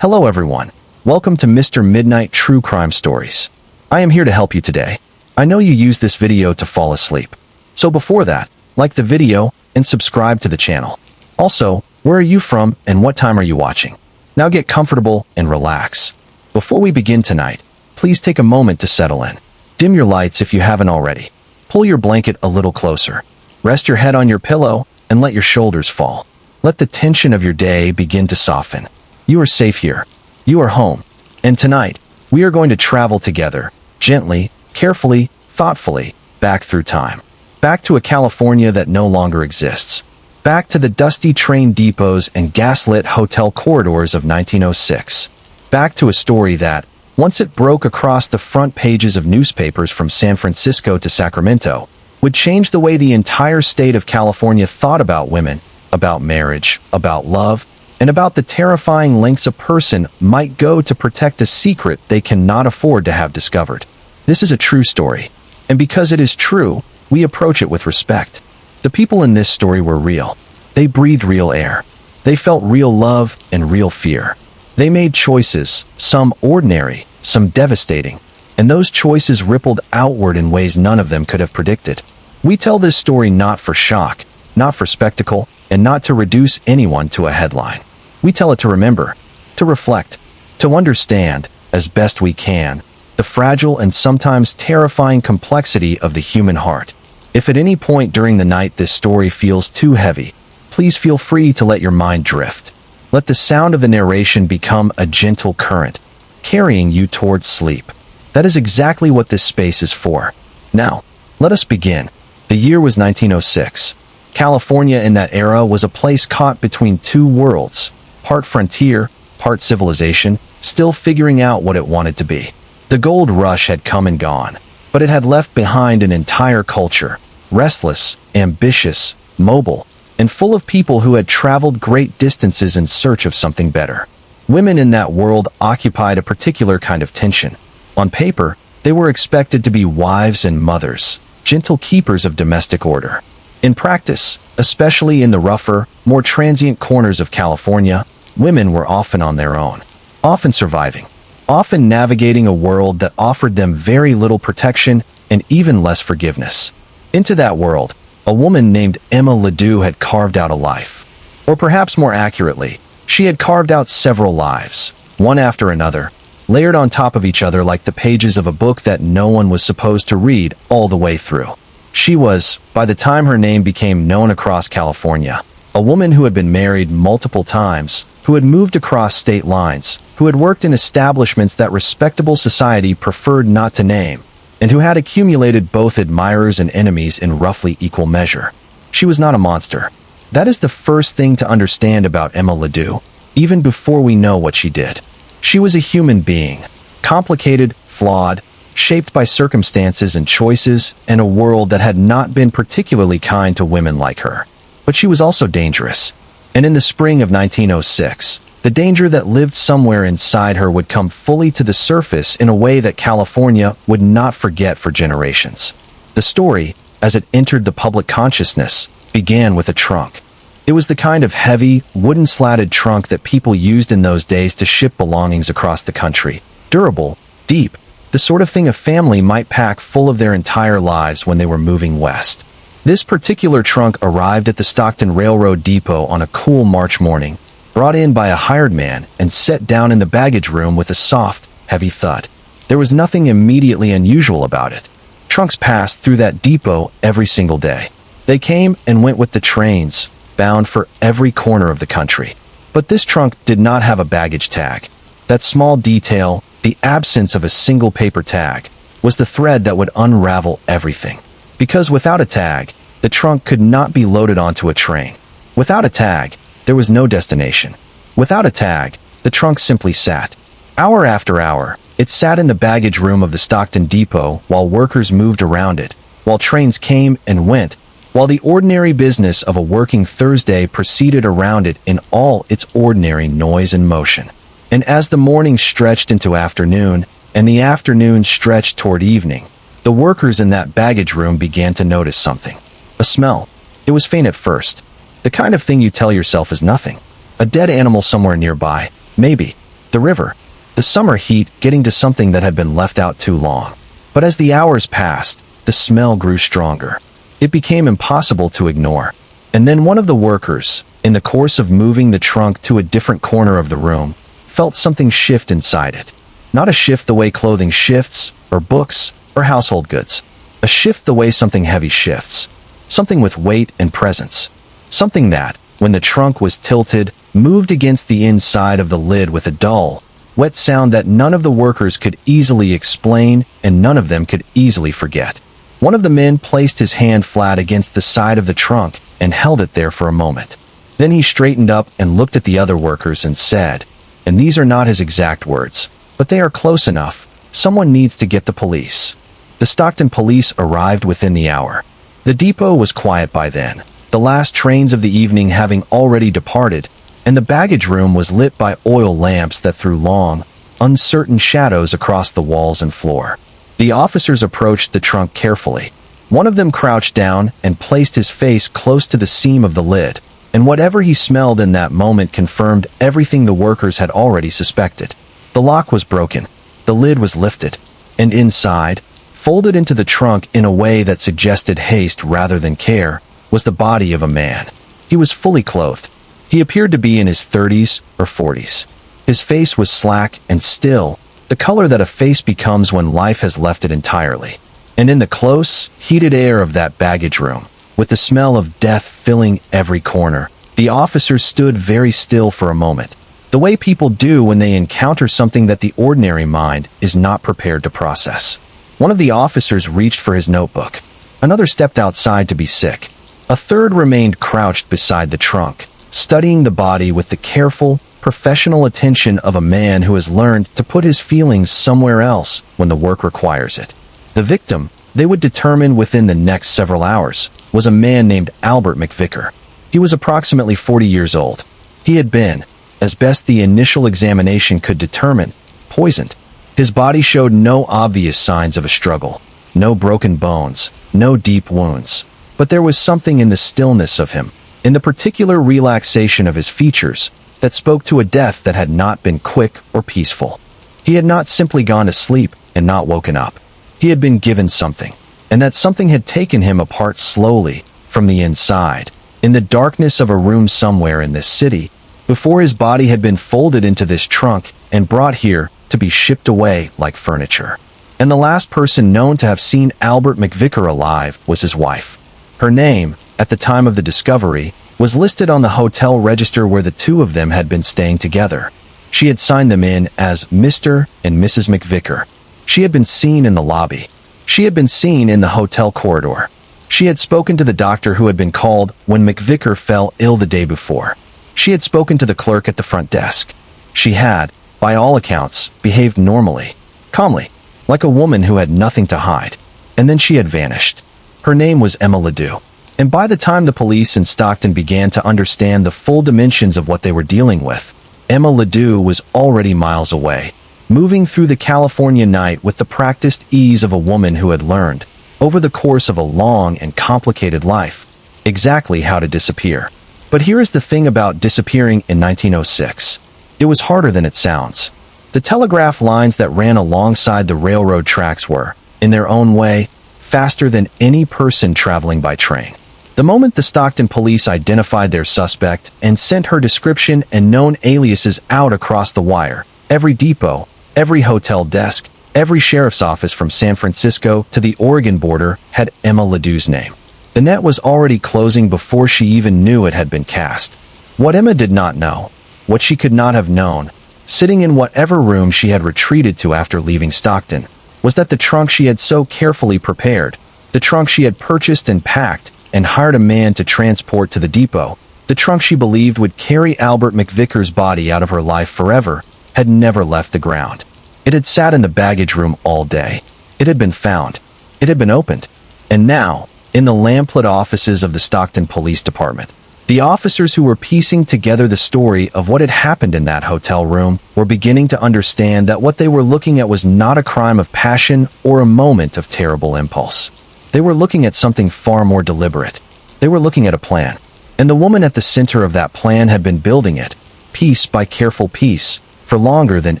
Hello everyone. Welcome to Mr. Midnight True Crime Stories. I am here to help you today. I know you use this video to fall asleep. So before that, like the video and subscribe to the channel. Also, where are you from and what time are you watching? Now get comfortable and relax. Before we begin tonight, please take a moment to settle in. Dim your lights if you haven't already. Pull your blanket a little closer. Rest your head on your pillow and let your shoulders fall. Let the tension of your day begin to soften. You are safe here. You are home. And tonight, we are going to travel together, gently, carefully, thoughtfully, back through time. Back to a California that no longer exists. Back to the dusty train depots and gaslit hotel corridors of 1906. Back to a story that, once it broke across the front pages of newspapers from San Francisco to Sacramento, would change the way the entire state of California thought about women, about marriage, about love, and about the terrifying lengths a person might go to protect a secret they cannot afford to have discovered. This is a true story, and because it is true, we approach it with respect. The people in this story were real. They breathed real air. They felt real love and real fear. They made choices, some ordinary, some devastating, and those choices rippled outward in ways none of them could have predicted. We tell this story not for shock, not for spectacle, and not to reduce anyone to a headline. We tell it to remember, to reflect, to understand, as best we can, the fragile and sometimes terrifying complexity of the human heart. If at any point during the night this story feels too heavy, please feel free to let your mind drift. Let the sound of the narration become a gentle current, carrying you towards sleep. That is exactly what this space is for. Now, let us begin. The year was 1906. California in that era was a place caught between two worlds, part frontier, part civilization, still figuring out what it wanted to be. The gold rush had come and gone, but it had left behind an entire culture, restless, ambitious, mobile, and full of people who had traveled great distances in search of something better. Women in that world occupied a particular kind of tension. On paper, they were expected to be wives and mothers, gentle keepers of domestic order. In practice, especially in the rougher, more transient corners of California, women were often on their own, often surviving, often navigating a world that offered them very little protection and even less forgiveness. Into that world, a woman named Emma Leoo had carved out a life. Or perhaps more accurately, she had carved out several lives, one after another, layered on top of each other like the pages of a book that no one was supposed to read all the way through. She was, by the time her name became known across California, a woman who had been married multiple times, who had moved across state lines, who had worked in establishments that respectable society preferred not to name, and who had accumulated both admirers and enemies in roughly equal measure. She was not a monster. That is the first thing to understand about Emma Leoo, even before we know what she did. She was a human being, complicated, flawed, shaped by circumstances and choices, and a world that had not been particularly kind to women like her. But she was also dangerous. And in the spring of 1906, the danger that lived somewhere inside her would come fully to the surface in a way that California would not forget for generations. The story, as it entered the public consciousness, began with a trunk. It was the kind of heavy, wooden-slatted trunk that people used in those days to ship belongings across the country. Durable, deep, the sort of thing a family might pack full of their entire lives when they were moving west. This particular trunk arrived at the Stockton Railroad Depot on a cool March morning, brought in by a hired man and set down in the baggage room with a soft, heavy thud. There was nothing immediately unusual about it. Trunks passed through that depot every single day. They came and went with the trains, bound for every corner of the country. But this trunk did not have a baggage tag. That small detail, the absence of a single paper tag, was the thread that would unravel everything. Because without a tag, the trunk could not be loaded onto a train. Without a tag, there was no destination. Without a tag, the trunk simply sat. Hour after hour, it sat in the baggage room of the Stockton Depot while workers moved around it, while trains came and went, while the ordinary business of a working Thursday proceeded around it in all its ordinary noise and motion. And as the morning stretched into afternoon, and the afternoon stretched toward evening, the workers in that baggage room began to notice something. A smell. It was faint at first. The kind of thing you tell yourself is nothing. A dead animal somewhere nearby, maybe. the river, the summer heat getting to something that had been left out too long. But as the hours passed, the smell grew stronger. It became impossible to ignore. And then one of the workers, in the course of moving the trunk to a different corner of the room, felt something shift inside it. Not a shift the way clothing shifts, or books, or household goods. A shift the way something heavy shifts. Something with weight and presence. Something that, when the trunk was tilted, moved against the inside of the lid with a dull, wet sound that none of the workers could easily explain and none of them could easily forget. One of the men placed his hand flat against the side of the trunk and held it there for a moment. Then he straightened up and looked at the other workers and said, and these are not his exact words, but they are close enough, someone needs to get the police. The Stockton police arrived within the hour. The depot was quiet by then, the last trains of the evening having already departed, and the baggage room was lit by oil lamps that threw long, uncertain shadows across the walls and floor. The officers approached the trunk carefully. One of them crouched down and placed his face close to the seam of the lid, and whatever he smelled in that moment confirmed everything the workers had already suspected. The lock was broken, the lid was lifted, and inside, folded into the trunk in a way that suggested haste rather than care, was the body of a man. He was fully clothed. He appeared to be in his 30s or 40s. His face was slack and still, the color that a face becomes when life has left it entirely. And in the close, heated air of that baggage room, with the smell of death filling every corner, the officers stood very still for a moment, the way people do when they encounter something that the ordinary mind is not prepared to process. One of the officers reached for his notebook. Another stepped outside to be sick. A third remained crouched beside the trunk, studying the body with the careful, professional attention of a man who has learned to put his feelings somewhere else when the work requires it. The victim, they would determine within the next several hours, was a man named Albert McVicker. He was approximately 40 years old. He had been, as best the initial examination could determine, poisoned. His body showed no obvious signs of a struggle, no broken bones, no deep wounds. But there was something in the stillness of him, in the particular relaxation of his features, that spoke to a death that had not been quick or peaceful. He had not simply gone to sleep and not woken up. He had been given something, and that something had taken him apart slowly, from the inside, in the darkness of a room somewhere in this city, before his body had been folded into this trunk and brought here to be shipped away like furniture. And the last person known to have seen Albert McVicker alive was his wife. Her name, at the time of the discovery, was listed on the hotel register where the two of them had been staying together. She had signed them in as Mr. and Mrs. McVicker. She had been seen in the lobby. She had been seen in the hotel corridor. She had spoken to the doctor who had been called when McVicker fell ill the day before. She had spoken to the clerk at the front desk. She had, by all accounts, behaved normally, calmly, like a woman who had nothing to hide. And then she had vanished. Her name was Emma Leoo. And by the time the police in Stockton began to understand the full dimensions of what they were dealing with, Emma Leoo was already miles away, moving through the California night with the practiced ease of a woman who had learned, over the course of a long and complicated life, exactly how to disappear. But here is the thing about disappearing in 1906. It was harder than it sounds. The telegraph lines that ran alongside the railroad tracks were, in their own way, faster than any person traveling by train. The moment the Stockton police identified their suspect and sent her description and known aliases out across the wire, every depot, every hotel desk, every sheriff's office from San Francisco to the Oregon border had Emma Leoo's name. The net was already closing before she even knew it had been cast. What Emma did not know, what she could not have known, sitting in whatever room she had retreated to after leaving Stockton, was that the trunk she had so carefully prepared, the trunk she had purchased and packed and hired a man to transport to the depot, the trunk she believed would carry Albert McVicker's body out of her life forever, had never left the ground. It had sat in the baggage room all day. It had been found. It had been opened. And now, in the lamplit offices of the Stockton Police Department, the officers who were piecing together the story of what had happened in that hotel room were beginning to understand that what they were looking at was not a crime of passion or a moment of terrible impulse. They were looking at something far more deliberate. They were looking at a plan. And the woman at the center of that plan had been building it, piece by careful piece, for longer than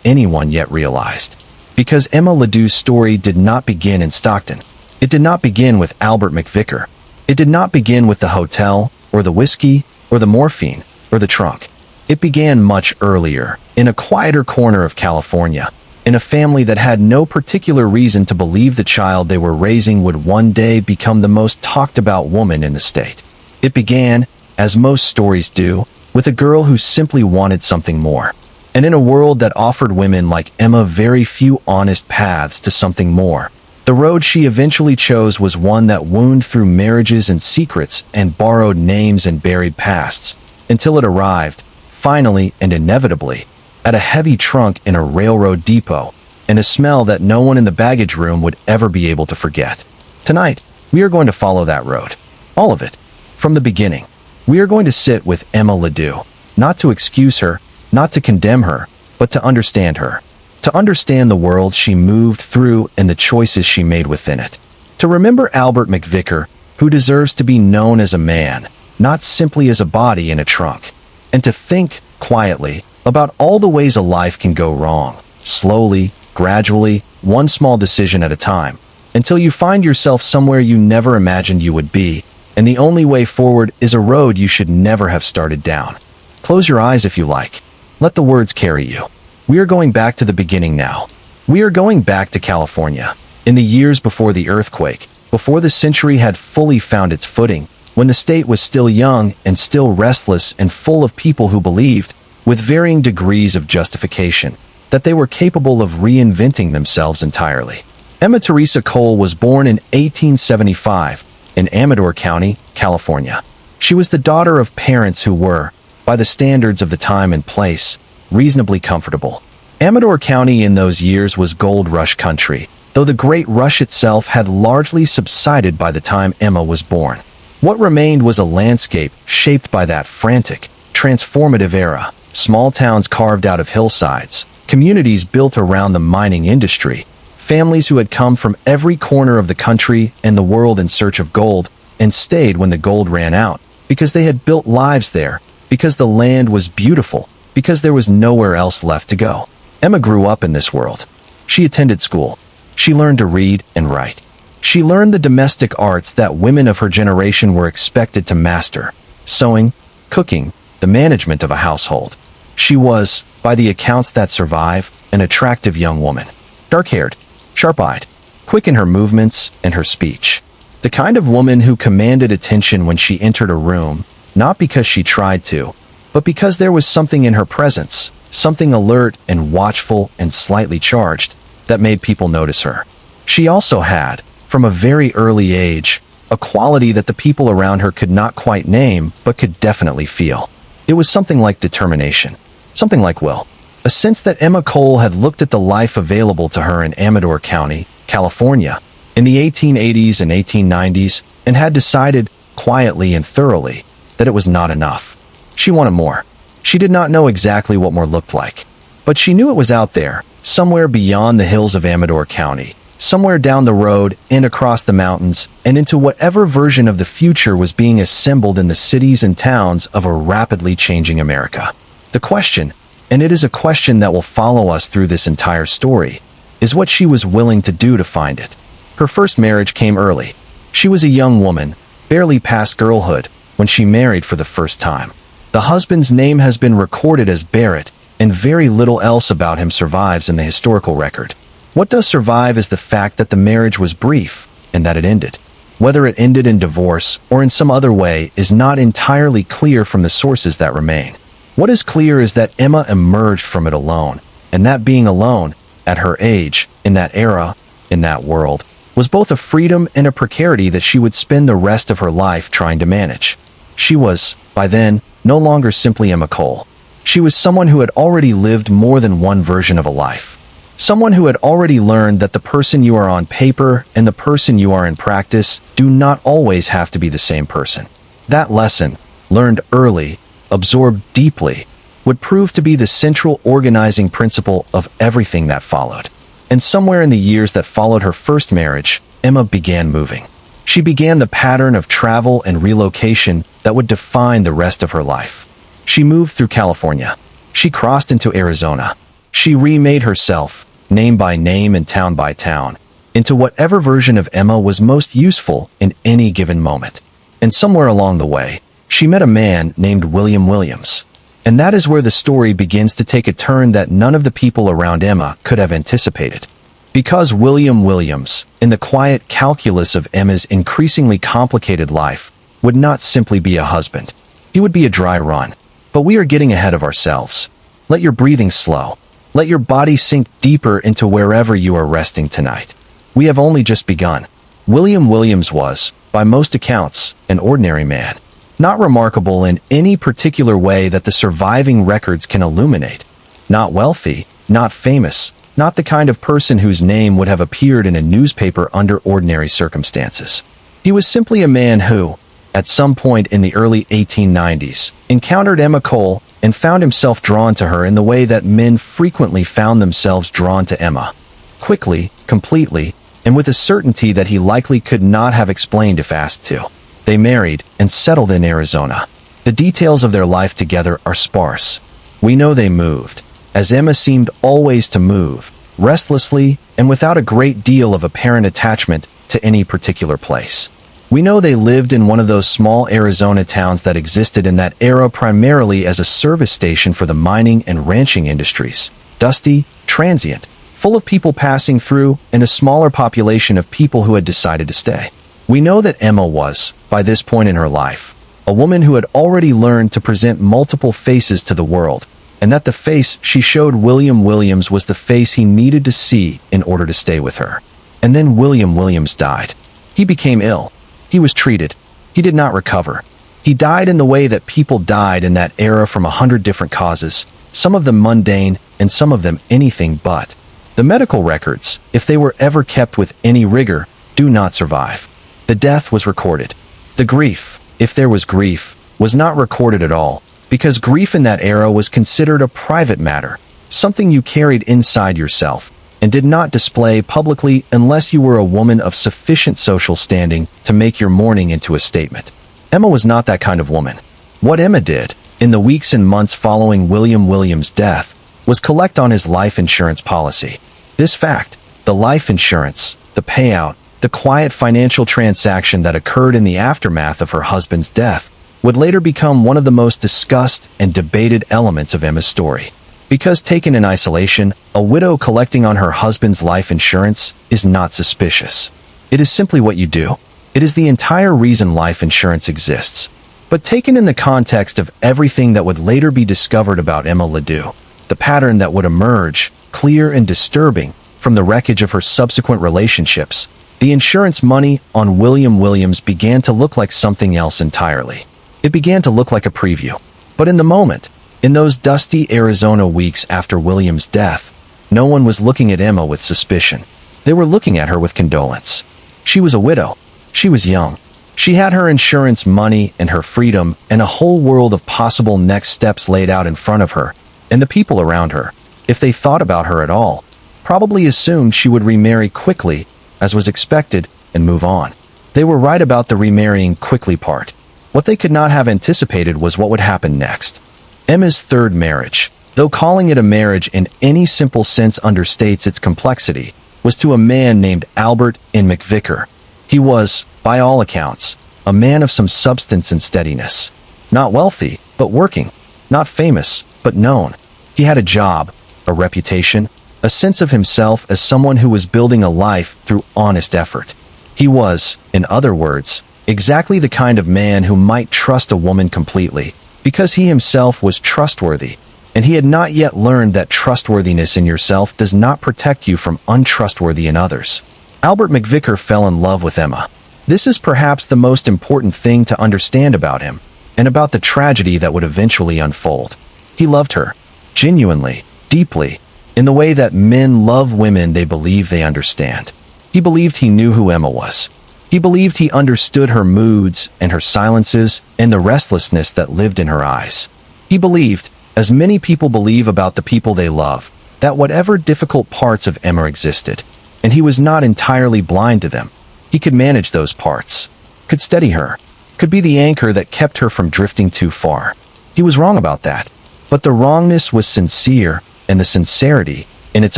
anyone yet realized. Because Emma Ledue's story did not begin in Stockton. It did not begin with Albert McVicker. It did not begin with the hotel, or the whiskey, or the morphine, or the trunk. It began much earlier, in a quieter corner of California, in a family that had no particular reason to believe the child they were raising would one day become the most talked about woman in the state. It began, as most stories do, with a girl who simply wanted something more. And in a world that offered women like Emma very few honest paths to something more, the road she eventually chose was one that wound through marriages and secrets and borrowed names and buried pasts, until it arrived, finally and inevitably, at a heavy trunk in a railroad depot, and a smell that no one in the baggage room would ever be able to forget. Tonight, we are going to follow that road. All of it. From the beginning. We are going to sit with Emma Ledoux, not to excuse her, not to condemn her, but to understand her. To understand the world she moved through and the choices she made within it. To remember Albert McVicker, who deserves to be known as a man, not simply as a body in a trunk. And to think, quietly, about all the ways a life can go wrong, slowly, gradually, one small decision at a time, until you find yourself somewhere you never imagined you would be, and the only way forward is a road you should never have started down. Close your eyes if you like. Let the words carry you. We are going back to the beginning now. We are going back to California, in the years before the earthquake, before the century had fully found its footing, when the state was still young and still restless and full of people who believed, with varying degrees of justification, that they were capable of reinventing themselves entirely. Emma Teresa Cole was born in 1875 in Amador County, California. She was the daughter of parents who were, by the standards of the time and place, reasonably comfortable. Amador County in those years was gold rush country, though the Great Rush itself had largely subsided by the time Emma was born. What remained was a landscape shaped by that frantic, transformative era. Small towns carved out of hillsides, communities built around the mining industry, families who had come from every corner of the country and the world in search of gold, and stayed when the gold ran out, because they had built lives there, because the land was beautiful, because there was nowhere else left to go. Emma grew up in this world. She attended school. She learned to read and write. She learned the domestic arts that women of her generation were expected to master: sewing, cooking, the management of a household. She was, by the accounts that survive, an attractive young woman. Dark-haired, sharp-eyed, quick in her movements and her speech. The kind of woman who commanded attention when she entered a room, not because she tried to, but because there was something in her presence, something alert and watchful and slightly charged, that made people notice her. She also had, from a very early age, a quality that the people around her could not quite name but could definitely feel. It was something like determination, something like will. A sense that Emma Cole had looked at the life available to her in Amador County, California, in the 1880s and 1890s, and had decided, quietly and thoroughly, that it was not enough. She wanted more. She did not know exactly what more looked like, but she knew it was out there, somewhere beyond the hills of Amador County, somewhere down the road and across the mountains, and into whatever version of the future was being assembled in the cities and towns of a rapidly changing America. The question, and it is a question that will follow us through this entire story, is what she was willing to do to find it. Her first marriage came early. She was a young woman, barely past girlhood, when she married for the first time. The husband's name has been recorded as Barrett, and very little else about him survives in the historical record. What does survive is the fact that the marriage was brief, and that it ended. Whether it ended in divorce or in some other way is not entirely clear from the sources that remain. What is clear is that Emma emerged from it alone, and that being alone, at her age, in that era, in that world, was both a freedom and a precarity that she would spend the rest of her life trying to manage. She was, by then, no longer simply Emma Cole. She was someone who had already lived more than one version of a life. Someone who had already learned that the person you are on paper and the person you are in practice do not always have to be the same person. That lesson, learned early, absorbed deeply, would prove to be the central organizing principle of everything that followed. And somewhere in the years that followed her first marriage, Emma began moving. She began the pattern of travel and relocation that would define the rest of her life. She moved through California. She crossed into Arizona. She remade herself, name by name and town by town, into whatever version of Emma was most useful in any given moment. And somewhere along the way, she met a man named William Williams. And that is where the story begins to take a turn that none of the people around Emma could have anticipated. Because William Williams, in the quiet calculus of Emma's increasingly complicated life, would not simply be a husband. He would be a dry run. But we are getting ahead of ourselves. Let your breathing slow. Let your body sink deeper into wherever you are resting tonight. We have only just begun. William Williams was, by most accounts, an ordinary man. Not remarkable in any particular way that the surviving records can illuminate. Not wealthy, not famous, not the kind of person whose name would have appeared in a newspaper under ordinary circumstances. He was simply a man who, at some point in the early 1890s, encountered Emma Cole and found himself drawn to her in the way that men frequently found themselves drawn to Emma. Quickly, completely, and with a certainty that he likely could not have explained if asked to. They married and settled in Arizona. The details of their life together are sparse. We know they moved, as Emma seemed always to move, restlessly and without a great deal of apparent attachment to any particular place. We know they lived in one of those small Arizona towns that existed in that era primarily as a service station for the mining and ranching industries. Dusty, transient, full of people passing through, and a smaller population of people who had decided to stay. We know that Emma was, by this point in her life, a woman who had already learned to present multiple faces to the world, and that the face she showed William Williams was the face he needed to see in order to stay with her. And then William Williams died. He became ill. He was treated. He did not recover. He died in the way that people died in that era from 100 different causes, some of them mundane and some of them anything but. The medical records, if they were ever kept with any rigor, do not survive. The death was recorded. The grief, if there was grief, was not recorded at all, because grief in that era was considered a private matter, something you carried inside yourself, and did not display publicly unless you were a woman of sufficient social standing to make your mourning into a statement. Emma was not that kind of woman. What Emma did, in the weeks and months following William Williams' death, was collect on his life insurance policy. This fact, the life insurance, the payout, the quiet financial transaction that occurred in the aftermath of her husband's death, would later become one of the most discussed and debated elements of Emma's story. Because taken in isolation, a widow collecting on her husband's life insurance is not suspicious. It is simply what you do. It is the entire reason life insurance exists. But taken in the context of everything that would later be discovered about Emma Leoo, the pattern that would emerge, clear and disturbing, from the wreckage of her subsequent relationships, the insurance money on William Williams began to look like something else entirely. It began to look like a preview. But in the moment, in those dusty Arizona weeks after Williams' death, no one was looking at Emma with suspicion. They were looking at her with condolence. She was a widow. She was young. She had her insurance money and her freedom and a whole world of possible next steps laid out in front of her, and the people around her, if they thought about her at all, probably assumed she would remarry quickly, as was expected, and move on. They were right about the remarrying quickly part. What they could not have anticipated was what would happen next. Emma's third marriage, though calling it a marriage in any simple sense understates its complexity, was to a man named Albert N. McVicker. He was, by all accounts, a man of some substance and steadiness. Not wealthy, but working. Not famous, but known. He had a job, a reputation, a sense of himself as someone who was building a life through honest effort. He was, in other words, exactly the kind of man who might trust a woman completely, because he himself was trustworthy, and he had not yet learned that trustworthiness in yourself does not protect you from untrustworthy in others. Albert McVicker fell in love with Emma. This is perhaps the most important thing to understand about him, and about the tragedy that would eventually unfold. He loved her, genuinely, deeply, in the way that men love women they believe they understand. He believed he knew who Emma was. He believed he understood her moods and her silences and the restlessness that lived in her eyes. He believed, as many people believe about the people they love, that whatever difficult parts of Emma existed, and he was not entirely blind to them, he could manage those parts, could steady her, could be the anchor that kept her from drifting too far. He was wrong about that, but the wrongness was sincere, and the sincerity, in its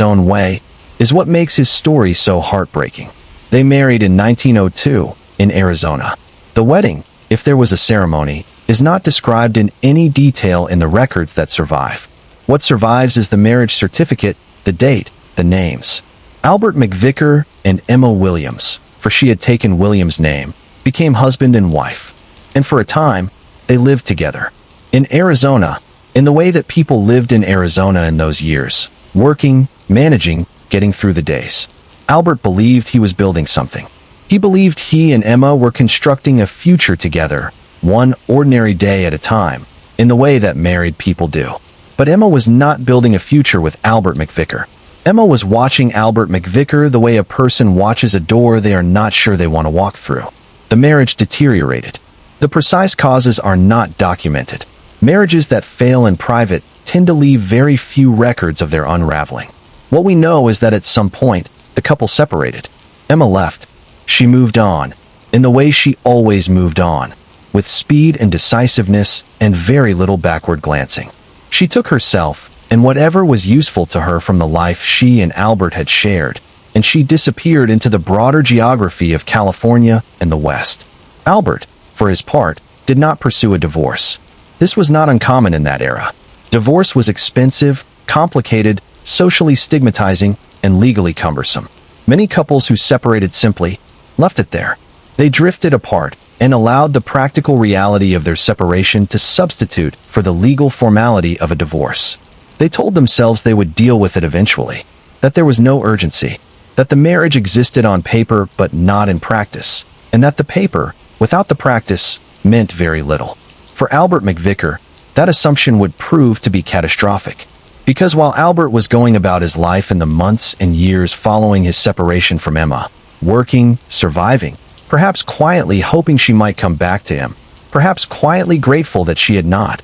own way, is what makes his story so heartbreaking. They married in 1902 in Arizona. The wedding, if there was a ceremony, is not described in any detail in the records that survive. What survives is the marriage certificate, the date, the names. Albert McVicker and Emma Williams, for she had taken Williams' name, became husband and wife. And for a time, they lived together. In Arizona, in the way that people lived in Arizona in those years, working, managing, getting through the days. Albert believed he was building something. He believed he and Emma were constructing a future together, one ordinary day at a time, in the way that married people do. But Emma was not building a future with Albert McVicker. Emma was watching Albert McVicker the way a person watches a door they are not sure they want to walk through. The marriage deteriorated. The precise causes are not documented. Marriages that fail in private tend to leave very few records of their unraveling. What we know is that at some point, the couple separated. Emma left. She moved on, in the way she always moved on, with speed and decisiveness and very little backward glancing. She took herself and whatever was useful to her from the life she and Albert had shared, and she disappeared into the broader geography of California and the West. Albert, for his part, did not pursue a divorce. This was not uncommon in that era. Divorce was expensive, complicated, socially stigmatizing, and legally cumbersome. Many couples who separated simply left it there. They drifted apart and allowed the practical reality of their separation to substitute for the legal formality of a divorce. They told themselves they would deal with it eventually, that there was no urgency, that the marriage existed on paper but not in practice, and that the paper, without the practice, meant very little. For Albert McVicker, that assumption would prove to be catastrophic, because while Albert was going about his life in the months and years following his separation from Emma, working, surviving, perhaps quietly hoping she might come back to him, perhaps quietly grateful that she had not,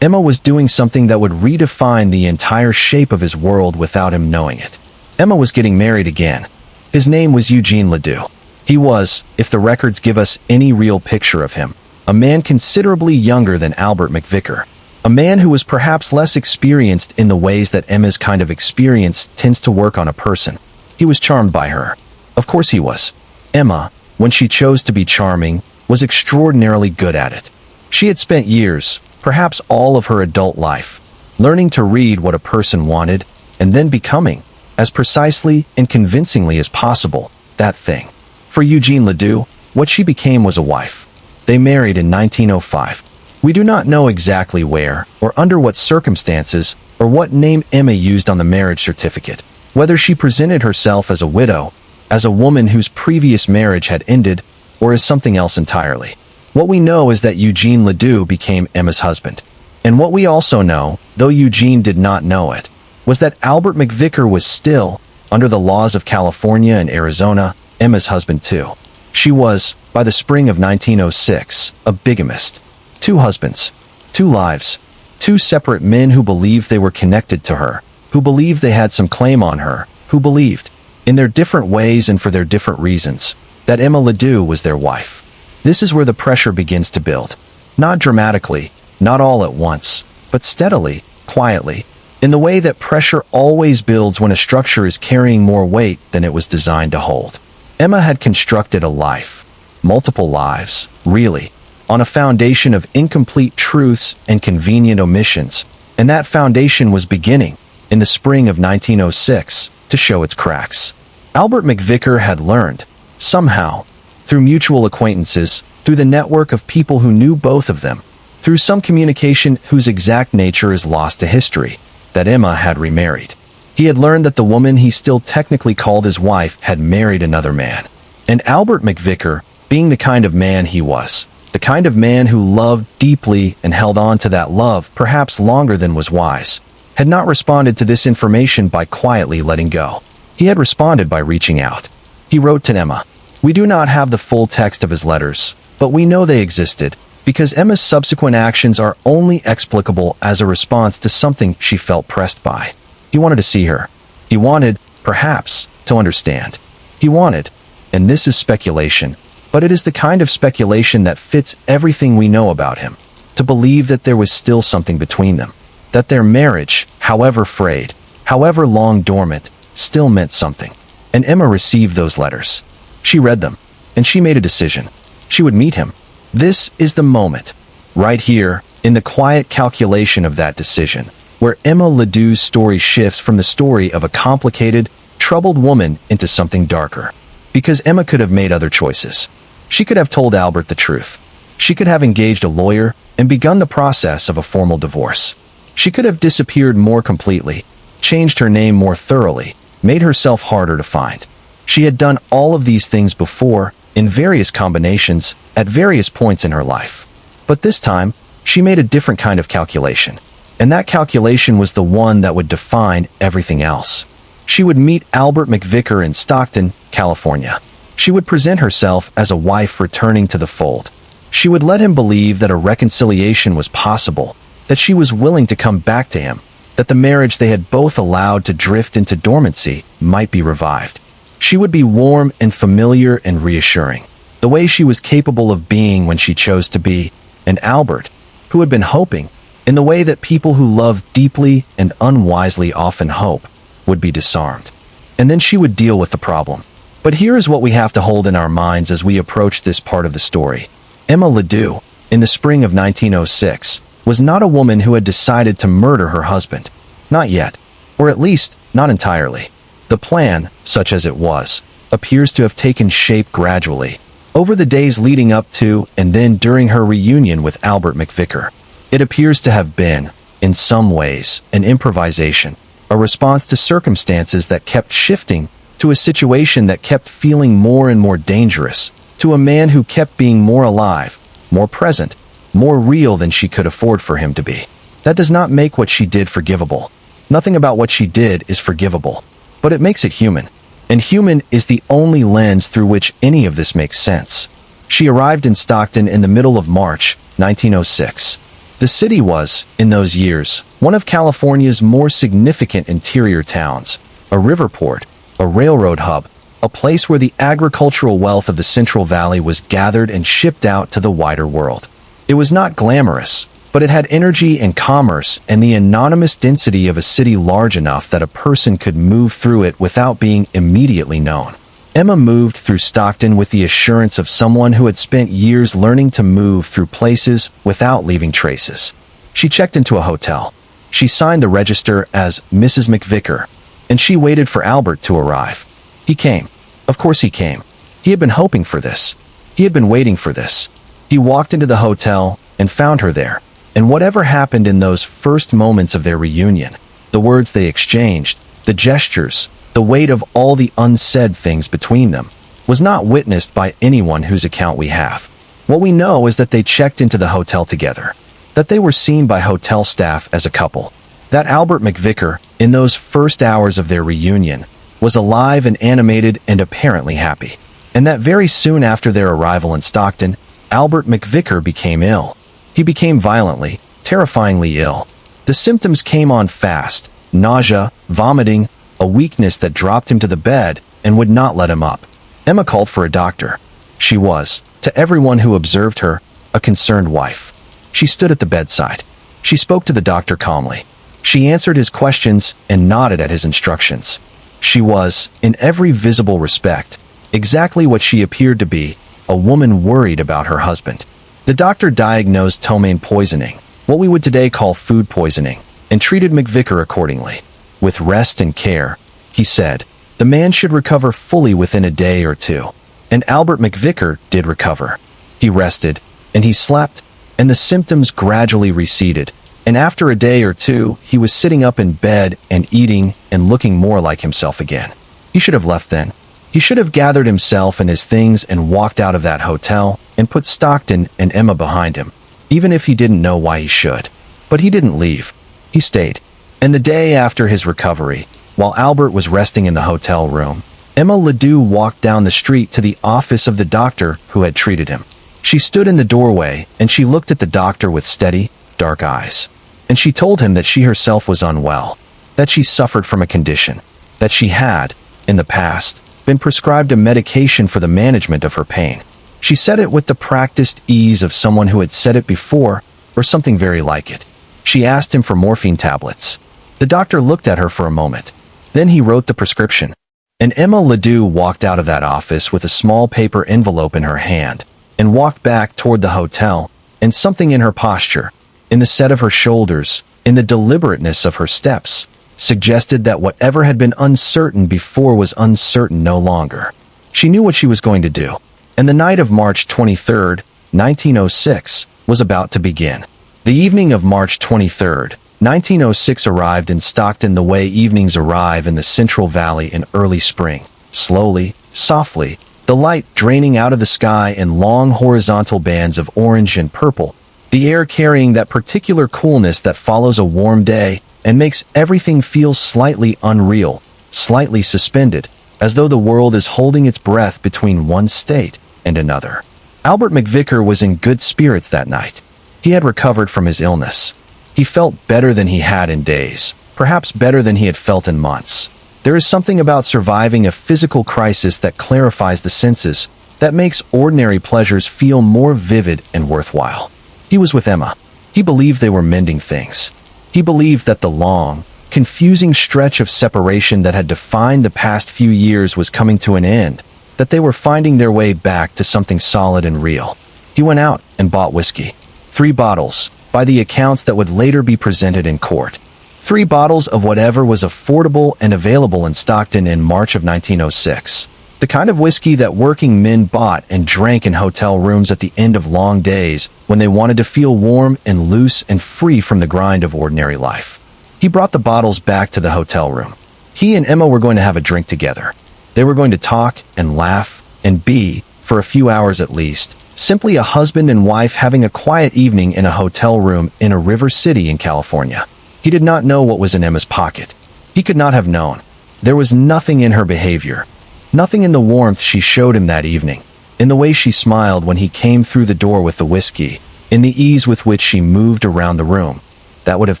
Emma was doing something that would redefine the entire shape of his world without him knowing it. Emma was getting married again. His name was Eugene Leoo. He was, if the records give us any real picture of him, a man considerably younger than Albert McVicker, a man who was perhaps less experienced in the ways that Emma's kind of experience tends to work on a person. He was charmed by her. Of course he was. Emma, when she chose to be charming, was extraordinarily good at it. She had spent years, perhaps all of her adult life, learning to read what a person wanted and then becoming, as precisely and convincingly as possible, that thing. For Eugene Leoo, what she became was a wife. They married in 1905. We do not know exactly where or under what circumstances or what name Emma used on the marriage certificate, whether she presented herself as a widow, as a woman whose previous marriage had ended, or as something else entirely. What we know is that Eugene Leoo became Emma's husband. And what we also know, though Eugene did not know it, was that Albert McVicker was still, under the laws of California and Arizona, Emma's husband too. She was, by the spring of 1906, a bigamist. 2 husbands, 2 lives, 2 separate men who believed they were connected to her, who believed they had some claim on her, who believed, in their different ways and for their different reasons, that Emma Leoo was their wife. This is where the pressure begins to build. Not dramatically, not all at once, but steadily, quietly, in the way that pressure always builds when a structure is carrying more weight than it was designed to hold. Emma had constructed a life, multiple lives, really, on a foundation of incomplete truths and convenient omissions, and that foundation was beginning, in the spring of 1906, to show its cracks. Albert McVicker had learned, somehow, through mutual acquaintances, through the network of people who knew both of them, through some communication whose exact nature is lost to history, that Emma had remarried. He had learned that the woman he still technically called his wife had married another man. And Albert McVicker, being the kind of man he was, the kind of man who loved deeply and held on to that love perhaps longer than was wise, had not responded to this information by quietly letting go. He had responded by reaching out. He wrote to Emma. We do not have the full text of his letters, but we know they existed, because Emma's subsequent actions are only explicable as a response to something she felt pressed by. He wanted to see her. He wanted, perhaps, to understand. He wanted, and this is speculation, but it is the kind of speculation that fits everything we know about him, to believe that there was still something between them, that their marriage, however frayed, however long dormant, still meant something. And Emma received those letters. She read them, and she made a decision. She would meet him. This is the moment, right here, in the quiet calculation of that decision, where Emma Leedoo's story shifts from the story of a complicated, troubled woman into something darker. Because Emma could have made other choices. She could have told Albert the truth. She could have engaged a lawyer and begun the process of a formal divorce. She could have disappeared more completely, changed her name more thoroughly, made herself harder to find. She had done all of these things before, in various combinations, at various points in her life. But this time, she made a different kind of calculation. And that calculation was the one that would define everything else. She would meet Albert McVicker in Stockton, California. She would present herself as a wife returning to the fold. She would let him believe that a reconciliation was possible, that she was willing to come back to him, that the marriage they had both allowed to drift into dormancy might be revived. She would be warm and familiar and reassuring, the way she was capable of being when she chose to be, and Albert, who had been hoping, in the way that people who love deeply and unwisely often hope, would be disarmed. And then she would deal with the problem. But here is what we have to hold in our minds as we approach this part of the story. Emma Leedoo, in the spring of 1906, was not a woman who had decided to murder her husband. Not yet. Or at least, not entirely. The plan, such as it was, appears to have taken shape gradually, over the days leading up to and then during her reunion with Albert McVicker. It appears to have been, in some ways, an improvisation, a response to circumstances that kept shifting, to a situation that kept feeling more and more dangerous, to a man who kept being more alive, more present, more real than she could afford for him to be. That does not make what she did forgivable. Nothing about what she did is forgivable, but it makes it human. And human is the only lens through which any of this makes sense. She arrived in Stockton in the middle of March, 1906. The city was, in those years, one of California's more significant interior towns, a river port, a railroad hub, a place where the agricultural wealth of the Central Valley was gathered and shipped out to the wider world. It was not glamorous, but it had energy and commerce and the anonymous density of a city large enough that a person could move through it without being immediately known. Emma moved through Stockton with the assurance of someone who had spent years learning to move through places without leaving traces. She checked into a hotel. She signed the register as Mrs. McVicker, and she waited for Albert to arrive. He came. Of course he came. He had been hoping for this. He had been waiting for this. He walked into the hotel and found her there. And whatever happened in those first moments of their reunion, the words they exchanged, the gestures, the weight of all the unsaid things between them, was not witnessed by anyone whose account we have. What we know is that they checked into the hotel together, that they were seen by hotel staff as a couple, that Albert McVicker, in those first hours of their reunion, was alive and animated and apparently happy, and that very soon after their arrival in Stockton, Albert McVicker became ill. He became violently, terrifyingly ill. The symptoms came on fast: nausea, vomiting, a weakness that dropped him to the bed and would not let him up. Emma called for a doctor. She was, to everyone who observed her, a concerned wife. She stood at the bedside. She spoke to the doctor calmly. She answered his questions and nodded at his instructions. She was, in every visible respect, exactly what she appeared to be, a woman worried about her husband. The doctor diagnosed ptomaine poisoning, what we would today call food poisoning, and treated McVicker accordingly. With rest and care, he said, the man should recover fully within a day or two. And Albert McVicker did recover. He rested, and he slept, and the symptoms gradually receded, and after a day or two, he was sitting up in bed and eating and looking more like himself again. He should have left then. He should have gathered himself and his things and walked out of that hotel and put Stockton and Emma behind him, even if he didn't know why he should. But he didn't leave. He stayed. And the day after his recovery, while Albert was resting in the hotel room, Emma Leedoo walked down the street to the office of the doctor who had treated him. She stood in the doorway and she looked at the doctor with steady, dark eyes. And she told him that she herself was unwell, that she suffered from a condition, that she had, in the past, been prescribed a medication for the management of her pain. She said it with the practiced ease of someone who had said it before, or something very like it. She asked him for morphine tablets. The doctor looked at her for a moment. Then he wrote the prescription. And Emma Ledoux walked out of that office with a small paper envelope in her hand and walked back toward the hotel, and something in her posture, in the set of her shoulders, in the deliberateness of her steps, suggested that whatever had been uncertain before was uncertain no longer. She knew what she was going to do, and the night of March 23rd, 1906, was about to begin. The evening of March 23rd, 1906 arrived in Stockton the way evenings arrive in the Central Valley in early spring. Slowly, softly, the light draining out of the sky in long horizontal bands of orange and purple, the air carrying that particular coolness that follows a warm day and makes everything feel slightly unreal, slightly suspended, as though the world is holding its breath between one state and another. Albert McVicker was in good spirits that night. He had recovered from his illness. He felt better than he had in days, perhaps better than he had felt in months. There is something about surviving a physical crisis that clarifies the senses, that makes ordinary pleasures feel more vivid and worthwhile. He was with Emma. He believed they were mending things. He believed that the long, confusing stretch of separation that had defined the past few years was coming to an end, that they were finding their way back to something solid and real. He went out and bought whiskey. 3 bottles, by the accounts that would later be presented in court. 3 bottles of whatever was affordable and available in Stockton in March of 1906. The kind of whiskey that working men bought and drank in hotel rooms at the end of long days when they wanted to feel warm and loose and free from the grind of ordinary life. He brought the bottles back to the hotel room. He and Emma were going to have a drink together. They were going to talk and laugh and be, for a few hours at least, simply a husband and wife having a quiet evening in a hotel room in a river city in California. He did not know what was in Emma's pocket. He could not have known. There was nothing in her behavior, nothing in the warmth she showed him that evening, in the way she smiled when he came through the door with the whiskey, in the ease with which she moved around the room, that would have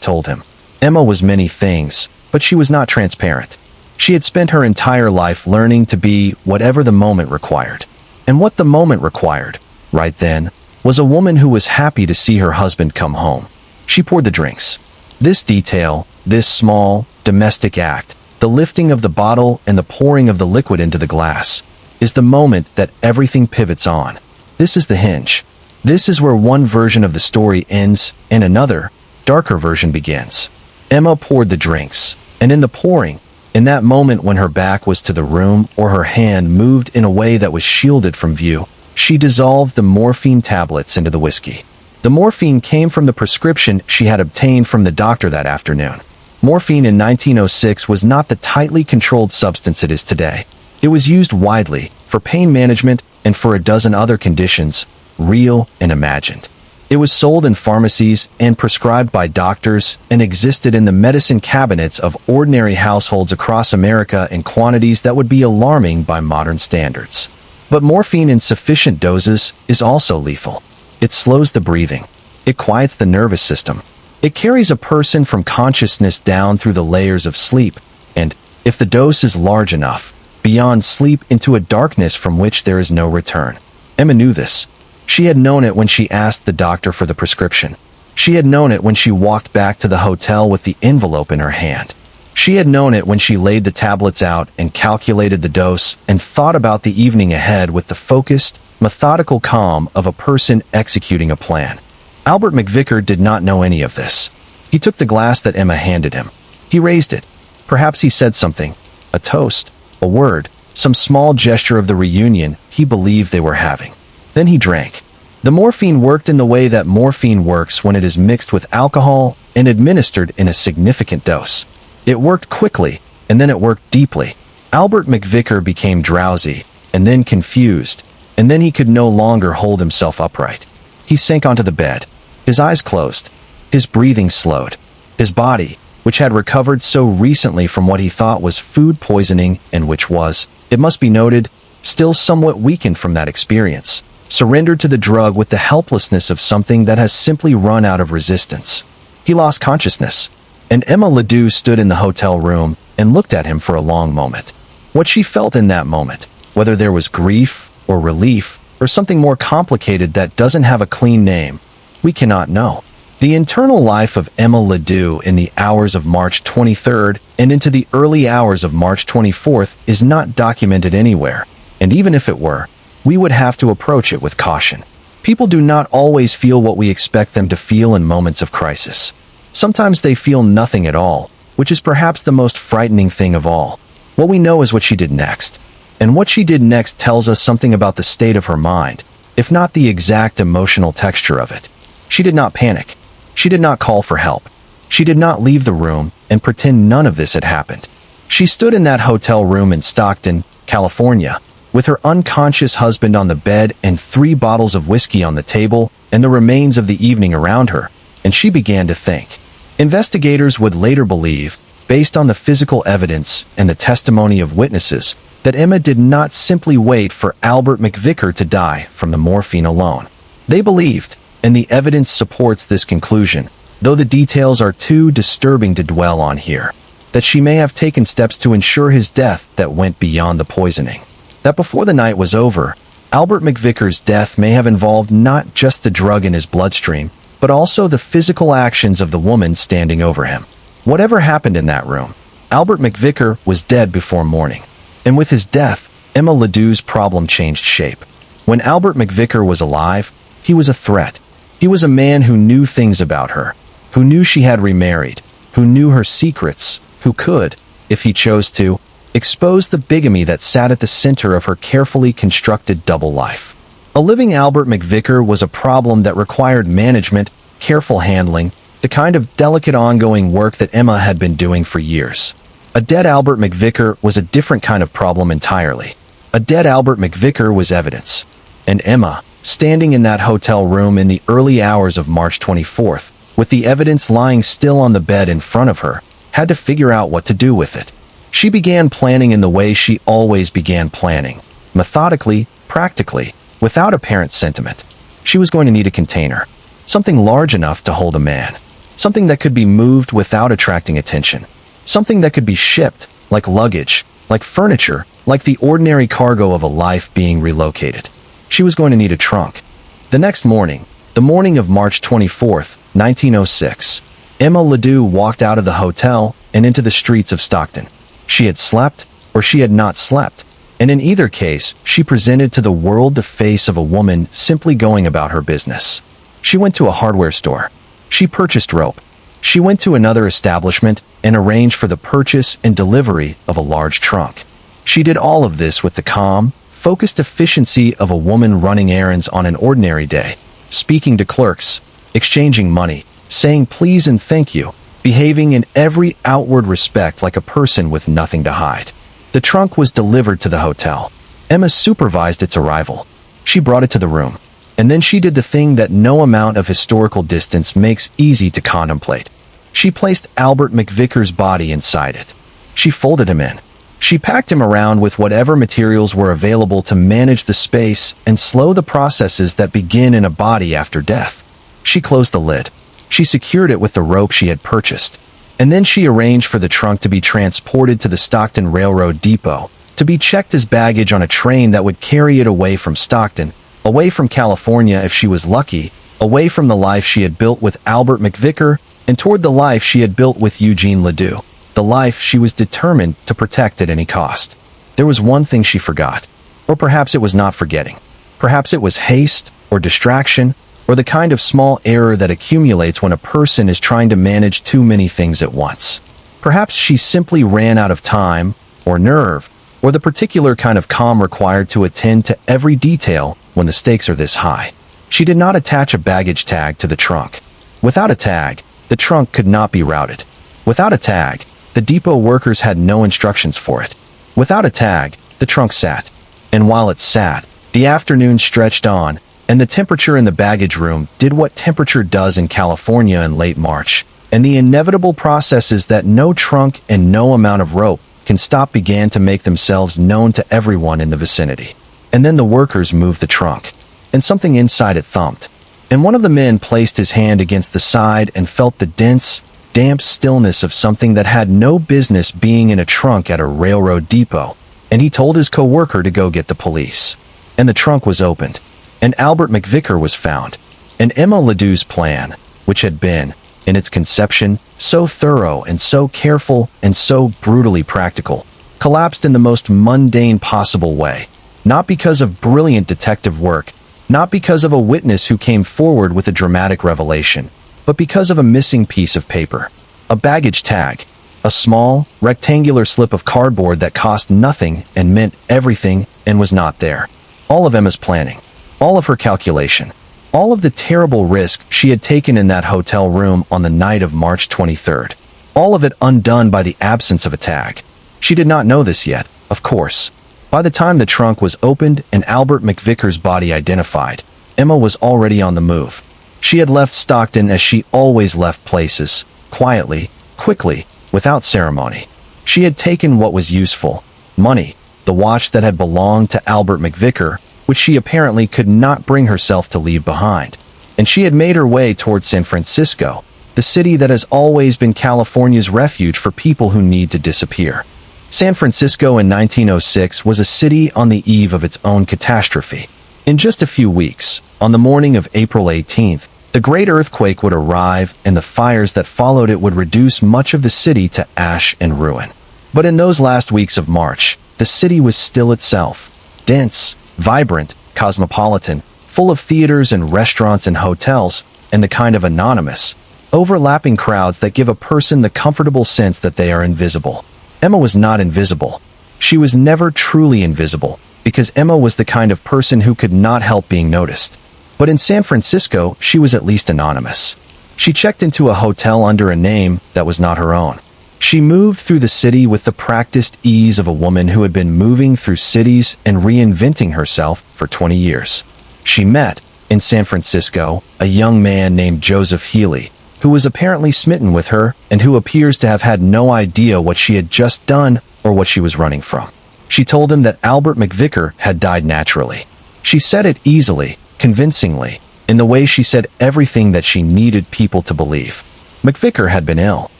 told him. Emma was many things, but she was not transparent. She had spent her entire life learning to be whatever the moment required. And what the moment required, right then, was a woman who was happy to see her husband come home. She poured the drinks. This detail, this small, domestic act, the lifting of the bottle and the pouring of the liquid into the glass, is the moment that everything pivots on. This is the hinge. This is where one version of the story ends and another, darker version begins. Emma poured the drinks, and in the pouring, in that moment when her back was to the room or her hand moved in a way that was shielded from view, she dissolved the morphine tablets into the whiskey. The morphine came from the prescription she had obtained from the doctor that afternoon. Morphine in 1906 was not the tightly controlled substance it is today. It was used widely, for pain management and for a dozen other conditions, real and imagined. It was sold in pharmacies and prescribed by doctors and existed in the medicine cabinets of ordinary households across America in quantities that would be alarming by modern standards. But morphine in sufficient doses is also lethal. It slows the breathing. It quiets the nervous system. It carries a person from consciousness down through the layers of sleep, and, if the dose is large enough, beyond sleep into a darkness from which there is no return. Emma knew this. She had known it when she asked the doctor for the prescription. She had known it when she walked back to the hotel with the envelope in her hand. She had known it when she laid the tablets out and calculated the dose and thought about the evening ahead with the focused, methodical calm of a person executing a plan. Albert McVicker did not know any of this. He took the glass that Emma handed him. He raised it. Perhaps he said something, a toast, a word, some small gesture of the reunion he believed they were having. Then he drank. The morphine worked in the way that morphine works when it is mixed with alcohol and administered in a significant dose. It worked quickly, and then it worked deeply. Albert McVicker became drowsy, and then confused, and then he could no longer hold himself upright. He sank onto the bed. His eyes closed. His breathing slowed. His body, which had recovered so recently from what he thought was food poisoning and which was, it must be noted, still somewhat weakened from that experience, surrendered to the drug with the helplessness of something that has simply run out of resistance. He lost consciousness, and Emma Ledoux stood in the hotel room and looked at him for a long moment. What she felt in that moment, whether there was grief or relief or something more complicated that doesn't have a clean name, we cannot know. The internal life of Emma Leoo in the hours of March 23rd and into the early hours of March 24th is not documented anywhere, and even if it were, we would have to approach it with caution. People do not always feel what we expect them to feel in moments of crisis. Sometimes they feel nothing at all, which is perhaps the most frightening thing of all. What we know is what she did next. And what she did next tells us something about the state of her mind, if not the exact emotional texture of it. She did not panic. She did not call for help. She did not leave the room and pretend none of this had happened. She stood in that hotel room in Stockton, California, with her unconscious husband on the bed and 3 bottles of whiskey on the table and the remains of the evening around her, and she began to think. Investigators would later believe, based on the physical evidence and the testimony of witnesses, that Emma did not simply wait for Albert McVicker to die from the morphine alone. They believed, and the evidence supports this conclusion, though the details are too disturbing to dwell on here, that she may have taken steps to ensure his death that went beyond the poisoning. That before the night was over, Albert McVicker's death may have involved not just the drug in his bloodstream, but also the physical actions of the woman standing over him. Whatever happened in that room, Albert McVicker was dead before morning. And with his death, Emma Leoo's problem changed shape. When Albert McVicker was alive, he was a threat. He was a man who knew things about her, who knew she had remarried, who knew her secrets, who could, if he chose to, expose the bigamy that sat at the center of her carefully constructed double life. A living Albert McVicker was a problem that required management, careful handling, the kind of delicate ongoing work that Emma had been doing for years. A dead Albert McVicker was a different kind of problem entirely. A dead Albert McVicker was evidence. And Emma, standing in that hotel room in the early hours of March 24th, with the evidence lying still on the bed in front of her, had to figure out what to do with it. She began planning in the way she always began planning, methodically, practically, without apparent sentiment. She was going to need a container, something large enough to hold a man, something that could be moved without attracting attention, something that could be shipped, like luggage, like furniture, like the ordinary cargo of a life being relocated. She was going to need a trunk. The next morning, the morning of March 24th, 1906, Emma Leoo walked out of the hotel and into the streets of Stockton. She had slept, or she had not slept, and in either case, she presented to the world the face of a woman simply going about her business. She went to a hardware store. She purchased rope. She went to another establishment and arranged for the purchase and delivery of a large trunk. She did all of this with the calm, focused efficiency of a woman running errands on an ordinary day, speaking to clerks, exchanging money, saying please and thank you, behaving in every outward respect like a person with nothing to hide. The trunk was delivered to the hotel. Emma supervised its arrival. She brought it to the room. And then she did the thing that no amount of historical distance makes easy to contemplate. She placed Albert McVicker's body inside it. She folded him in. She packed him around with whatever materials were available to manage the space and slow the processes that begin in a body after death. She closed the lid. She secured it with the rope she had purchased. And then she arranged for the trunk to be transported to the Stockton Railroad Depot, to be checked as baggage on a train that would carry it away from Stockton, away from California if she was lucky, away from the life she had built with Albert McVicker, and toward the life she had built with Eugene Leoo, the life she was determined to protect at any cost. There was one thing she forgot. Or perhaps it was not forgetting. Perhaps it was haste, or distraction, or the kind of small error that accumulates when a person is trying to manage too many things at once. Perhaps she simply ran out of time, or nerve, or the particular kind of calm required to attend to every detail when the stakes are this high. She did not attach a baggage tag to the trunk. Without a tag, the trunk could not be routed. Without a tag, the depot workers had no instructions for it. Without a tag, the trunk sat. And while it sat, the afternoon stretched on, and the temperature in the baggage room did what temperature does in California in late March, and the inevitable processes that no trunk and no amount of rope can stop began to make themselves known to everyone in the vicinity. And then the workers moved the trunk, and something inside it thumped, and one of the men placed his hand against the side and felt the dense, damp stillness of something that had no business being in a trunk at a railroad depot, and he told his co-worker to go get the police. And the trunk was opened, and Albert McVicker was found, and Emma Leoo's plan, which had been, in its conception, so thorough and so careful and so brutally practical, collapsed in the most mundane possible way. Not because of brilliant detective work, not because of a witness who came forward with a dramatic revelation, but because of a missing piece of paper. A baggage tag. A small, rectangular slip of cardboard that cost nothing and meant everything and was not there. All of Emma's planning. All of her calculation. All of the terrible risk she had taken in that hotel room on the night of March 23rd. All of it undone by the absence of a tag. She did not know this yet, of course. By the time the trunk was opened and Albert McVicker's body identified, Emma was already on the move. She had left Stockton as she always left places, quietly, quickly, without ceremony. She had taken what was useful, money, the watch that had belonged to Albert McVicker, which she apparently could not bring herself to leave behind, and she had made her way towards San Francisco, the city that has always been California's refuge for people who need to disappear. San Francisco in 1906 was a city on the eve of its own catastrophe. In just a few weeks, on the morning of April 18th, the great earthquake would arrive and the fires that followed it would reduce much of the city to ash and ruin. But in those last weeks of March, the city was still itself, dense, vibrant, cosmopolitan, full of theaters and restaurants and hotels, and the kind of anonymous, overlapping crowds that give a person the comfortable sense that they are invisible. Emma was not invisible. She was never truly invisible, because Emma was the kind of person who could not help being noticed. But in San Francisco, she was at least anonymous. She checked into a hotel under a name that was not her own. She moved through the city with the practiced ease of a woman who had been moving through cities and reinventing herself for 20 years. She met, in San Francisco, a young man named Joseph Healy, who was apparently smitten with her and who appears to have had no idea what she had just done or what she was running from. She told him that Albert McVicker had died naturally. She said it easily, convincingly, in the way she said everything that she needed people to believe. McVicker had been ill.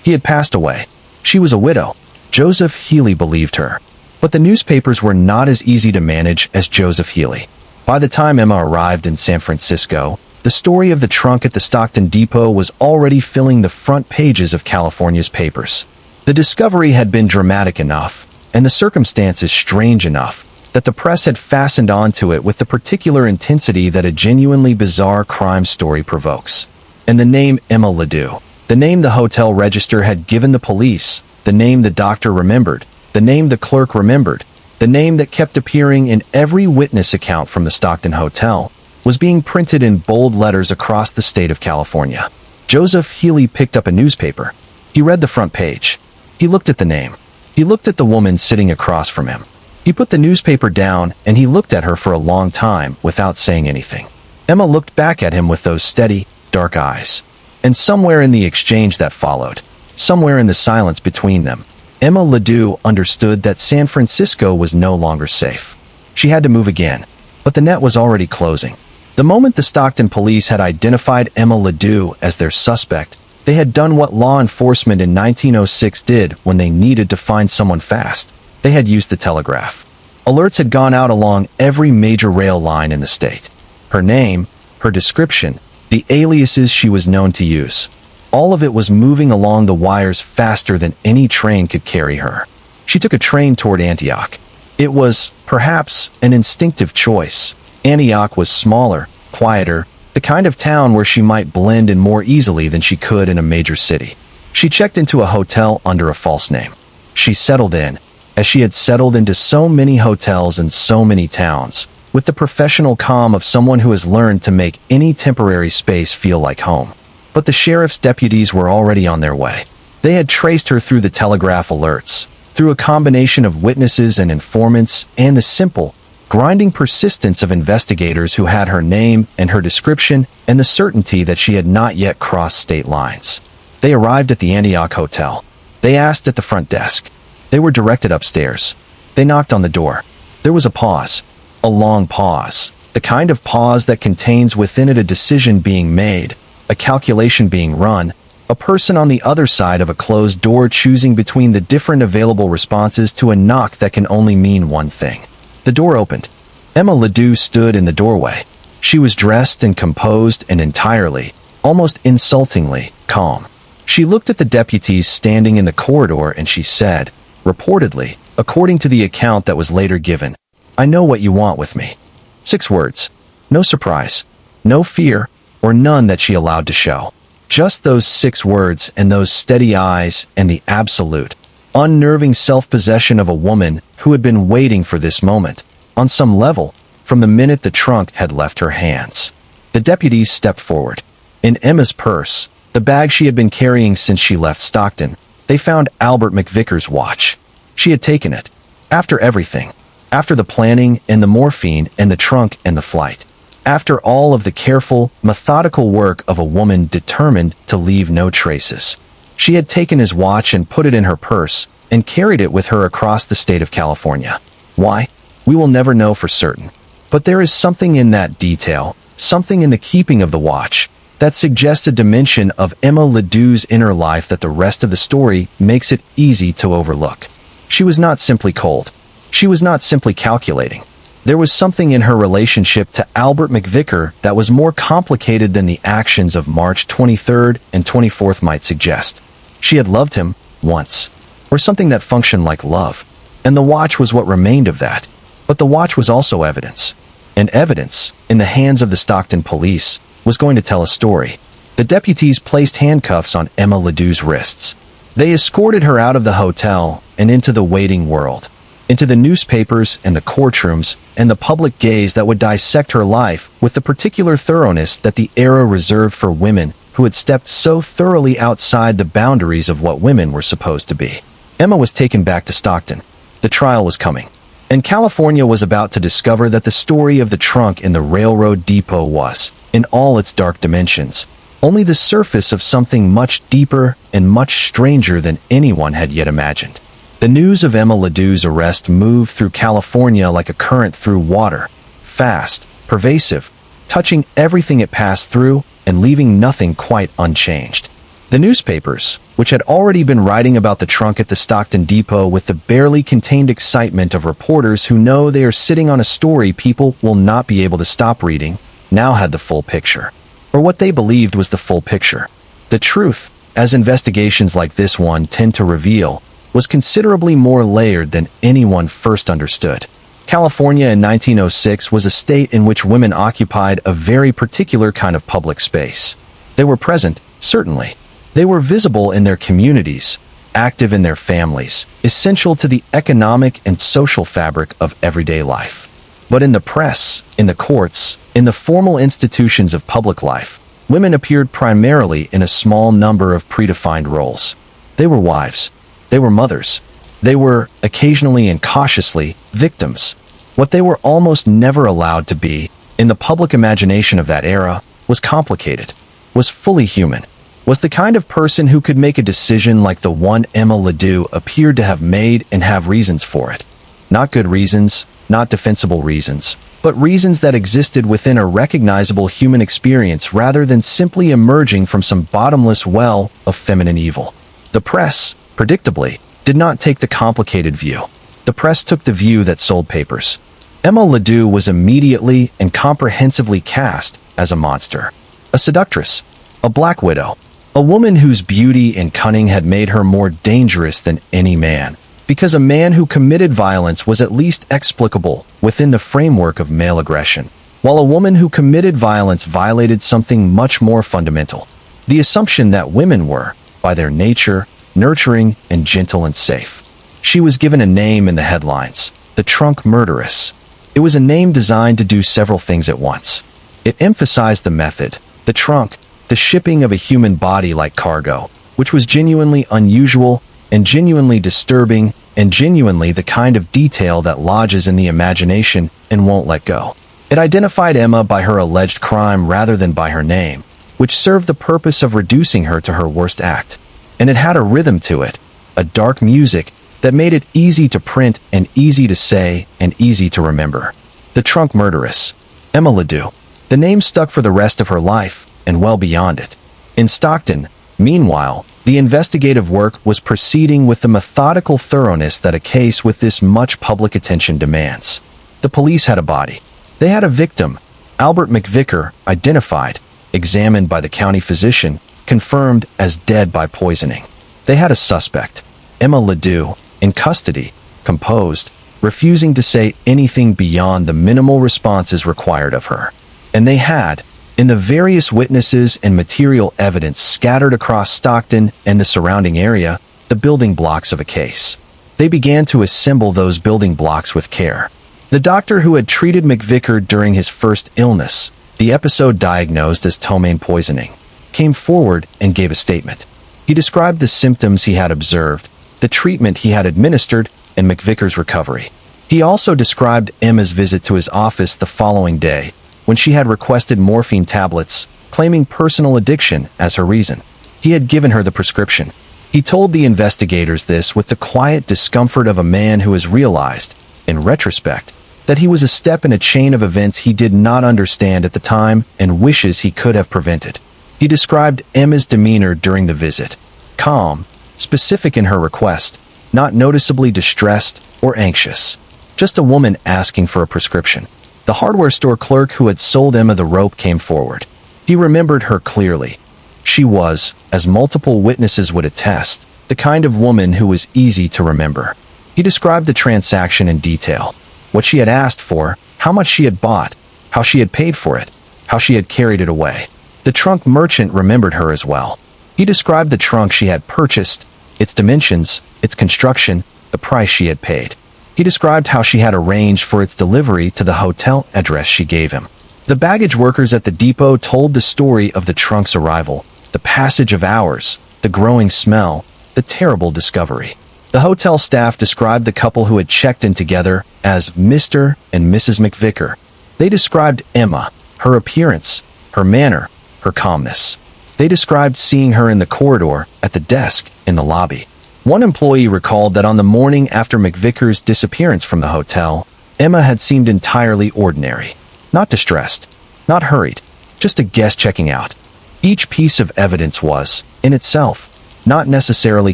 He had passed away. She was a widow. Joseph Healy believed her. But the newspapers were not as easy to manage as Joseph Healy. By the time Emma arrived in San Francisco, the story of the trunk at the Stockton depot was already filling the front pages of California's papers. The discovery had been dramatic enough, and the circumstances strange enough, that the press had fastened onto it with the particular intensity that a genuinely bizarre crime story provokes. And the name Emma Leoo, the name the hotel register had given the police, the name the doctor remembered, the name the clerk remembered, the name that kept appearing in every witness account from the Stockton Hotel, was being printed in bold letters across the state of California. Joseph Healy picked up a newspaper. He read the front page. He looked at the name. He looked at the woman sitting across from him. He put the newspaper down and he looked at her for a long time without saying anything. Emma looked back at him with those steady, dark eyes. And somewhere in the exchange that followed, somewhere in the silence between them, Emma Leoo understood that San Francisco was no longer safe. She had to move again, but the net was already closing. The moment the Stockton police had identified Emma Leoo as their suspect, they had done what law enforcement in 1906 did when they needed to find someone fast. They had used the telegraph. Alerts had gone out along every major rail line in the state. Her name, her description, the aliases she was known to use. All of it was moving along the wires faster than any train could carry her. She took a train toward Antioch. It was, perhaps, an instinctive choice. Antioch was smaller, quieter, the kind of town where she might blend in more easily than she could in a major city. She checked into a hotel under a false name. She settled in, as she had settled into so many hotels in so many towns, with the professional calm of someone who has learned to make any temporary space feel like home. But the sheriff's deputies were already on their way. They had traced her through the telegraph alerts, through a combination of witnesses and informants, and the simple, grinding persistence of investigators who had her name and her description and the certainty that she had not yet crossed state lines. They arrived at the Antioch Hotel. They asked at the front desk. They were directed upstairs. They knocked on the door. There was a pause. A long pause. The kind of pause that contains within it a decision being made, a calculation being run, a person on the other side of a closed door choosing between the different available responses to a knock that can only mean one thing. The door opened. Emma Leoo stood in the doorway. She was dressed and composed and entirely, almost insultingly calm. She looked at the deputies standing in the corridor and she said, reportedly, according to the account that was later given, "I know what you want with me." 6 words. No surprise, no fear, or none that she allowed to show. Just those 6 words and those steady eyes and the absolute, unnerving self-possession of a woman who had been waiting for this moment, on some level, from the minute the trunk had left her hands. The deputies stepped forward. In Emma's purse, the bag she had been carrying since she left Stockton, they found Albert McVicker's watch. She had taken it. After everything. After the planning and the morphine and the trunk and the flight. After all of the careful, methodical work of a woman determined to leave no traces. She had taken his watch and put it in her purse and carried it with her across the state of California. Why? We will never know for certain. But there is something in that detail, something in the keeping of the watch, that suggests a dimension of Emma Ledoux' inner life that the rest of the story makes it easy to overlook. She was not simply cold. She was not simply calculating. There was something in her relationship to Albert McVicker that was more complicated than the actions of March 23rd and 24th might suggest. She had loved him, once. Or something that functioned like love. And the watch was what remained of that. But the watch was also evidence. And evidence, in the hands of the Stockton police, was going to tell a story. The deputies placed handcuffs on Emma Ledoux's wrists. They escorted her out of the hotel and into the waiting world. Into the newspapers and the courtrooms and the public gaze that would dissect her life with the particular thoroughness that the era reserved for women who had stepped so thoroughly outside the boundaries of what women were supposed to be. Emma was taken back to Stockton. The trial was coming. And California was about to discover that the story of the trunk in the railroad depot was, in all its dark dimensions, only the surface of something much deeper and much stranger than anyone had yet imagined. The news of Emma Ledoux's arrest moved through California like a current through water, fast, pervasive, touching everything it passed through and leaving nothing quite unchanged. The newspapers, which had already been writing about the trunk at the Stockton depot with the barely contained excitement of reporters who know they are sitting on a story people will not be able to stop reading, now had the full picture. Or what they believed was the full picture. The truth, as investigations like this one tend to reveal, was considerably more layered than anyone first understood. California in 1906 was a state in which women occupied a very particular kind of public space. They were present, certainly. They were visible in their communities, active in their families, essential to the economic and social fabric of everyday life. But in the press, in the courts, in the formal institutions of public life, women appeared primarily in a small number of predefined roles. They were wives. They were mothers. They were, occasionally and cautiously, victims. What they were almost never allowed to be, in the public imagination of that era, was complicated, was fully human, was the kind of person who could make a decision like the one Emma Ledoux appeared to have made and have reasons for it. Not good reasons, not defensible reasons, but reasons that existed within a recognizable human experience rather than simply emerging from some bottomless well of feminine evil. The press, predictably, did not take the complicated view. The press took the view that sold papers. Emma Ledoux was immediately and comprehensively cast as a monster, a seductress, a black widow, a woman whose beauty and cunning had made her more dangerous than any man, because a man who committed violence was at least explicable within the framework of male aggression, while a woman who committed violence violated something much more fundamental, the assumption that women were, by their nature, nurturing and gentle and safe. She was given a name in the headlines, the trunk murderess. It was a name designed to do several things at once. It emphasized the method, the trunk, the shipping of a human body like cargo, which was genuinely unusual and genuinely disturbing and genuinely the kind of detail that lodges in the imagination and won't let go. It identified Emma by her alleged crime rather than by her name, which served the purpose of reducing her to her worst act. And it had a rhythm to it, a dark music that made it easy to print and easy to say and easy to remember. The trunk murderess, Emma Ledoux. The name stuck for the rest of her life and well beyond it. In Stockton, meanwhile, the investigative work was proceeding with the methodical thoroughness that a case with this much public attention demands. The police had a body. They had a victim, Albert McVicker, identified, examined by the county physician, confirmed as dead by poisoning. They had a suspect, Emma Leoo, in custody, composed, refusing to say anything beyond the minimal responses required of her. And they had, in the various witnesses and material evidence scattered across Stockton and the surrounding area, the building blocks of a case. They began to assemble those building blocks with care. The doctor who had treated McVicker during his first illness, the episode diagnosed as ptomaine poisoning, came forward and gave a statement. He described the symptoms he had observed, the treatment he had administered, and McVicker's recovery. He also described Emma's visit to his office the following day, when she had requested morphine tablets, claiming personal addiction as her reason. He had given her the prescription. He told the investigators this with the quiet discomfort of a man who has realized, in retrospect, that he was a step in a chain of events he did not understand at the time and wishes he could have prevented. He described Emma's demeanor during the visit. Calm, specific in her request, not noticeably distressed or anxious. Just a woman asking for a prescription. The hardware store clerk who had sold Emma the rope came forward. He remembered her clearly. She was, as multiple witnesses would attest, the kind of woman who was easy to remember. He described the transaction in detail. What she had asked for, how much she had bought, how she had paid for it, how she had carried it away. The trunk merchant remembered her as well. He described the trunk she had purchased, its dimensions, its construction, the price she had paid. He described how she had arranged for its delivery to the hotel address she gave him. The baggage workers at the depot told the story of the trunk's arrival, the passage of hours, the growing smell, the terrible discovery. The hotel staff described the couple who had checked in together as Mr. and Mrs. McVicker. They described Emma, her appearance, her manner, her calmness. They described seeing her in the corridor, at the desk, in the lobby. One employee recalled that on the morning after McVicker's disappearance from the hotel, Emma had seemed entirely ordinary. Not distressed, not hurried, just a guest checking out. Each piece of evidence was, in itself, not necessarily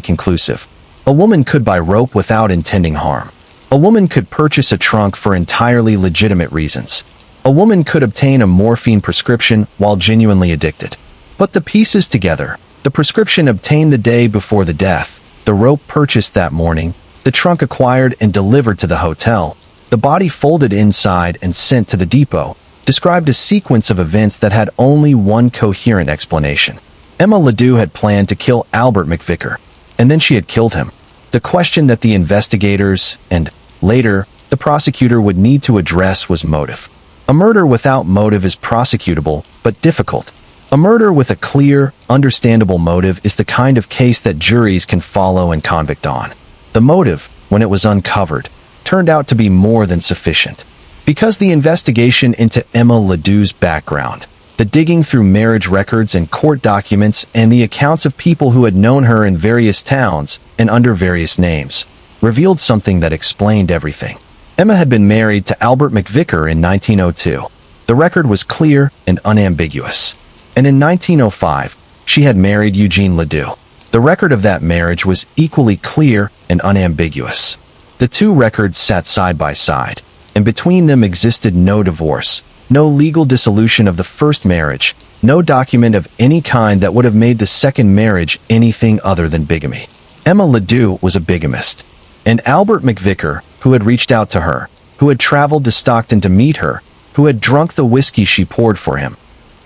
conclusive. A woman could buy rope without intending harm. A woman could purchase a trunk for entirely legitimate reasons. A woman could obtain a morphine prescription while genuinely addicted. But the pieces together, the prescription obtained the day before the death, the rope purchased that morning, the trunk acquired and delivered to the hotel, the body folded inside and sent to the depot, described a sequence of events that had only one coherent explanation. Emma Leoo had planned to kill Albert McVicker, and then she had killed him. The question that the investigators, and, later, the prosecutor would need to address was motive. A murder without motive is prosecutable, but difficult. A murder with a clear, understandable motive is the kind of case that juries can follow and convict on. The motive, when it was uncovered, turned out to be more than sufficient. Because the investigation into Emma Leoo's background, the digging through marriage records and court documents and the accounts of people who had known her in various towns and under various names, revealed something that explained everything. Emma had been married to Albert McVicker in 1902. The record was clear and unambiguous. And in 1905, she had married Eugene Leoo. The record of that marriage was equally clear and unambiguous. The two records sat side by side, and between them existed no divorce, no legal dissolution of the first marriage, no document of any kind that would have made the second marriage anything other than bigamy. Emma Leoo was a bigamist, and Albert McVicker, who had reached out to her, who had traveled to Stockton to meet her, who had drunk the whiskey she poured for him,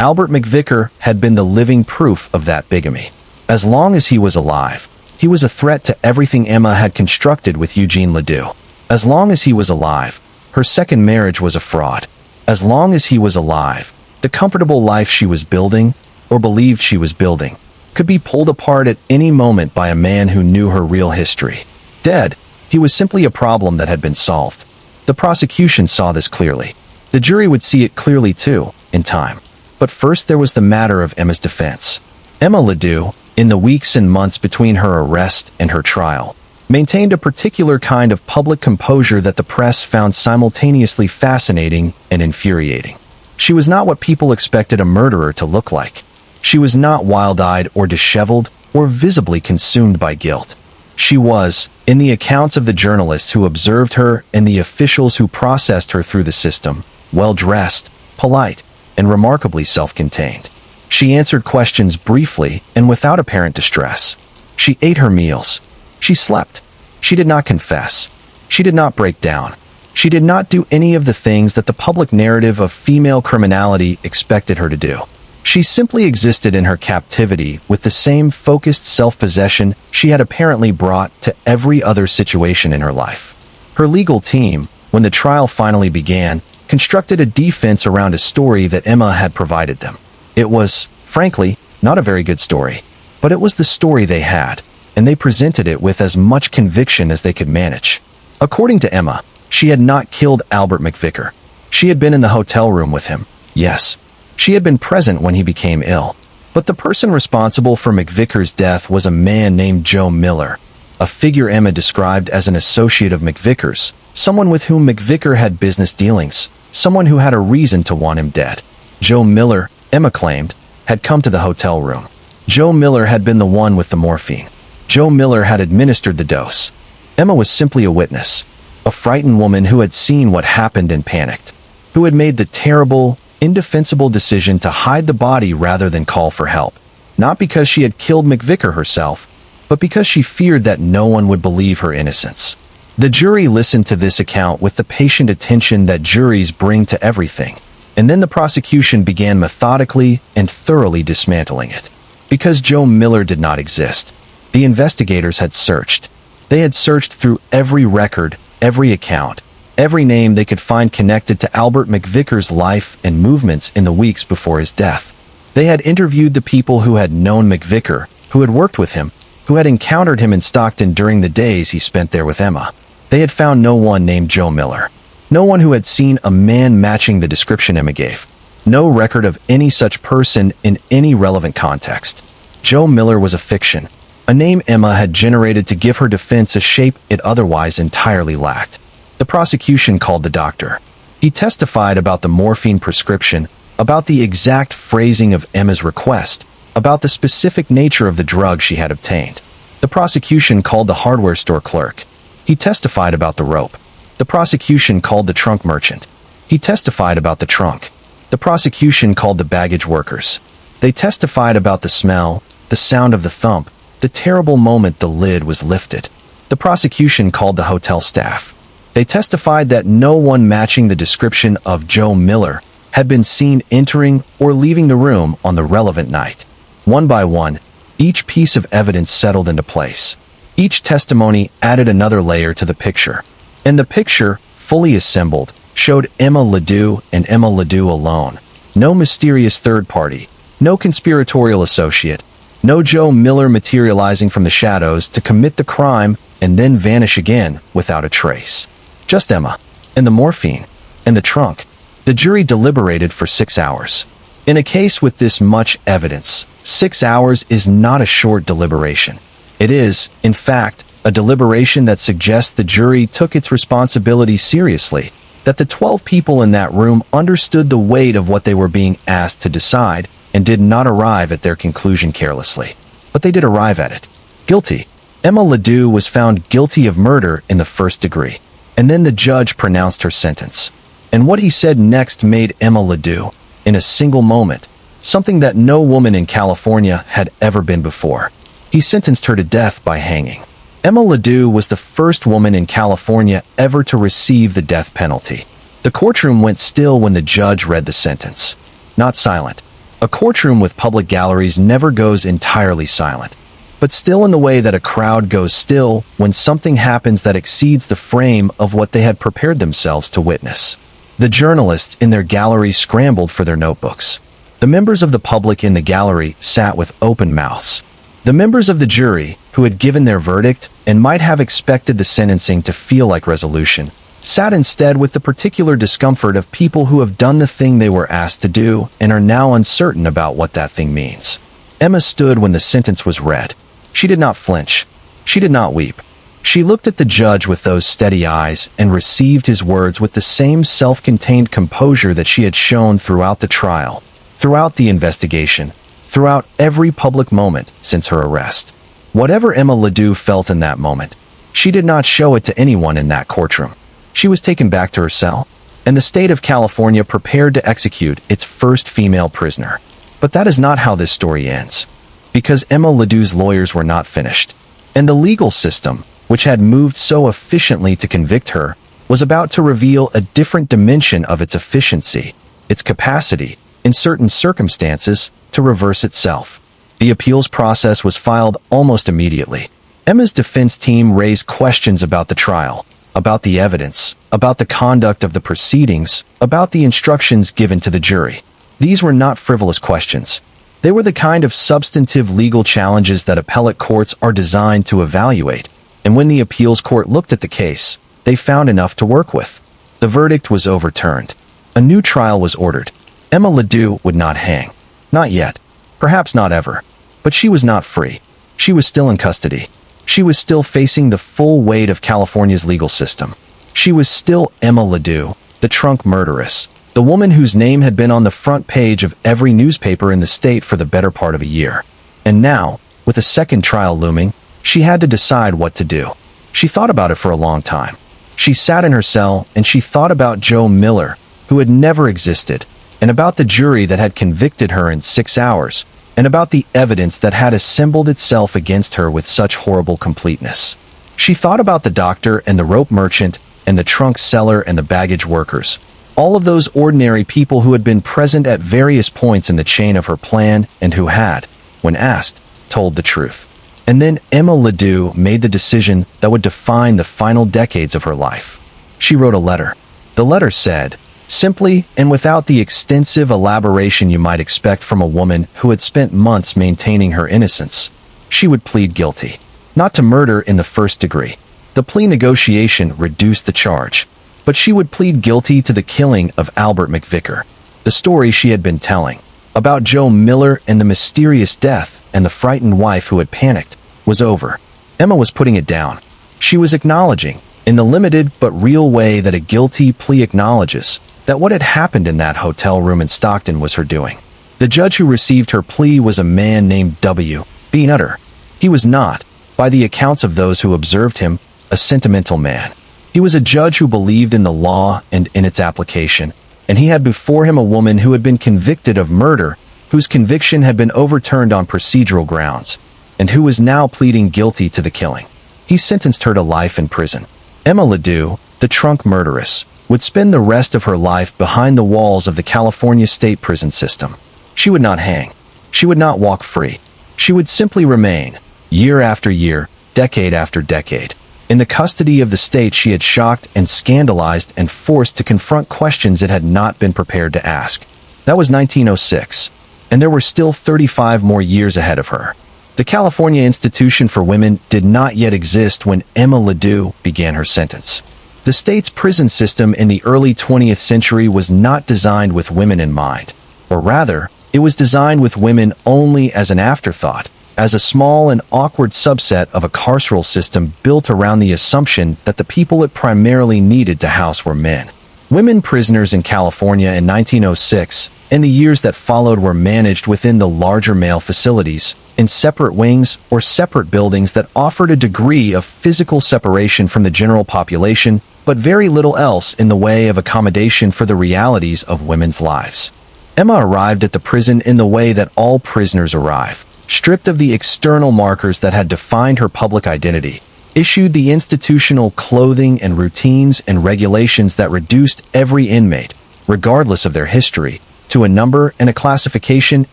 Albert McVicker had been the living proof of that bigamy. As long as he was alive, he was a threat to everything Emma had constructed with Eugene Leoo. As long as he was alive, her second marriage was a fraud. As long as he was alive, the comfortable life she was building, or believed she was building, could be pulled apart at any moment by a man who knew her real history. Dead, he was simply a problem that had been solved. The prosecution saw this clearly. The jury would see it clearly too, in time. But first there was the matter of Emma's defense. Emma Leoo, in the weeks and months between her arrest and her trial, maintained a particular kind of public composure that the press found simultaneously fascinating and infuriating. She was not what people expected a murderer to look like. She was not wild-eyed or disheveled or visibly consumed by guilt. She was, in the accounts of the journalists who observed her and the officials who processed her through the system, well-dressed, polite, and remarkably self-contained. She answered questions briefly and without apparent distress. She ate her meals. She slept. She did not confess. She did not break down. She did not do any of the things that the public narrative of female criminality expected her to do. She simply existed in her captivity with the same focused self-possession she had apparently brought to every other situation in her life. Her legal team, when the trial finally began, constructed a defense around a story that Emma had provided them. It was, frankly, not a very good story, but it was the story they had, and they presented it with as much conviction as they could manage. According to Emma, she had not killed Albert McVicker. She had been in the hotel room with him, yes. She had been present when he became ill. But the person responsible for McVicker's death was a man named Joe Miller, a figure Emma described as an associate of McVicker's, someone with whom McVicker had business dealings, someone who had a reason to want him dead. Joe Miller, Emma claimed, had come to the hotel room. Joe Miller had been the one with the morphine. Joe Miller had administered the dose. Emma was simply a witness, a frightened woman who had seen what happened and panicked, who had made the terrible, indefensible decision to hide the body rather than call for help, not because she had killed McVicker herself, but because she feared that no one would believe her innocence. The jury listened to this account with the patient attention that juries bring to everything, and then the prosecution began methodically and thoroughly dismantling it. Because Joe Miller did not exist, the investigators had searched. They had searched through every record, every account, every name they could find connected to Albert McVicker's life and movements in the weeks before his death. They had interviewed the people who had known McVicker, who had worked with him, who had encountered him in Stockton during the days he spent there with Emma. They had found no one named Joe Miller. No one who had seen a man matching the description Emma gave. No record of any such person in any relevant context. Joe Miller was a fiction, a name Emma had generated to give her defense a shape it otherwise entirely lacked. The prosecution called the doctor. He testified about the morphine prescription, about the exact phrasing of Emma's request, about the specific nature of the drug she had obtained. The prosecution called the hardware store clerk. He testified about the rope. The prosecution called the trunk merchant. He testified about the trunk. The prosecution called the baggage workers. They testified about the smell, the sound of the thump, the terrible moment the lid was lifted. The prosecution called the hotel staff. They testified that no one matching the description of Joe Miller had been seen entering or leaving the room on the relevant night. One by one, each piece of evidence settled into place. Each testimony added another layer to the picture. And the picture, fully assembled, showed Emma Leoo and Emma Leoo alone. No mysterious third party, no conspiratorial associate, no Joe Miller materializing from the shadows to commit the crime and then vanish again without a trace. Just Emma, and the morphine, and the trunk. The jury deliberated for 6 hours. In a case with this much evidence, 6 hours is not a short deliberation. It is, in fact, a deliberation that suggests the jury took its responsibility seriously, that the 12 people in that room understood the weight of what they were being asked to decide and did not arrive at their conclusion carelessly. But they did arrive at it. Guilty. Emma Leoo was found guilty of murder in the first degree. And then the judge pronounced her sentence. And what he said next made Emma Leoo, in a single moment, something that no woman in California had ever been before. He sentenced her to death by hanging. Emma Leoo was the first woman in California ever to receive the death penalty. The courtroom went still when the judge read the sentence. Not silent. A courtroom with public galleries never goes entirely silent, but still in the way that a crowd goes still when something happens that exceeds the frame of what they had prepared themselves to witness. The journalists in their gallery scrambled for their notebooks. The members of the public in the gallery sat with open mouths. The members of the jury, who had given their verdict and might have expected the sentencing to feel like resolution, sat instead with the particular discomfort of people who have done the thing they were asked to do and are now uncertain about what that thing means. Emma stood when the sentence was read. She did not flinch. She did not weep. She looked at the judge with those steady eyes and received his words with the same self-contained composure that she had shown throughout the trial, throughout the investigation, throughout every public moment since her arrest. Whatever Emma Leoo felt in that moment, she did not show it to anyone in that courtroom. She was taken back to her cell, and the state of California prepared to execute its first female prisoner. But that is not how this story ends. Because Emma Leedoo's lawyers were not finished. And the legal system, which had moved so efficiently to convict her, was about to reveal a different dimension of its efficiency, its capacity, in certain circumstances, to reverse itself. The appeals process was filed almost immediately. Emma's defense team raised questions about the trial, about the evidence, about the conduct of the proceedings, about the instructions given to the jury. These were not frivolous questions. They were the kind of substantive legal challenges that appellate courts are designed to evaluate, and when the appeals court looked at the case, they found enough to work with. The verdict was overturned. A new trial was ordered. Emma Leedoo would not hang. Not yet. Perhaps not ever. But she was not free. She was still in custody. She was still facing the full weight of California's legal system. She was still Emma Leedoo, the trunk murderess, the woman whose name had been on the front page of every newspaper in the state for the better part of a year. And now, with a second trial looming, she had to decide what to do. She thought about it for a long time. She sat in her cell and she thought about Joe Miller, who had never existed, and about the jury that had convicted her in 6 hours, and about the evidence that had assembled itself against her with such horrible completeness. She thought about the doctor and the rope merchant and the trunk seller and the baggage workers, all of those ordinary people who had been present at various points in the chain of her plan and who had, when asked, told the truth. And then Emma Leedoo made the decision that would define the final decades of her life. She wrote a letter. The letter said, simply and without the extensive elaboration you might expect from a woman who had spent months maintaining her innocence, she would plead guilty. Not to murder in the first degree. The plea negotiation reduced the charge. But she would plead guilty to the killing of Albert McVicker. The story she had been telling, about Joe Miller and the mysterious death and the frightened wife who had panicked, was over. Emma was putting it down. She was acknowledging, in the limited but real way that a guilty plea acknowledges, that what had happened in that hotel room in Stockton was her doing. The judge who received her plea was a man named W.B. Nutter. He was not, by the accounts of those who observed him, a sentimental man. He was a judge who believed in the law and in its application, and he had before him a woman who had been convicted of murder, whose conviction had been overturned on procedural grounds, and who was now pleading guilty to the killing. He sentenced her to life in prison. Emma Leedoo, the trunk murderess, would spend the rest of her life behind the walls of the California state prison system. She would not hang. She would not walk free. She would simply remain, year after year, decade after decade, in the custody of the state she had shocked and scandalized and forced to confront questions it had not been prepared to ask. That was 1906, and there were still 35 more years ahead of her. The California Institution for Women did not yet exist when Emma Leedoo began her sentence. The state's prison system in the early 20th century was not designed with women in mind, or rather, it was designed with women only as an afterthought, as a small and awkward subset of a carceral system built around the assumption that the people it primarily needed to house were men. Women prisoners in California in 1906 and the years that followed were managed within the larger male facilities, in separate wings or separate buildings that offered a degree of physical separation from the general population, but very little else in the way of accommodation for the realities of women's lives. Emma arrived at the prison in the way that all prisoners arrive, stripped of the external markers that had defined her public identity, issued the institutional clothing and routines and regulations that reduced every inmate, regardless of their history, to a number and a classification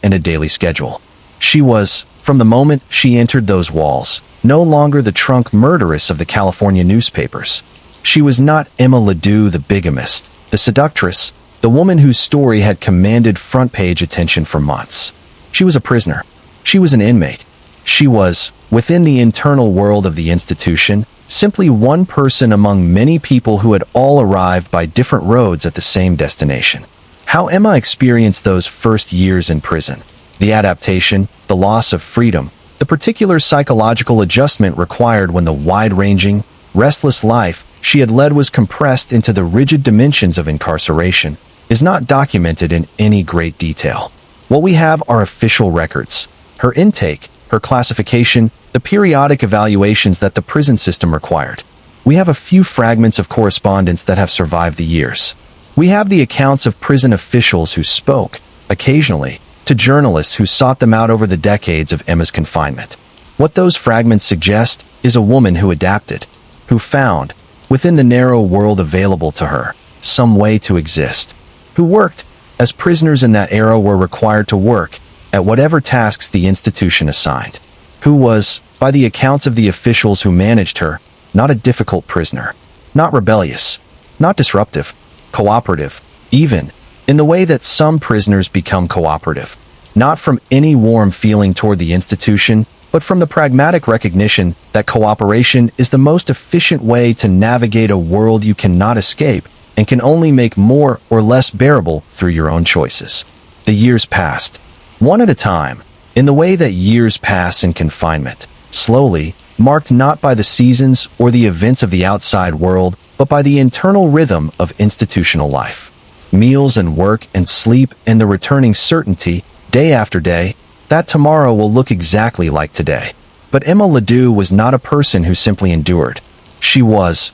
and a daily schedule. She was, from the moment she entered those walls, no longer the trunk murderess of the California newspapers. She was not Emma Leedoo the bigamist, the seductress, the woman whose story had commanded front-page attention for months. She was a prisoner. She was an inmate. She was, within the internal world of the institution, simply one person among many people who had all arrived by different roads at the same destination. How Emma experienced those first years in prison, the adaptation, the loss of freedom, the particular psychological adjustment required when the wide-ranging, restless life she had led was compressed into the rigid dimensions of incarceration, is not documented in any great detail. What we have are official records. Her intake, her classification, the periodic evaluations that the prison system required. We have a few fragments of correspondence that have survived the years. We have the accounts of prison officials who spoke, occasionally, to journalists who sought them out over the decades of Emma's confinement. What those fragments suggest is a woman who adapted, who found, within the narrow world available to her, some way to exist, who worked, as prisoners in that era were required to work, at whatever tasks the institution assigned, who was, by the accounts of the officials who managed her, not a difficult prisoner, not rebellious, not disruptive, cooperative, even, in the way that some prisoners become cooperative, not from any warm feeling toward the institution, but from the pragmatic recognition that cooperation is the most efficient way to navigate a world you cannot escape and can only make more or less bearable through your own choices. The years passed, one at a time, in the way that years pass in confinement, slowly, marked not by the seasons or the events of the outside world, but by the internal rhythm of institutional life. Meals and work and sleep and the returning certainty, day after day, that tomorrow will look exactly like today. But Emma Leoo was not a person who simply endured. She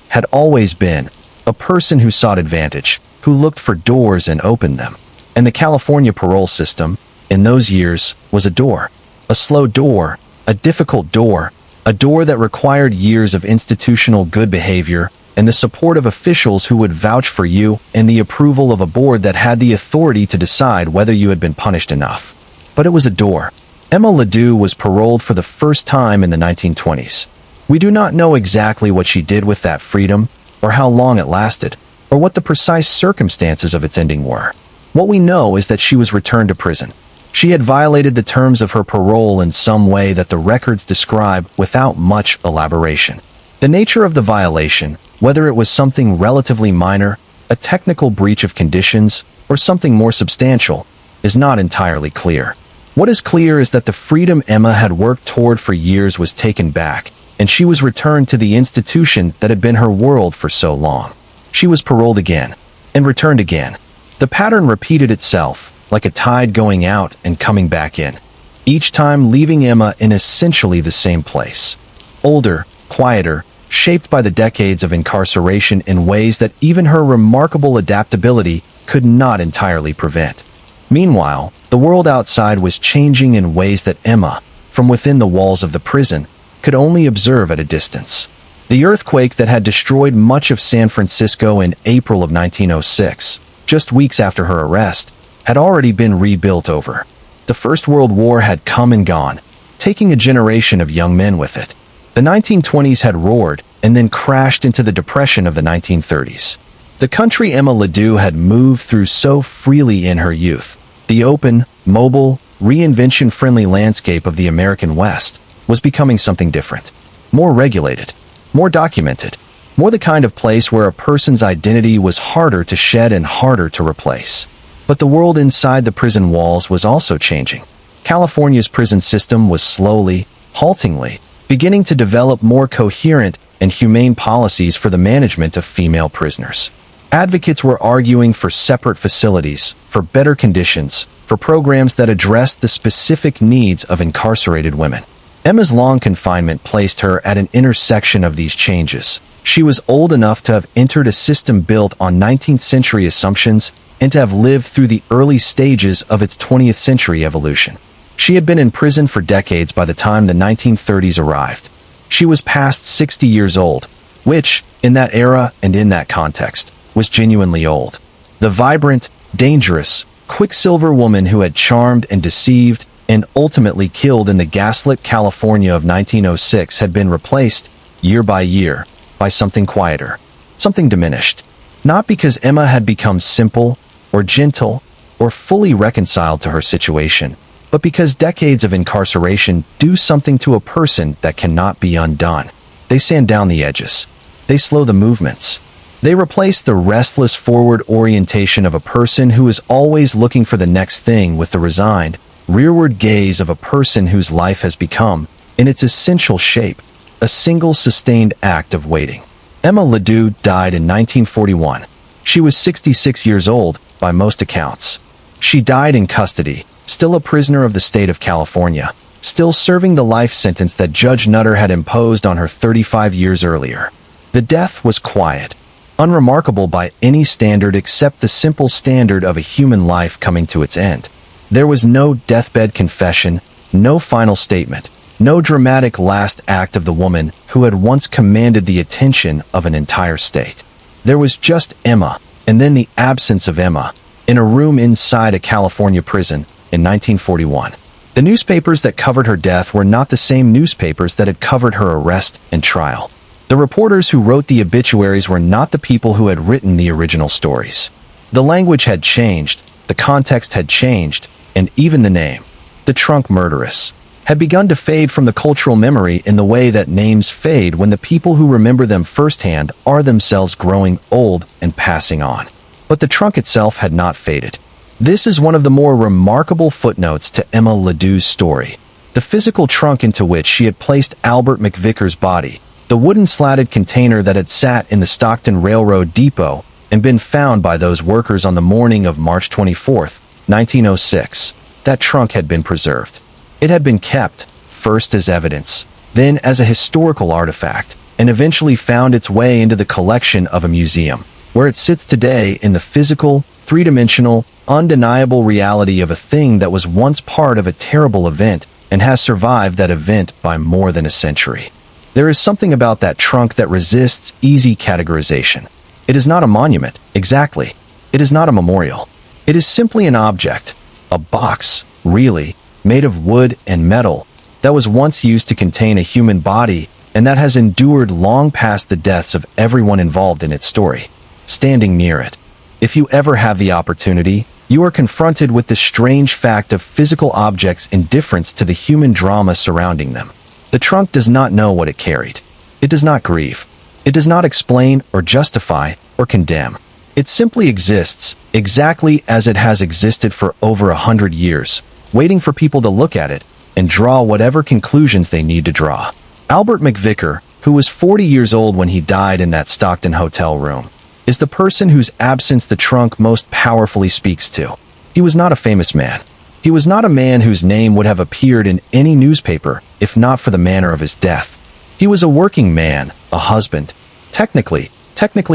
had always been, a person who sought advantage, who looked for doors and opened them. And the California parole system, in those years, was a door. A slow door, a difficult door, a door that required years of institutional good behavior and the support of officials who would vouch for you and the approval of a board that had the authority to decide whether you had been punished enough. But it was a door. Emma Leoo was paroled for the first time in the 1920s. We do not know exactly what she did with that freedom, or how long it lasted, or what the precise circumstances of its ending were. What we know is that she was returned to prison. She had violated the terms of her parole in some way that the records describe without much elaboration. The nature of the violation, whether it was something relatively minor, a technical breach of conditions, or something more substantial, is not entirely clear. What is clear is that the freedom Emma had worked toward for years was taken back, and she was returned to the institution that had been her world for so long. She was paroled again, and returned again. The pattern repeated itself, like a tide going out and coming back in, each time leaving Emma in essentially the same place. Older, quieter, shaped by the decades of incarceration in ways that even her remarkable adaptability could not entirely prevent. Meanwhile, the world outside was changing in ways that Emma, from within the walls of the prison, could only observe at a distance. The earthquake that had destroyed much of San Francisco in April of 1906, just weeks after her arrest, had already been rebuilt over. The First World War had come and gone, taking a generation of young men with it. The 1920s had roared and then crashed into the depression of the 1930s. The country Emma Leoo had moved through so freely in her youth, the open, mobile, reinvention-friendly landscape of the American West, was becoming something different. More regulated, more documented, more the kind of place where a person's identity was harder to shed and harder to replace. But the world inside the prison walls was also changing. California's prison system was slowly, haltingly, beginning to develop more coherent and humane policies for the management of female prisoners. Advocates were arguing for separate facilities, for better conditions, for programs that addressed the specific needs of incarcerated women. Emma's long confinement placed her at an intersection of these changes. She was old enough to have entered a system built on 19th century assumptions and to have lived through the early stages of its 20th century evolution. She had been in prison for decades by the time the 1930s arrived. She was past 60 years old, which, in that era and in that context, was genuinely old. The vibrant, dangerous, Quicksilver woman who had charmed and deceived and ultimately killed in the gaslit California of 1906 had been replaced, year by year, by something quieter, something diminished. Not because Emma had become simple, or gentle, or fully reconciled to her situation, but because decades of incarceration do something to a person that cannot be undone. They sand down the edges. They slow the movements. They replace the restless forward orientation of a person who is always looking for the next thing with the resigned, rearward gaze of a person whose life has become, in its essential shape, a single sustained act of waiting. Emma Leoo died in 1941. She was 66 years old, by most accounts. She died in custody, still a prisoner of the state of California, still serving the life sentence that Judge Nutter had imposed on her 35 years earlier. The death was quiet, unremarkable by any standard except the simple standard of a human life coming to its end. There was no deathbed confession, no final statement, no dramatic last act of the woman who had once commanded the attention of an entire state. There was just Emma, and then the absence of Emma, in a room inside a California prison in 1941. The newspapers that covered her death were not the same newspapers that had covered her arrest and trial. The reporters who wrote the obituaries were not the people who had written the original stories. The language had changed, the context had changed, and even the name, the Trunk Murderess, had begun to fade from the cultural memory in the way that names fade when the people who remember them firsthand are themselves growing old and passing on. But the trunk itself had not faded. This is one of the more remarkable footnotes to Emma Leedoo's story. The physical trunk into which she had placed Albert McVicker's body, the wooden slatted container that had sat in the Stockton Railroad Depot and been found by those workers on the morning of March 24, 1906, that trunk had been preserved. It had been kept, first as evidence, then as a historical artifact, and eventually found its way into the collection of a museum, where it sits today in the physical, three-dimensional, undeniable reality of a thing that was once part of a terrible event and has survived that event by more than a century. There is something about that trunk that resists easy categorization. It is not a monument, exactly. It is not a memorial. It is simply an object, a box, really, made of wood and metal, that was once used to contain a human body and that has endured long past the deaths of everyone involved in its story. Standing near it, if you ever have the opportunity, you are confronted with the strange fact of physical objects' indifference to the human drama surrounding them. The trunk does not know what it carried. It does not grieve. It does not explain or justify or condemn. It simply exists, exactly as it has existed for over 100 years, waiting for people to look at it and draw whatever conclusions they need to draw. Albert McVicker, who was 40 years old when he died in that Stockton hotel room, is the person whose absence the trunk most powerfully speaks to. He was not a famous man. He was not a man whose name would have appeared in any newspaper if not for the manner of his death. He was a working man, a husband, technically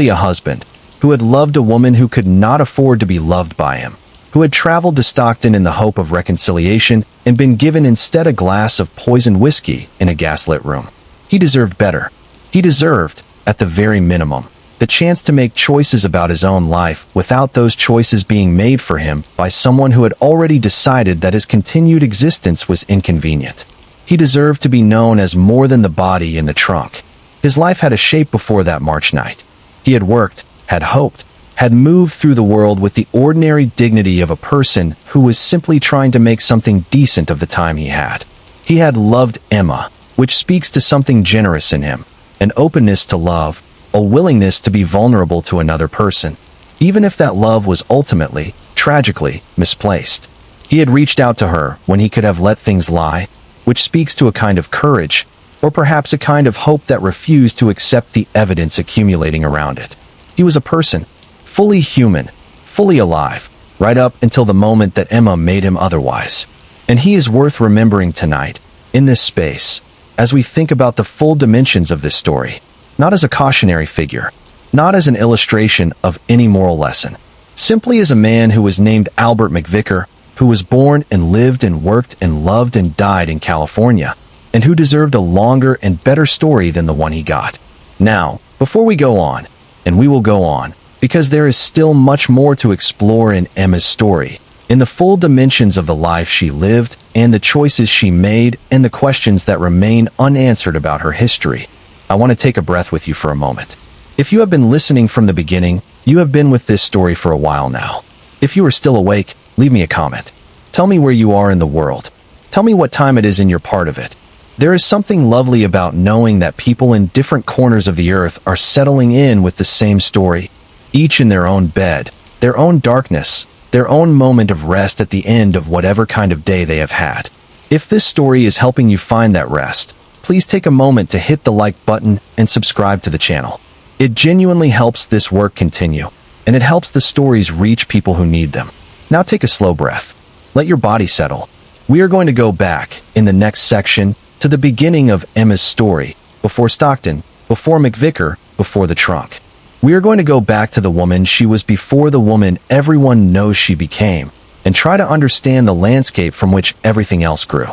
a husband, who had loved a woman who could not afford to be loved by him, who had traveled to Stockton in the hope of reconciliation and been given instead a glass of poisoned whiskey in a gaslit room. He deserved better. He deserved, at the very minimum, the chance to make choices about his own life without those choices being made for him by someone who had already decided that his continued existence was inconvenient. He deserved to be known as more than the body in the trunk. His life had a shape before that March night. He had worked, had hoped, had moved through the world with the ordinary dignity of a person who was simply trying to make something decent of the time he had. He had loved Emma, which speaks to something generous in him, an openness to love, a willingness to be vulnerable to another person, even if that love was ultimately, tragically, misplaced. He had reached out to her when he could have let things lie, which speaks to a kind of courage, or perhaps a kind of hope that refused to accept the evidence accumulating around it. He was a person, fully human, fully alive, right up until the moment that Emma made him otherwise. And he is worth remembering tonight, in this space, as we think about the full dimensions of this story, not as a cautionary figure, not as an illustration of any moral lesson, simply as a man who was named Albert McVicker, who was born and lived and worked and loved and died in California, and who deserved a longer and better story than the one he got. Now, before we go on, and we will go on, because there is still much more to explore in Emma's story, in the full dimensions of the life she lived and the choices she made and the questions that remain unanswered about her history, I want to take a breath with you for a moment. If you have been listening from the beginning, you have been with this story for a while now. If you are still awake, leave me a comment. Tell me where you are in the world. Tell me what time it is in your part of it. There is something lovely about knowing that people in different corners of the earth are settling in with the same story, each in their own bed, their own darkness, their own moment of rest at the end of whatever kind of day they have had. If this story is helping you find that rest, please take a moment to hit the like button and subscribe to the channel. It genuinely helps this work continue, and it helps the stories reach people who need them. Now take a slow breath. Let your body settle. We are going to go back, in the next section, to the beginning of Emma's story, before Stockton, before McVicker, before the trunk. We are going to go back to the woman she was before the woman everyone knows she became, and try to understand the landscape from which everything else grew.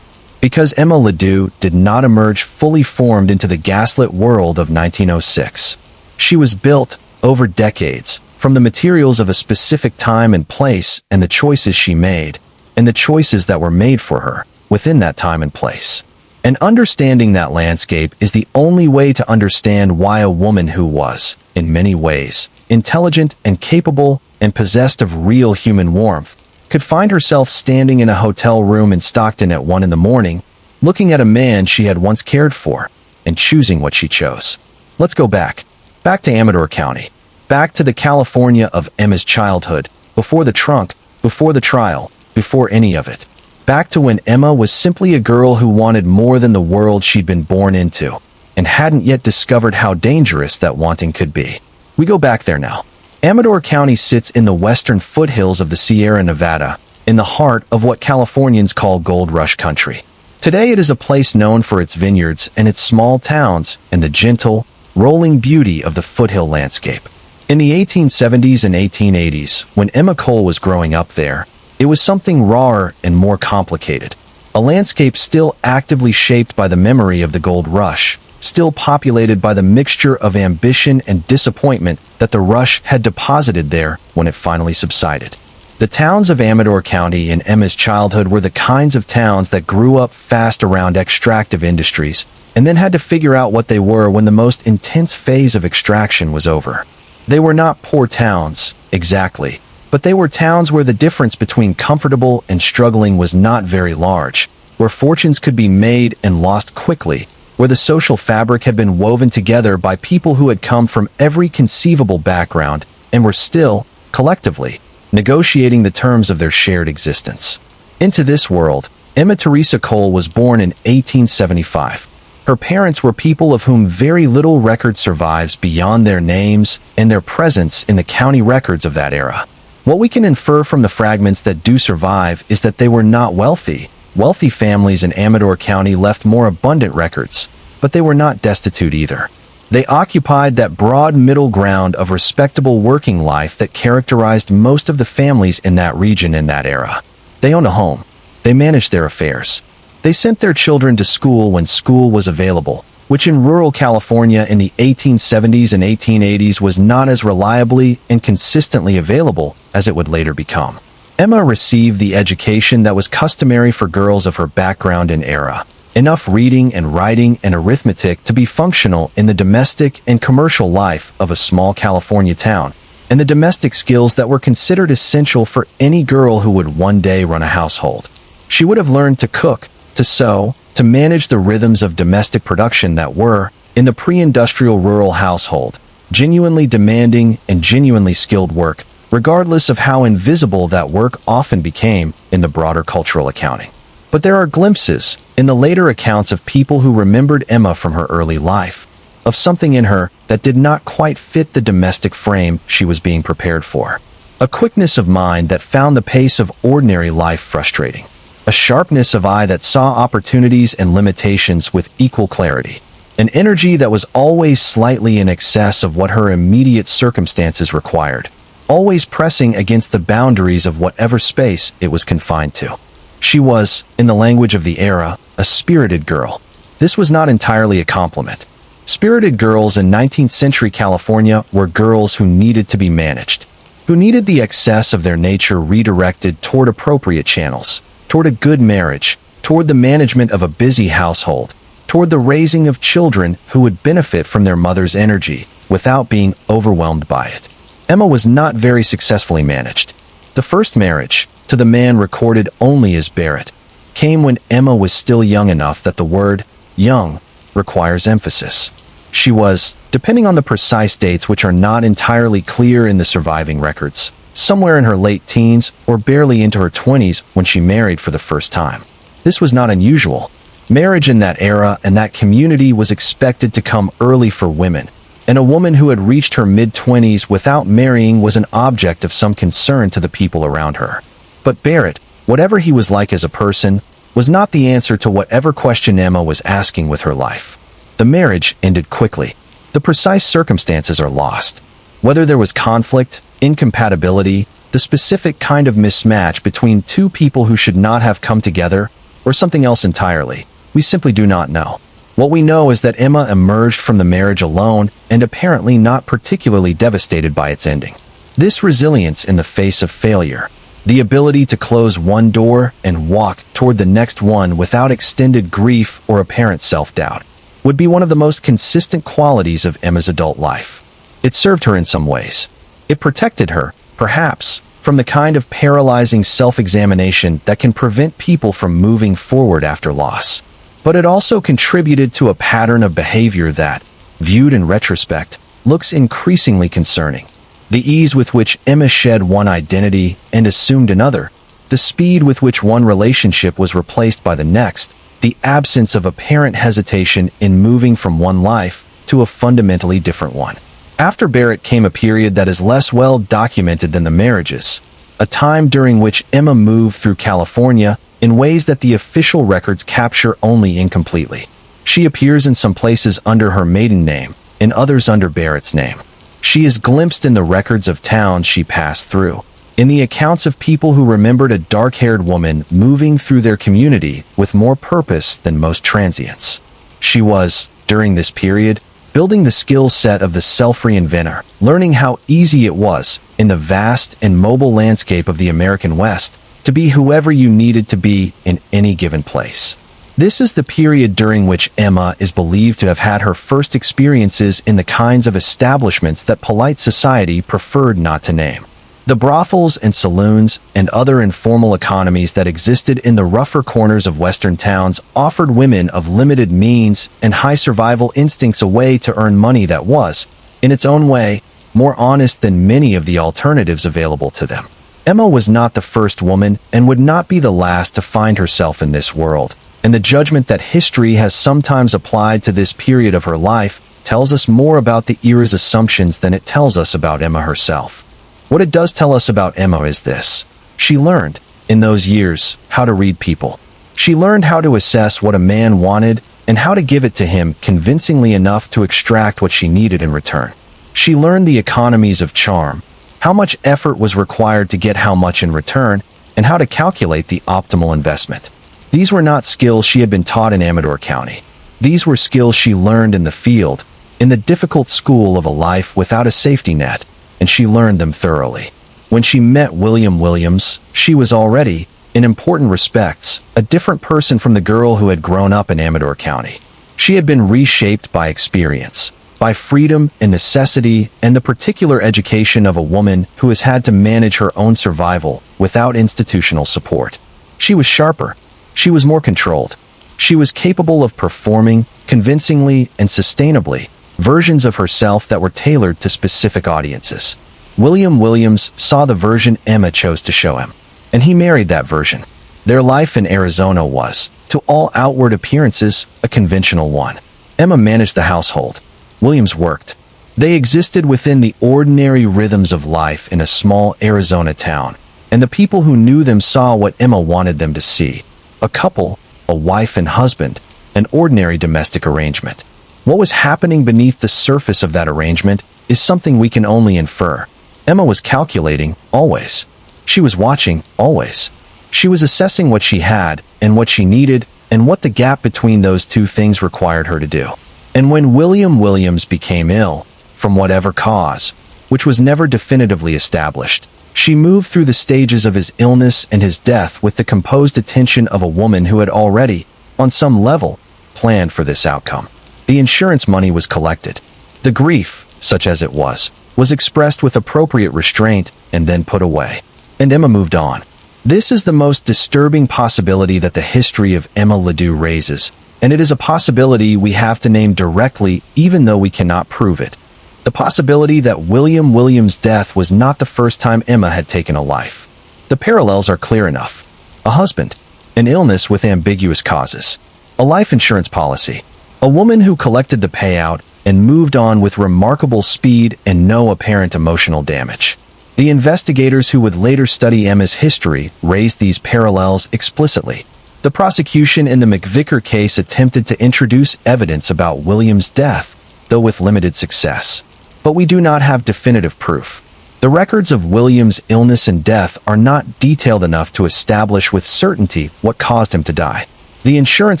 Because Emma Leoo did not emerge fully formed into the gaslit world of 1906. She was built, over decades, from the materials of a specific time and place and the choices she made, and the choices that were made for her, within that time and place. And understanding that landscape is the only way to understand why a woman who was, in many ways, intelligent and capable and possessed of real human warmth, could find herself standing in a hotel room in Stockton at 1 a.m, looking at a man she had once cared for, and choosing what she chose. Let's go back to Amador County, back to the California of Emma's childhood, before the trunk, before the trial, before any of it. Back to when Emma was simply a girl who wanted more than the world she'd been born into, and hadn't yet discovered how dangerous that wanting could be. We go back there now. Amador County sits in the western foothills of the Sierra Nevada, in the heart of what Californians call Gold Rush country. Today it is a place known for its vineyards and its small towns and the gentle, rolling beauty of the foothill landscape. In the 1870s and 1880s, when Emma Cole was growing up there, it was something rawer and more complicated. A landscape still actively shaped by the memory of the gold rush, still populated by the mixture of ambition and disappointment that the rush had deposited there when it finally subsided. The towns of Amador County in Emma's childhood were the kinds of towns that grew up fast around extractive industries and then had to figure out what they were when the most intense phase of extraction was over. They were not poor towns, exactly, but they were towns where the difference between comfortable and struggling was not very large, where fortunes could be made and lost quickly, where the social fabric had been woven together by people who had come from every conceivable background and were still, collectively, negotiating the terms of their shared existence. Into this world, Emma Teresa Cole was born in 1875. Her parents were people of whom very little record survives beyond their names and their presence in the county records of that era. What we can infer from the fragments that do survive is that they were not wealthy. Wealthy families in Amador County left more abundant records, but they were not destitute either. They occupied that broad middle ground of respectable working life that characterized most of the families in that region in that era. They owned a home. They managed their affairs. They sent their children to school when school was available, which in rural California in the 1870s and 1880s was not as reliably and consistently available as it would later become. Emma received the education that was customary for girls of her background and era. Enough reading and writing and arithmetic to be functional in the domestic and commercial life of a small California town, and the domestic skills that were considered essential for any girl who would one day run a household. She would have learned to cook, to sew, to manage the rhythms of domestic production that were, in the pre-industrial rural household, genuinely demanding and genuinely skilled work, regardless of how invisible that work often became in the broader cultural accounting. But there are glimpses, in the later accounts of people who remembered Emma from her early life, of something in her that did not quite fit the domestic frame she was being prepared for. A quickness of mind that found the pace of ordinary life frustrating. A sharpness of eye that saw opportunities and limitations with equal clarity. An energy that was always slightly in excess of what her immediate circumstances required, always pressing against the boundaries of whatever space it was confined to. She was, in the language of the era, a spirited girl. This was not entirely a compliment. Spirited girls in 19th century California were girls who needed to be managed, who needed the excess of their nature redirected toward appropriate channels, toward a good marriage, toward the management of a busy household, toward the raising of children who would benefit from their mother's energy without being overwhelmed by it. Emma was not very successfully managed. The first marriage, to the man recorded only as Barrett, came when Emma was still young enough that the word young requires emphasis. She was, depending on the precise dates which are not entirely clear in the surviving records, somewhere in her late teens or barely into her 20s when she married for the first time. This was not unusual. Marriage in that era and that community was expected to come early for women, and a woman who had reached her mid-20s without marrying was an object of some concern to the people around her. But Barrett, whatever he was like as a person, was not the answer to whatever question Emma was asking with her life. The marriage ended quickly. The precise circumstances are lost. Whether there was conflict, incompatibility, the specific kind of mismatch between two people who should not have come together, or something else entirely. We simply do not know. What we know is that Emma emerged from the marriage alone and apparently not particularly devastated by its ending. This resilience in the face of failure, the ability to close one door and walk toward the next one without extended grief or apparent self-doubt, would be one of the most consistent qualities of Emma's adult life. It served her in some ways. It protected her, perhaps, from the kind of paralyzing self-examination that can prevent people from moving forward after loss. But it also contributed to a pattern of behavior that, viewed in retrospect, looks increasingly concerning. The ease with which Emma shed one identity and assumed another, the speed with which one relationship was replaced by the next, the absence of apparent hesitation in moving from one life to a fundamentally different one. After Barrett came a period that is less well documented than the marriages, a time during which Emma moved through California in ways that the official records capture only incompletely. She appears in some places under her maiden name, in others under Barrett's name. She is glimpsed in the records of towns she passed through, in the accounts of people who remembered a dark-haired woman moving through their community with more purpose than most transients. She was, during this period, building the skill set of the self-reinventor, learning how easy it was, in the vast and mobile landscape of the American West, to be whoever you needed to be in any given place. This is the period during which Emma is believed to have had her first experiences in the kinds of establishments that polite society preferred not to name. The brothels and saloons and other informal economies that existed in the rougher corners of Western towns offered women of limited means and high survival instincts a way to earn money that was, in its own way, more honest than many of the alternatives available to them. Emma was not the first woman and would not be the last to find herself in this world, and the judgment that history has sometimes applied to this period of her life tells us more about the era's assumptions than it tells us about Emma herself. What it does tell us about Emma is this. She learned, in those years, how to read people. She learned how to assess what a man wanted and how to give it to him convincingly enough to extract what she needed in return. She learned the economies of charm, how much effort was required to get how much in return, and how to calculate the optimal investment. These were not skills she had been taught in Amador County. These were skills she learned in the field, in the difficult school of a life without a safety net, and she learned them thoroughly. When she met William Williams, she was already, in important respects, a different person from the girl who had grown up in Amador County. She had been reshaped by experience, by freedom and necessity and the particular education of a woman who has had to manage her own survival without institutional support. She was sharper. She was more controlled. She was capable of performing, convincingly and sustainably, versions of herself that were tailored to specific audiences. William Williams saw the version Emma chose to show him, and he married that version. Their life in Arizona was, to all outward appearances, a conventional one. Emma managed the household. Williams worked. They existed within the ordinary rhythms of life in a small Arizona town, and the people who knew them saw what Emma wanted them to see. A couple, a wife and husband, an ordinary domestic arrangement. What was happening beneath the surface of that arrangement is something we can only infer. Emma was calculating, always. She was watching, always. She was assessing what she had, and what she needed, and what the gap between those two things required her to do. And when William Williams became ill, from whatever cause, which was never definitively established, she moved through the stages of his illness and his death with the composed attention of a woman who had already, on some level, planned for this outcome. The insurance money was collected. The grief, such as it was expressed with appropriate restraint and then put away. And Emma moved on. This is the most disturbing possibility that the history of Emma Leoo raises, and it is a possibility we have to name directly even though we cannot prove it. The possibility that William Williams' death was not the first time Emma had taken a life. The parallels are clear enough. A husband, an illness with ambiguous causes, a life insurance policy, a woman who collected the payout and moved on with remarkable speed and no apparent emotional damage. The investigators who would later study Emma's history raised these parallels explicitly. The prosecution in the McVicker case attempted to introduce evidence about Williams' death, though with limited success. But we do not have definitive proof. The records of William's illness and death are not detailed enough to establish with certainty what caused him to die. The insurance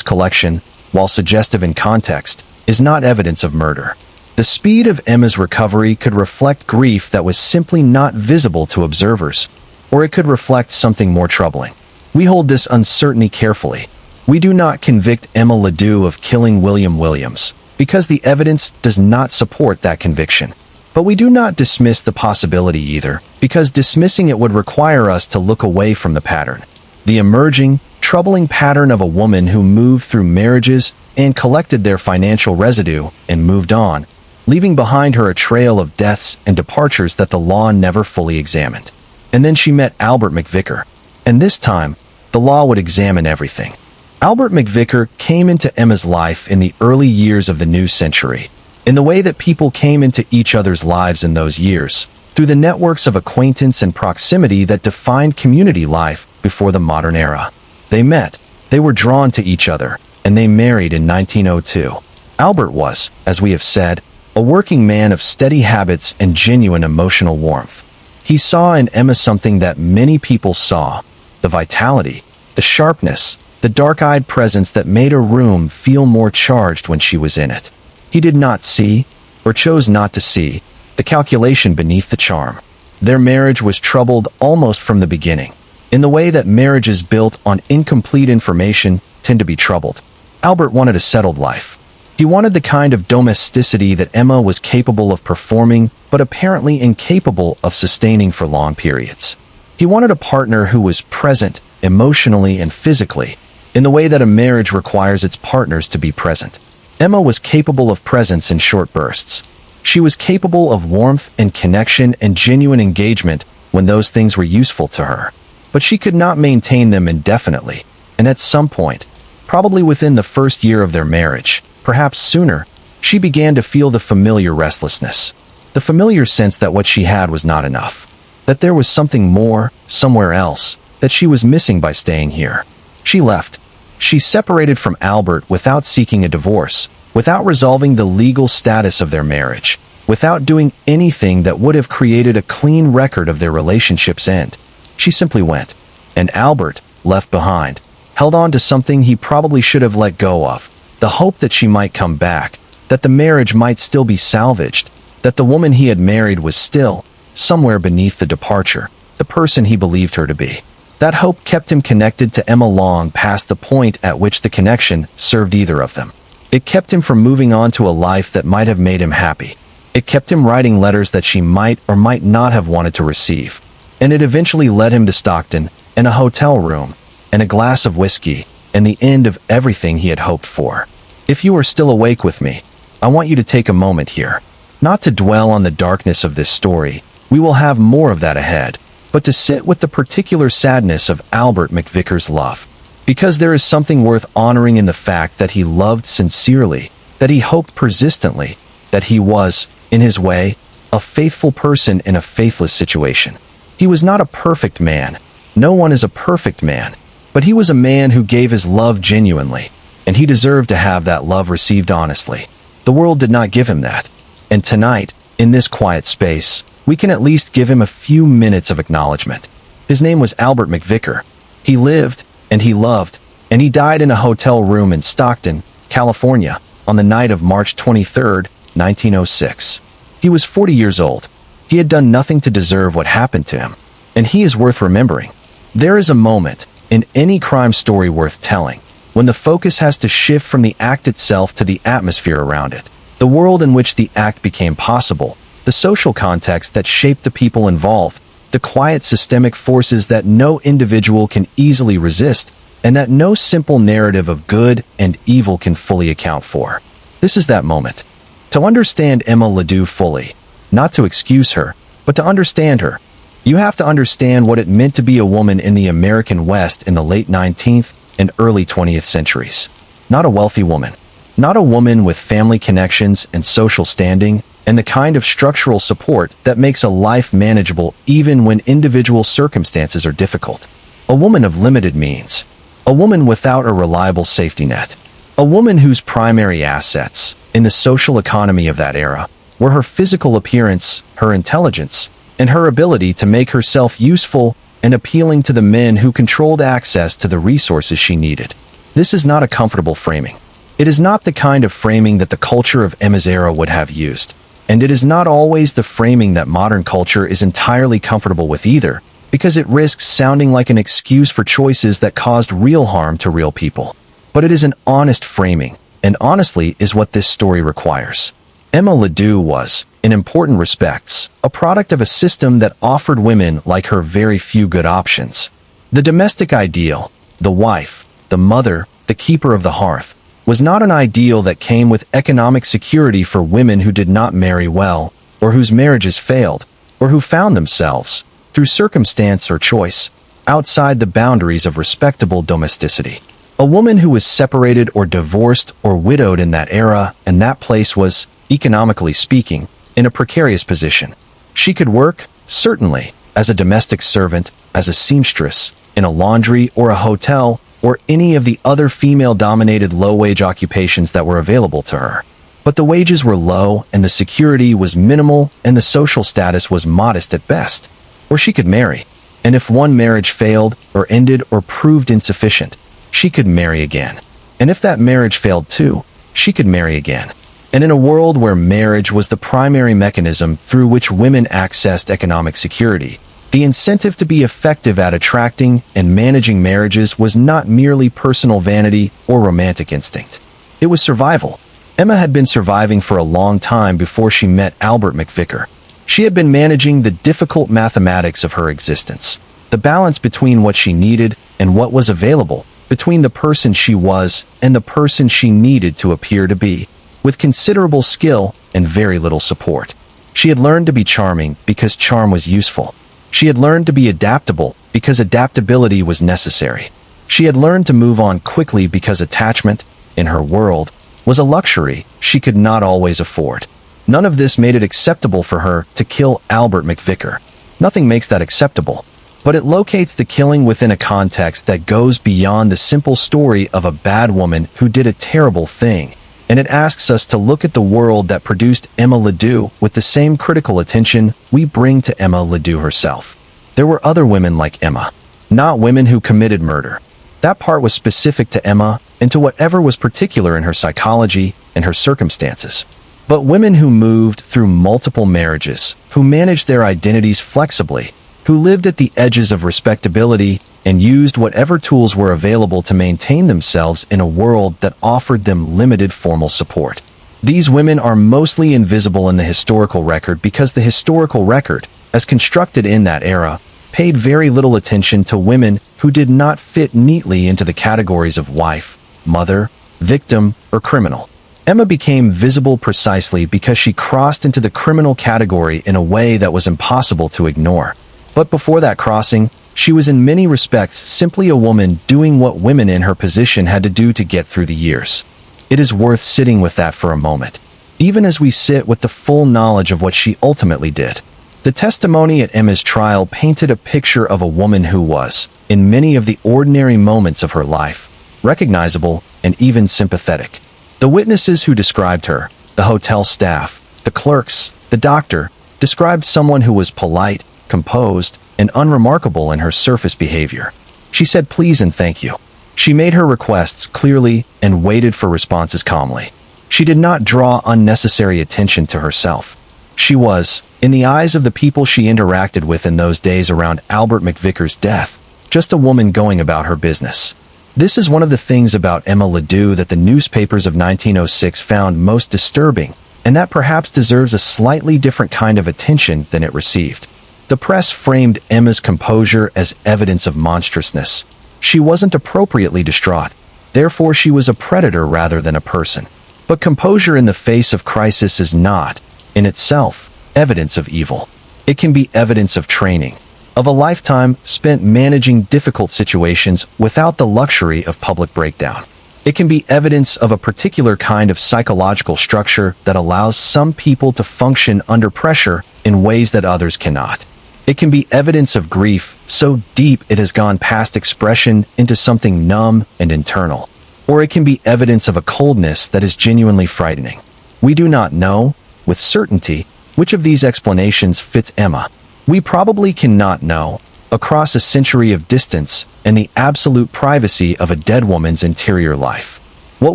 collection, while suggestive in context, is not evidence of murder. The speed of Emma's recovery could reflect grief that was simply not visible to observers, or it could reflect something more troubling. We hold this uncertainty carefully. We do not convict Emma Leoo of killing William Williams, because the evidence does not support that conviction. But we do not dismiss the possibility either, because dismissing it would require us to look away from the pattern. The emerging, troubling pattern of a woman who moved through marriages and collected their financial residue and moved on, leaving behind her a trail of deaths and departures that the law never fully examined. And then she met Albert McVicker, and this time, the law would examine everything. Albert McVicker came into Emma's life in the early years of the new century, in the way that people came into each other's lives in those years, through the networks of acquaintance and proximity that defined community life before the modern era. They met, they were drawn to each other, and they married in 1902. Albert was, as we have said, a working man of steady habits and genuine emotional warmth. He saw in Emma something that many people saw: the vitality, the sharpness, the dark-eyed presence that made a room feel more charged when she was in it. He did not see, or chose not to see, the calculation beneath the charm. Their marriage was troubled almost from the beginning, in the way that marriages built on incomplete information tend to be troubled. Albert wanted a settled life. He wanted the kind of domesticity that Emma was capable of performing, but apparently incapable of sustaining for long periods. He wanted a partner who was present, emotionally and physically, in the way that a marriage requires its partners to be present. Emma was capable of presence in short bursts. She was capable of warmth and connection and genuine engagement when those things were useful to her. But she could not maintain them indefinitely, and at some point, probably within the first year of their marriage, perhaps sooner, she began to feel the familiar restlessness. The familiar sense that what she had was not enough. That there was something more, somewhere else, that she was missing by staying here. She left. She separated from Albert without seeking a divorce, without resolving the legal status of their marriage, without doing anything that would have created a clean record of their relationship's end. She simply went. And Albert, left behind, held on to something he probably should have let go of, the hope that she might come back, that the marriage might still be salvaged, that the woman he had married was still, somewhere beneath the departure, the person he believed her to be. That hope kept him connected to Emma long past the point at which the connection served either of them. It kept him from moving on to a life that might have made him happy. It kept him writing letters that she might or might not have wanted to receive. And it eventually led him to Stockton, and a hotel room, and a glass of whiskey, and the end of everything he had hoped for. If you are still awake with me, I want you to take a moment here, not to dwell on the darkness of this story. We will have more of that ahead, but to sit with the particular sadness of Albert McVicker's love. Because there is something worth honoring in the fact that he loved sincerely, that he hoped persistently, that he was, in his way, a faithful person in a faithless situation. He was not a perfect man. No one is a perfect man. But he was a man who gave his love genuinely, and he deserved to have that love received honestly. The world did not give him that. And tonight, in this quiet space, we can at least give him a few minutes of acknowledgement. His name was Albert McVicker. He lived, and he loved, and he died in a hotel room in Stockton, California, on the night of March 23, 1906. He was 40 years old. He had done nothing to deserve what happened to him, and he is worth remembering. There is a moment, in any crime story worth telling, when the focus has to shift from the act itself to the atmosphere around it, the world in which the act became possible, the social context that shaped the people involved, the quiet systemic forces that no individual can easily resist, and that no simple narrative of good and evil can fully account for. This is that moment. To understand Emma Leoo fully, not to excuse her, but to understand her, you have to understand what it meant to be a woman in the American West in the late 19th and early 20th centuries. Not a wealthy woman. Not a woman with family connections and social standing, and the kind of structural support that makes a life manageable even when individual circumstances are difficult. A woman of limited means. A woman without a reliable safety net. A woman whose primary assets, in the social economy of that era, were her physical appearance, her intelligence, and her ability to make herself useful and appealing to the men who controlled access to the resources she needed. This is not a comfortable framing. It is not the kind of framing that the culture of Emma's era would have used, and it is not always the framing that modern culture is entirely comfortable with either, because it risks sounding like an excuse for choices that caused real harm to real people. But it is an honest framing, and honestly is what this story requires. Emma Leoo was, in important respects, a product of a system that offered women like her very few good options. The domestic ideal, the wife, the mother, the keeper of the hearth, was not an ideal that came with economic security for women who did not marry well, or whose marriages failed, or who found themselves, through circumstance or choice, outside the boundaries of respectable domesticity. A woman who was separated or divorced or widowed in that era and that place was, economically speaking, in a precarious position. She could work, certainly, as a domestic servant, as a seamstress, in a laundry or a hotel, or any of the other female-dominated low-wage occupations that were available to her. But the wages were low, and the security was minimal, and the social status was modest at best. Or she could marry, and if one marriage failed, or ended, or proved insufficient, she could marry again. And if that marriage failed too, she could marry again. And in a world where marriage was the primary mechanism through which women accessed economic security, the incentive to be effective at attracting and managing marriages was not merely personal vanity or romantic instinct. It was survival. Emma had been surviving for a long time before she met Albert McVicker. She had been managing the difficult mathematics of her existence, the balance between what she needed and what was available, between the person she was and the person she needed to appear to be, with considerable skill and very little support. She had learned to be charming because charm was useful. She had learned to be adaptable because adaptability was necessary. She had learned to move on quickly because attachment, in her world, was a luxury she could not always afford. None of this made it acceptable for her to kill Albert McVicker. Nothing makes that acceptable. But it locates the killing within a context that goes beyond the simple story of a bad woman who did a terrible thing, and it asks us to look at the world that produced Emma Leoo with the same critical attention we bring to Emma Leoo herself. There were other women like Emma, not women who committed murder. That part was specific to Emma and to whatever was particular in her psychology and her circumstances. But women who moved through multiple marriages, who managed their identities flexibly, who lived at the edges of respectability and used whatever tools were available to maintain themselves in a world that offered them limited formal support. These women are mostly invisible in the historical record because the historical record, as constructed in that era, paid very little attention to women who did not fit neatly into the categories of wife, mother, victim, or criminal. Emma became visible precisely because she crossed into the criminal category in a way that was impossible to ignore. But before that crossing, she was in many respects simply a woman doing what women in her position had to do to get through the years. It is worth sitting with that for a moment, even as we sit with the full knowledge of what she ultimately did. The testimony at Emma's trial painted a picture of a woman who was, in many of the ordinary moments of her life, recognizable and even sympathetic. The witnesses who described her, the hotel staff, the clerks, the doctor, described someone who was polite, composed, and unremarkable in her surface behavior. She said please and thank you. She made her requests clearly and waited for responses calmly. She did not draw unnecessary attention to herself. She was, in the eyes of the people she interacted with in those days around Albert McVicker's death, just a woman going about her business. This is one of the things about Emma Leoo that the newspapers of 1906 found most disturbing, and that perhaps deserves a slightly different kind of attention than it received. The press framed Emma's composure as evidence of monstrousness. She wasn't appropriately distraught, therefore she was a predator rather than a person. But composure in the face of crisis is not, in itself, evidence of evil. It can be evidence of training, of a lifetime spent managing difficult situations without the luxury of public breakdown. It can be evidence of a particular kind of psychological structure that allows some people to function under pressure in ways that others cannot. It can be evidence of grief so deep it has gone past expression into something numb and internal. Or it can be evidence of a coldness that is genuinely frightening. We do not know, with certainty, which of these explanations fits Emma, We probably cannot know, across a century of distance and the absolute privacy of a dead woman's interior life. What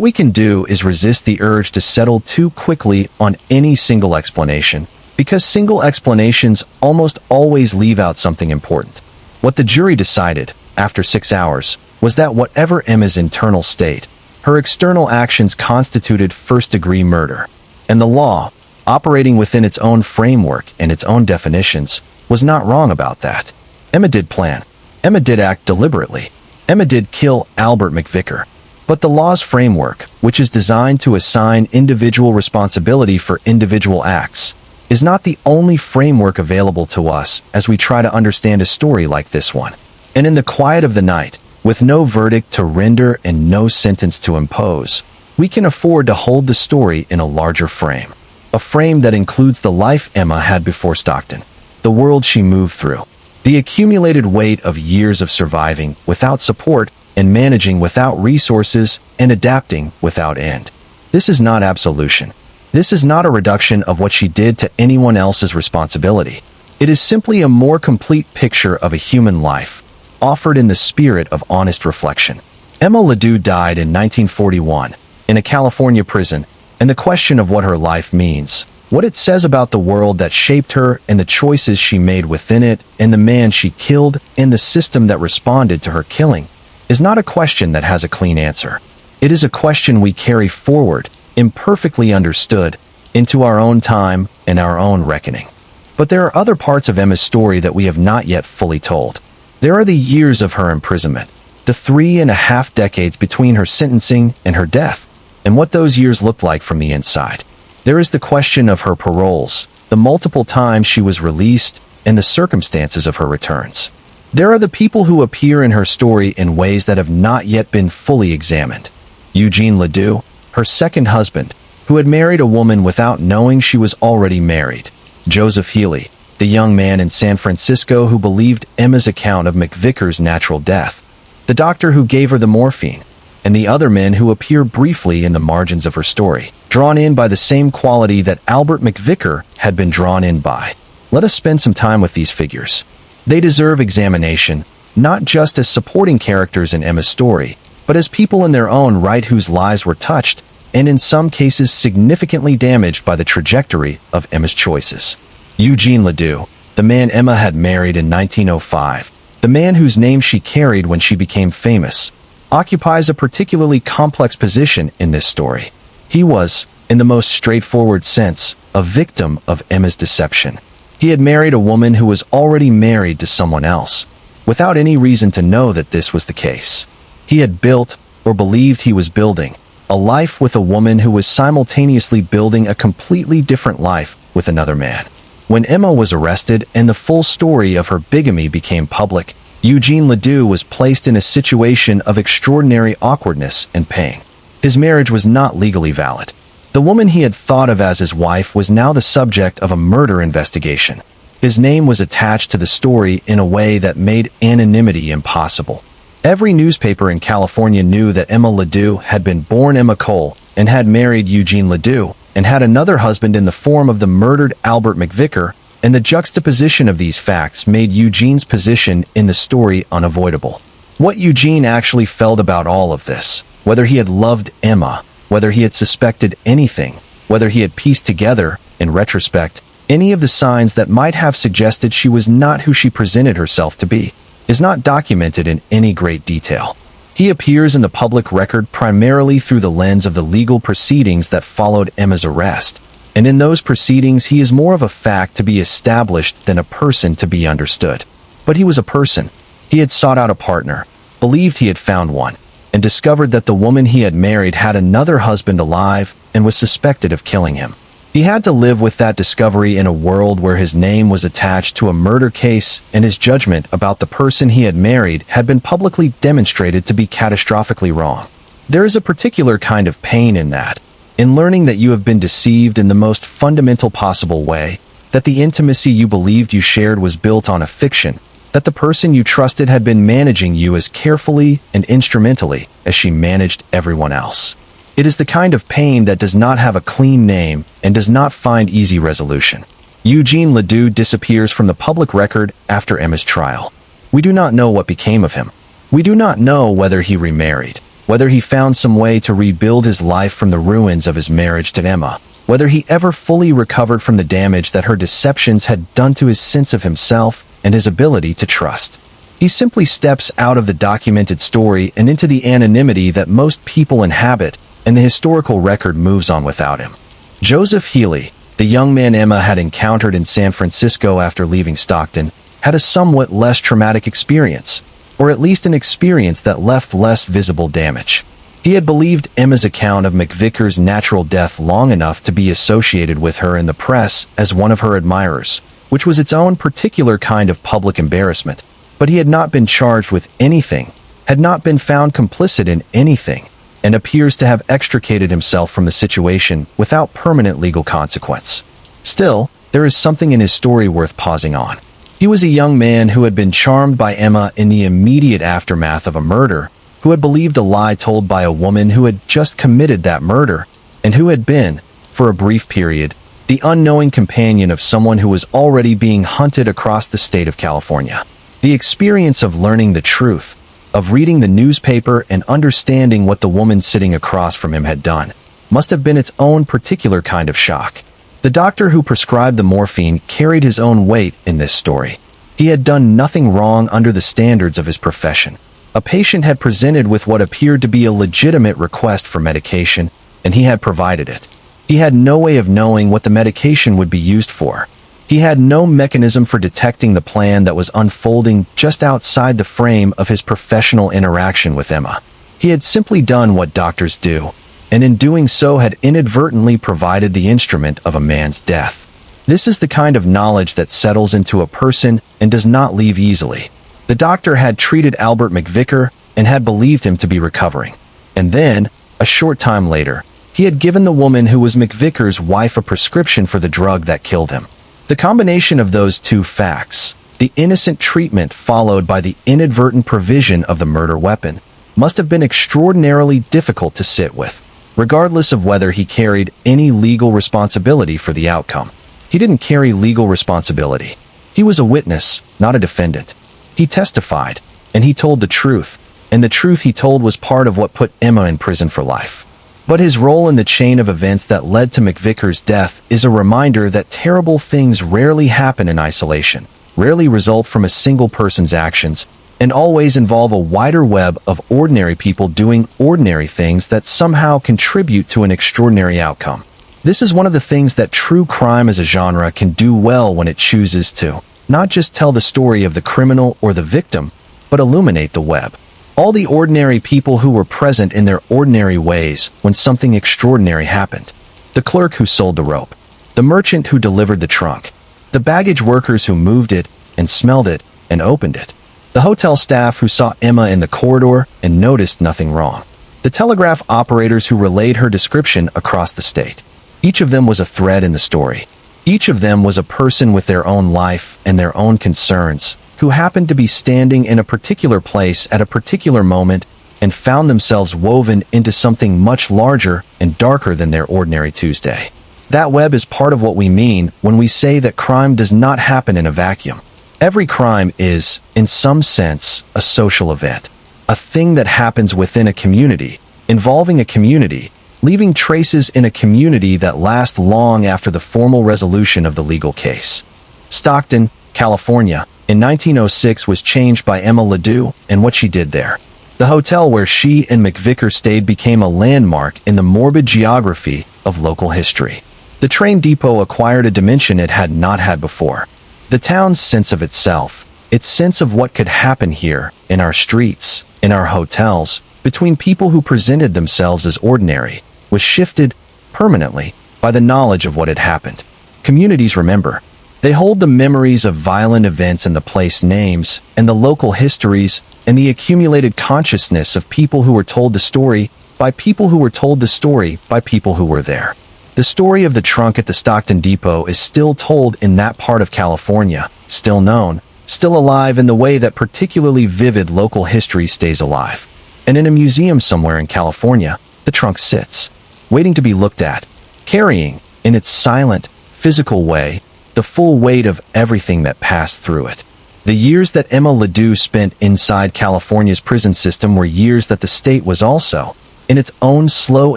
we can do is resist the urge to settle too quickly on any single explanation, because single explanations almost always leave out something important. What the jury decided, after 6 hours, was that whatever Emma's internal state, her external actions constituted first-degree murder, and the law, operating within its own framework and its own definitions, was not wrong about that. Emma did plan. Emma did act deliberately. Emma did kill Albert McVicker. But the law's framework, which is designed to assign individual responsibility for individual acts, is not the only framework available to us as we try to understand a story like this one. And in the quiet of the night, with no verdict to render and no sentence to impose, we can afford to hold the story in a larger frame. A frame that includes the life Emma had before Stockton, the world she moved through, the accumulated weight of years of surviving without support and managing without resources and adapting without end. This is not absolution. This is not a reduction of what she did to anyone else's responsibility. It is simply a more complete picture of a human life, offered in the spirit of honest reflection. Emma Leoo died in 1941, in a California prison, and the question of what her life means, what it says about the world that shaped her and the choices she made within it, and the man she killed, and the system that responded to her killing, is not a question that has a clean answer. It is a question we carry forward, imperfectly understood, into our own time and our own reckoning. But there are other parts of Emma's story that we have not yet fully told. There are the years of her imprisonment, the 3.5 decades between her sentencing and her death, and what those years looked like from the inside. There is the question of her paroles, the multiple times she was released, and the circumstances of her returns. There are the people who appear in her story in ways that have not yet been fully examined. Eugene Leoo, her second husband, who had married a woman without knowing she was already married. Joseph Healy, the young man in San Francisco who believed Emma's account of McVicker's natural death. The doctor who gave her the morphine, and the other men who appear briefly in the margins of her story, drawn in by the same quality that Albert McVicker had been drawn in by. Let us spend some time with these figures. They deserve examination, not just as supporting characters in Emma's story, but as people in their own right whose lives were touched, and in some cases significantly damaged by the trajectory of Emma's choices. Eugene Leoo, the man Emma had married in 1905, the man whose name she carried when she became famous, occupies a particularly complex position in this story. He was, in the most straightforward sense, a victim of Emma's deception. He had married a woman who was already married to someone else, without any reason to know that this was the case. He had built, or believed he was building, a life with a woman who was simultaneously building a completely different life with another man. When Emma was arrested and the full story of her bigamy became public, Eugene Leoo was placed in a situation of extraordinary awkwardness and pain. His marriage was not legally valid. The woman he had thought of as his wife was now the subject of a murder investigation. His name was attached to the story in a way that made anonymity impossible. Every newspaper in California knew that Emma Leoo had been born Emma Cole and had married Eugene Leoo and had another husband in the form of the murdered Albert McVicker, and the juxtaposition of these facts made Eugene's position in the story unavoidable. What Eugene actually felt about all of this, whether he had loved Emma, whether he had suspected anything, whether he had pieced together, in retrospect, any of the signs that might have suggested she was not who she presented herself to be, is not documented in any great detail. He appears in the public record primarily through the lens of the legal proceedings that followed Emma's arrest, and in those proceedings he is more of a fact to be established than a person to be understood. But he was a person. He had sought out a partner, believed he had found one, and discovered that the woman he had married had another husband alive and was suspected of killing him. He had to live with that discovery in a world where his name was attached to a murder case and his judgment about the person he had married had been publicly demonstrated to be catastrophically wrong. There is a particular kind of pain in that, in learning that you have been deceived in the most fundamental possible way, that the intimacy you believed you shared was built on a fiction, that the person you trusted had been managing you as carefully and instrumentally as she managed everyone else. It is the kind of pain that does not have a clean name and does not find easy resolution. Eugene Leoo disappears from the public record after Emma's trial. We do not know what became of him. We do not know whether he remarried, whether he found some way to rebuild his life from the ruins of his marriage to Emma, whether he ever fully recovered from the damage that her deceptions had done to his sense of himself and his ability to trust. He simply steps out of the documented story and into the anonymity that most people inhabit, and the historical record moves on without him. Joseph Healy, the young man Emma had encountered in San Francisco after leaving Stockton, had a somewhat less traumatic experience, or at least an experience that left less visible damage. He had believed Emma's account of McVicker's natural death long enough to be associated with her in the press as one of her admirers, which was its own particular kind of public embarrassment, but he had not been charged with anything, had not been found complicit in anything, and appears to have extricated himself from the situation without permanent legal consequence. Still, there is something in his story worth pausing on. He was a young man who had been charmed by Emma in the immediate aftermath of a murder, who had believed a lie told by a woman who had just committed that murder, and who had been, for a brief period, the unknowing companion of someone who was already being hunted across the state of California. The experience of learning the truth, of reading the newspaper and understanding what the woman sitting across from him had done, must have been its own particular kind of shock. The doctor who prescribed the morphine carried his own weight in this story. He had done nothing wrong under the standards of his profession. A patient had presented with what appeared to be a legitimate request for medication, and he had provided it. He had no way of knowing what the medication would be used for. He had no mechanism for detecting the plan that was unfolding just outside the frame of his professional interaction with Emma. He had simply done what doctors do, and in doing so had inadvertently provided the instrument of a man's death. This is the kind of knowledge that settles into a person and does not leave easily. The doctor had treated Albert McVicker and had believed him to be recovering. And then, a short time later, he had given the woman who was McVicker's wife a prescription for the drug that killed him. The combination of those two facts, the innocent treatment followed by the inadvertent provision of the murder weapon, must have been extraordinarily difficult to sit with, regardless of whether he carried any legal responsibility for the outcome. He didn't carry legal responsibility. He was a witness, not a defendant. He testified, and he told the truth, and the truth he told was part of what put Emma in prison for life. But his role in the chain of events that led to McVicker's death is a reminder that terrible things rarely happen in isolation, rarely result from a single person's actions, and always involve a wider web of ordinary people doing ordinary things that somehow contribute to an extraordinary outcome. This is one of the things that true crime as a genre can do well when it chooses to, not just tell the story of the criminal or the victim, but illuminate the web. All the ordinary people who were present in their ordinary ways when something extraordinary happened. The clerk who sold the rope, the merchant who delivered the trunk, the baggage workers who moved it and smelled it and opened it, the hotel staff who saw Emma in the corridor and noticed nothing wrong, the telegraph operators who relayed her description across the state. Each of them was a thread in the story. Each of them was a person with their own life and their own concerns, who happened to be standing in a particular place at a particular moment and found themselves woven into something much larger and darker than their ordinary Tuesday. That web is part of what we mean when we say that crime does not happen in a vacuum. Every crime is, in some sense, a social event, a thing that happens within a community, involving a community, leaving traces in a community that last long after the formal resolution of the legal case. Stockton, California, in 1906 was changed by Emma Leoo and what she did there. The hotel where she and McVicker stayed became a landmark in the morbid geography of local history. The train depot acquired a dimension it had not had before. The town's sense of itself, its sense of what could happen here, in our streets, in our hotels, between people who presented themselves as ordinary, was shifted permanently by the knowledge of what had happened. Communities remember. They hold the memories of violent events and the place names, and the local histories, and the accumulated consciousness of people who were told the story by people who were told the story by people who were there. The story of the trunk at the Stockton depot is still told in that part of California, still known, still alive in the way that particularly vivid local history stays alive. And in a museum somewhere in California, the trunk sits, waiting to be looked at, carrying, in its silent, physical way, the full weight of everything that passed through it. The years that Emma Leoo spent inside California's prison system were years that the state was also, in its own slow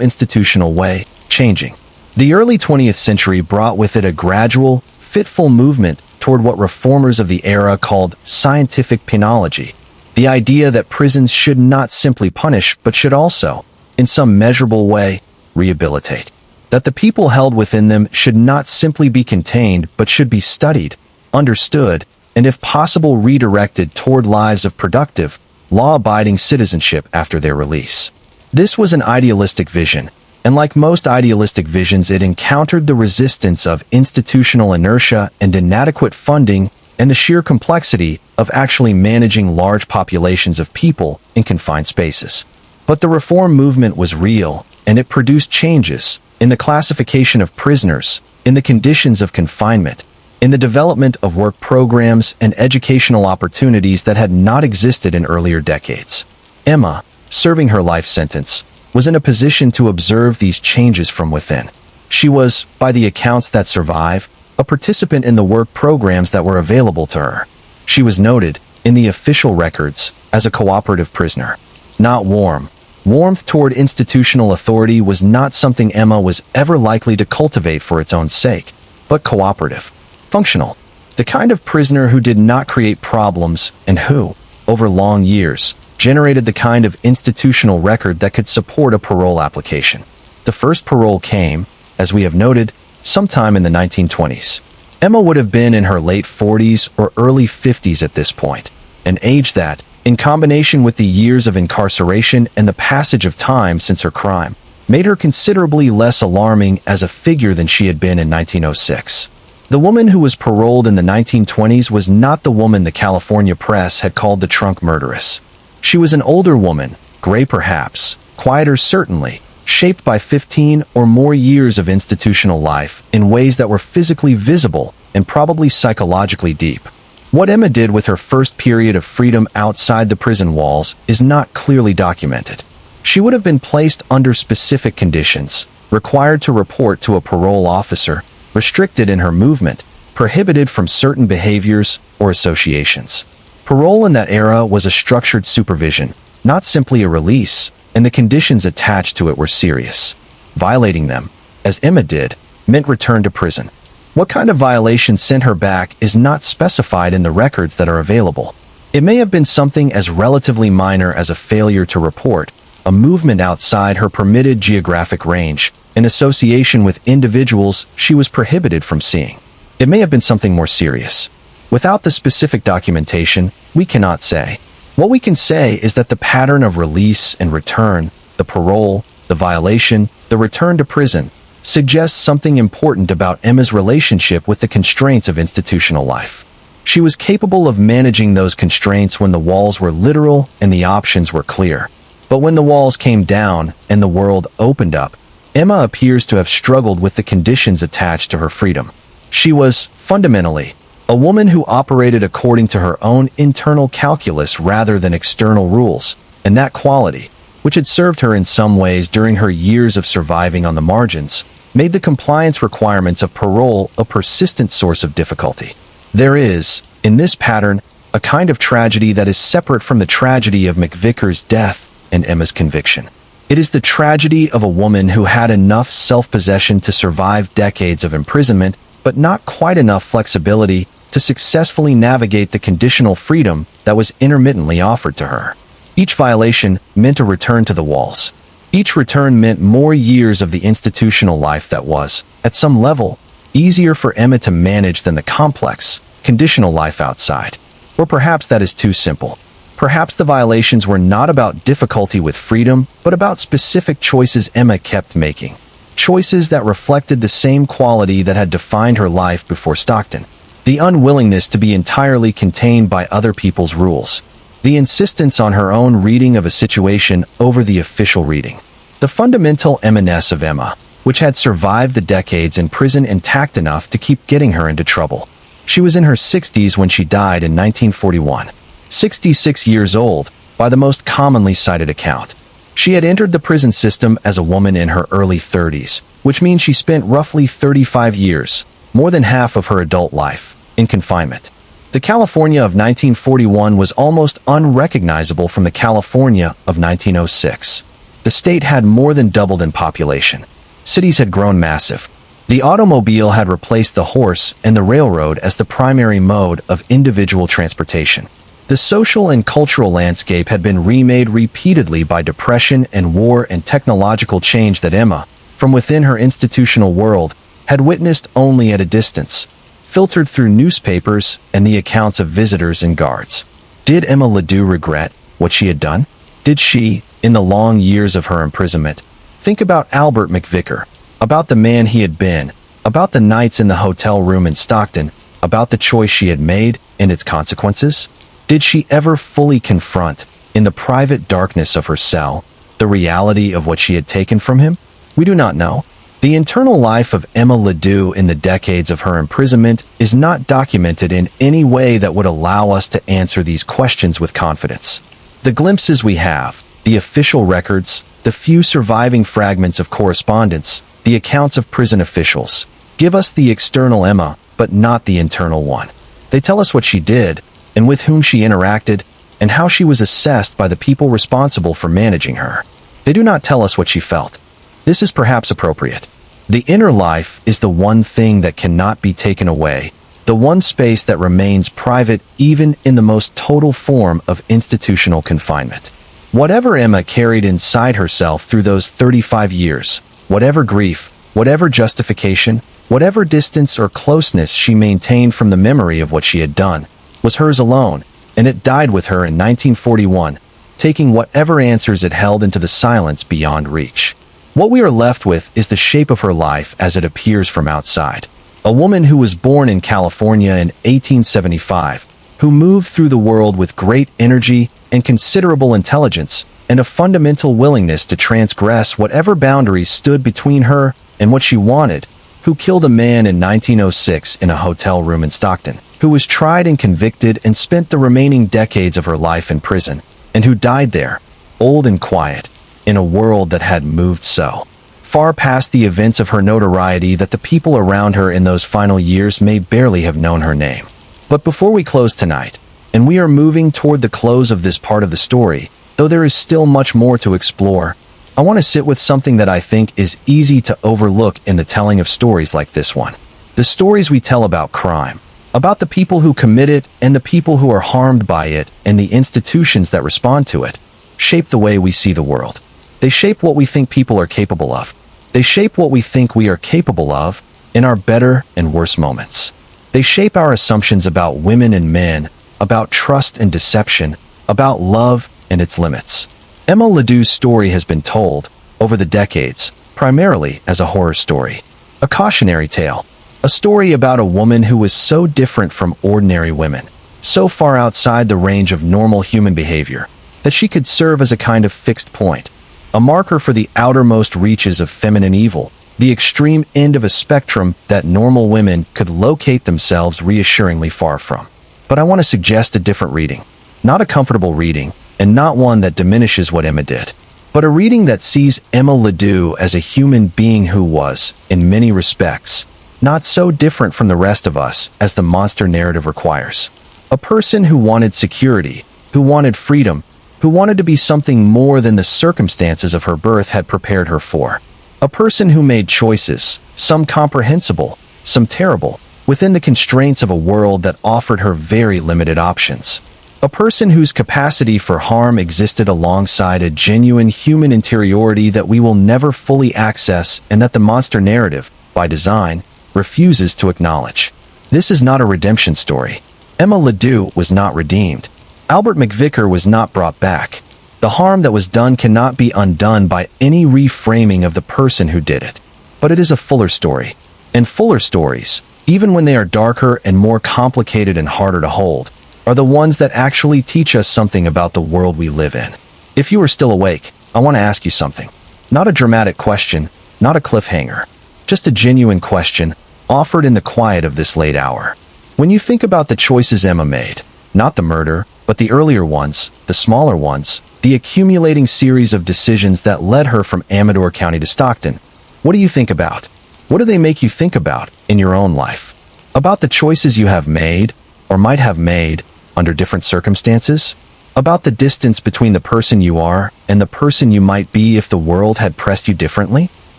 institutional way, changing. The early 20th century brought with it a gradual, fitful movement toward what reformers of the era called scientific penology, the idea that prisons should not simply punish but should also, in some measurable way, rehabilitate. That the people held within them should not simply be contained but should be studied, understood, and if possible redirected toward lives of productive, law-abiding citizenship after their release. This was an idealistic vision, and like most idealistic visions, it encountered the resistance of institutional inertia and inadequate funding and the sheer complexity of actually managing large populations of people in confined spaces. But the reform movement was real, and it produced changes in the classification of prisoners, in the conditions of confinement, in the development of work programs and educational opportunities that had not existed in earlier decades. Emma, serving her life sentence, was in a position to observe these changes from within. She was, by the accounts that survive, a participant in the work programs that were available to her. She was noted, in the official records, as a cooperative prisoner. Not warm. Warmth toward institutional authority was not something Emma was ever likely to cultivate for its own sake, but cooperative. Functional. The kind of prisoner who did not create problems and who, over long years, generated the kind of institutional record that could support a parole application. The first parole came, as we have noted, sometime in the 1920s. Emma would have been in her late 40s or early 50s at this point, an age that, in combination with the years of incarceration and the passage of time since her crime, made her considerably less alarming as a figure than she had been in 1906. The woman who was paroled in the 1920s was not the woman the California press had called the trunk murderess. She was an older woman, gray perhaps, quieter certainly, shaped by 15 or more years of institutional life in ways that were physically visible and probably psychologically deep. What Emma did with her first period of freedom outside the prison walls is not clearly documented. She would have been placed under specific conditions, required to report to a parole officer, restricted in her movement, prohibited from certain behaviors or associations. Parole in that era was a structured supervision, not simply a release, and the conditions attached to it were serious. Violating them, as Emma did, meant return to prison. What kind of violation sent her back is not specified in the records that are available. It may have been something as relatively minor as a failure to report, a movement outside her permitted geographic range, in association with individuals she was prohibited from seeing. It may have been something more serious. Without the specific documentation, we cannot say. What we can say is that the pattern of release and return, the parole, the violation, the return to prison, suggests something important about Emma's relationship with the constraints of institutional life. She was capable of managing those constraints when the walls were literal and the options were clear. But when the walls came down and the world opened up, Emma appears to have struggled with the conditions attached to her freedom. She was, fundamentally, a woman who operated according to her own internal calculus rather than external rules, and that quality, which had served her in some ways during her years of surviving on the margins, made the compliance requirements of parole a persistent source of difficulty. There is, in this pattern, a kind of tragedy that is separate from the tragedy of McVicker's death and Emma's conviction. It is the tragedy of a woman who had enough self-possession to survive decades of imprisonment, but not quite enough flexibility to successfully navigate the conditional freedom that was intermittently offered to her. Each violation meant a return to the walls. Each return meant more years of the institutional life that was, at some level, easier for Emma to manage than the complex, conditional life outside. Or perhaps that is too simple. Perhaps the violations were not about difficulty with freedom, but about specific choices Emma kept making. Choices that reflected the same quality that had defined her life before Stockton. The unwillingness to be entirely contained by other people's rules. The insistence on her own reading of a situation over the official reading. The fundamental Emma-ness of Emma, which had survived the decades in prison intact enough to keep getting her into trouble. She was in her 60s when she died in 1941. 66 years old, by the most commonly cited account. She had entered the prison system as a woman in her early 30s, which means she spent roughly 35 years, more than half of her adult life, in confinement. The California of 1941 was almost unrecognizable from the California of 1906. The state had more than doubled in population. Cities had grown massive. The automobile had replaced the horse and the railroad as the primary mode of individual transportation. The social and cultural landscape had been remade repeatedly by depression and war and technological change that Emma, from within her institutional world, had witnessed only at a distance, filtered through newspapers and the accounts of visitors and guards. Did Emma Leoo regret what she had done? Did she, in the long years of her imprisonment, think about Albert McVicker, about the man he had been, about the nights in the hotel room in Stockton, about the choice she had made and its consequences? Did she ever fully confront, in the private darkness of her cell, the reality of what she had taken from him? We do not know. The internal life of Emma Leoo in the decades of her imprisonment is not documented in any way that would allow us to answer these questions with confidence. The glimpses we have, the official records, the few surviving fragments of correspondence, the accounts of prison officials, give us the external Emma, but not the internal one. They tell us what she did, and with whom she interacted, and how she was assessed by the people responsible for managing her. They do not tell us what she felt. This is perhaps appropriate. The inner life is the one thing that cannot be taken away, the one space that remains private even in the most total form of institutional confinement. Whatever Emma carried inside herself through those 35 years, whatever grief, whatever justification, whatever distance or closeness she maintained from the memory of what she had done, was hers alone, and it died with her in 1941, taking whatever answers it held into the silence beyond reach. What we are left with is the shape of her life as it appears from outside. A woman who was born in California in 1875, who moved through the world with great energy and considerable intelligence, and a fundamental willingness to transgress whatever boundaries stood between her and what she wanted, who killed a man in 1906 in a hotel room in Stockton, who was tried and convicted and spent the remaining decades of her life in prison, and who died there, old and quiet, in a world that had moved so far past the events of her notoriety that the people around her in those final years may barely have known her name. But before we close tonight, and we are moving toward the close of this part of the story, though there is still much more to explore, I want to sit with something that I think is easy to overlook in the telling of stories like this one. The stories we tell about crime, about the people who commit it and the people who are harmed by it and the institutions that respond to it, shape the way we see the world. They shape what we think people are capable of. They shape what we think we are capable of in our better and worse moments. They shape our assumptions about women and men, about trust and deception, about love and its limits. Emma Leoo's story has been told, over the decades, primarily as a horror story. A cautionary tale. A story about a woman who was so different from ordinary women, so far outside the range of normal human behavior, that she could serve as a kind of fixed point, a marker for the outermost reaches of feminine evil, the extreme end of a spectrum that normal women could locate themselves reassuringly far from. But I want to suggest a different reading. Not a comfortable reading, and not one that diminishes what Emma did, but a reading that sees Emma Leoo as a human being who was, in many respects, not so different from the rest of us as the monster narrative requires. A person who wanted security, who wanted freedom, who wanted to be something more than the circumstances of her birth had prepared her for. A person who made choices, some comprehensible, some terrible, within the constraints of a world that offered her very limited options. A person whose capacity for harm existed alongside a genuine human interiority that we will never fully access and that the monster narrative, by design, refuses to acknowledge. This is not a redemption story. Emma Leoo was not redeemed. Albert McVicker was not brought back. The harm that was done cannot be undone by any reframing of the person who did it. But it is a fuller story. And fuller stories, even when they are darker and more complicated and harder to hold, are the ones that actually teach us something about the world we live in. If you are still awake, I want to ask you something. Not a dramatic question, not a cliffhanger, just a genuine question offered in the quiet of this late hour. When you think about the choices Emma made, not the murder, but the earlier ones, the smaller ones, the accumulating series of decisions that led her from Amador County to Stockton, what do you think about? What do they make you think about in your own life? About the choices you have made, or might have made, under different circumstances? About the distance between the person you are and the person you might be if the world had pressed you differently?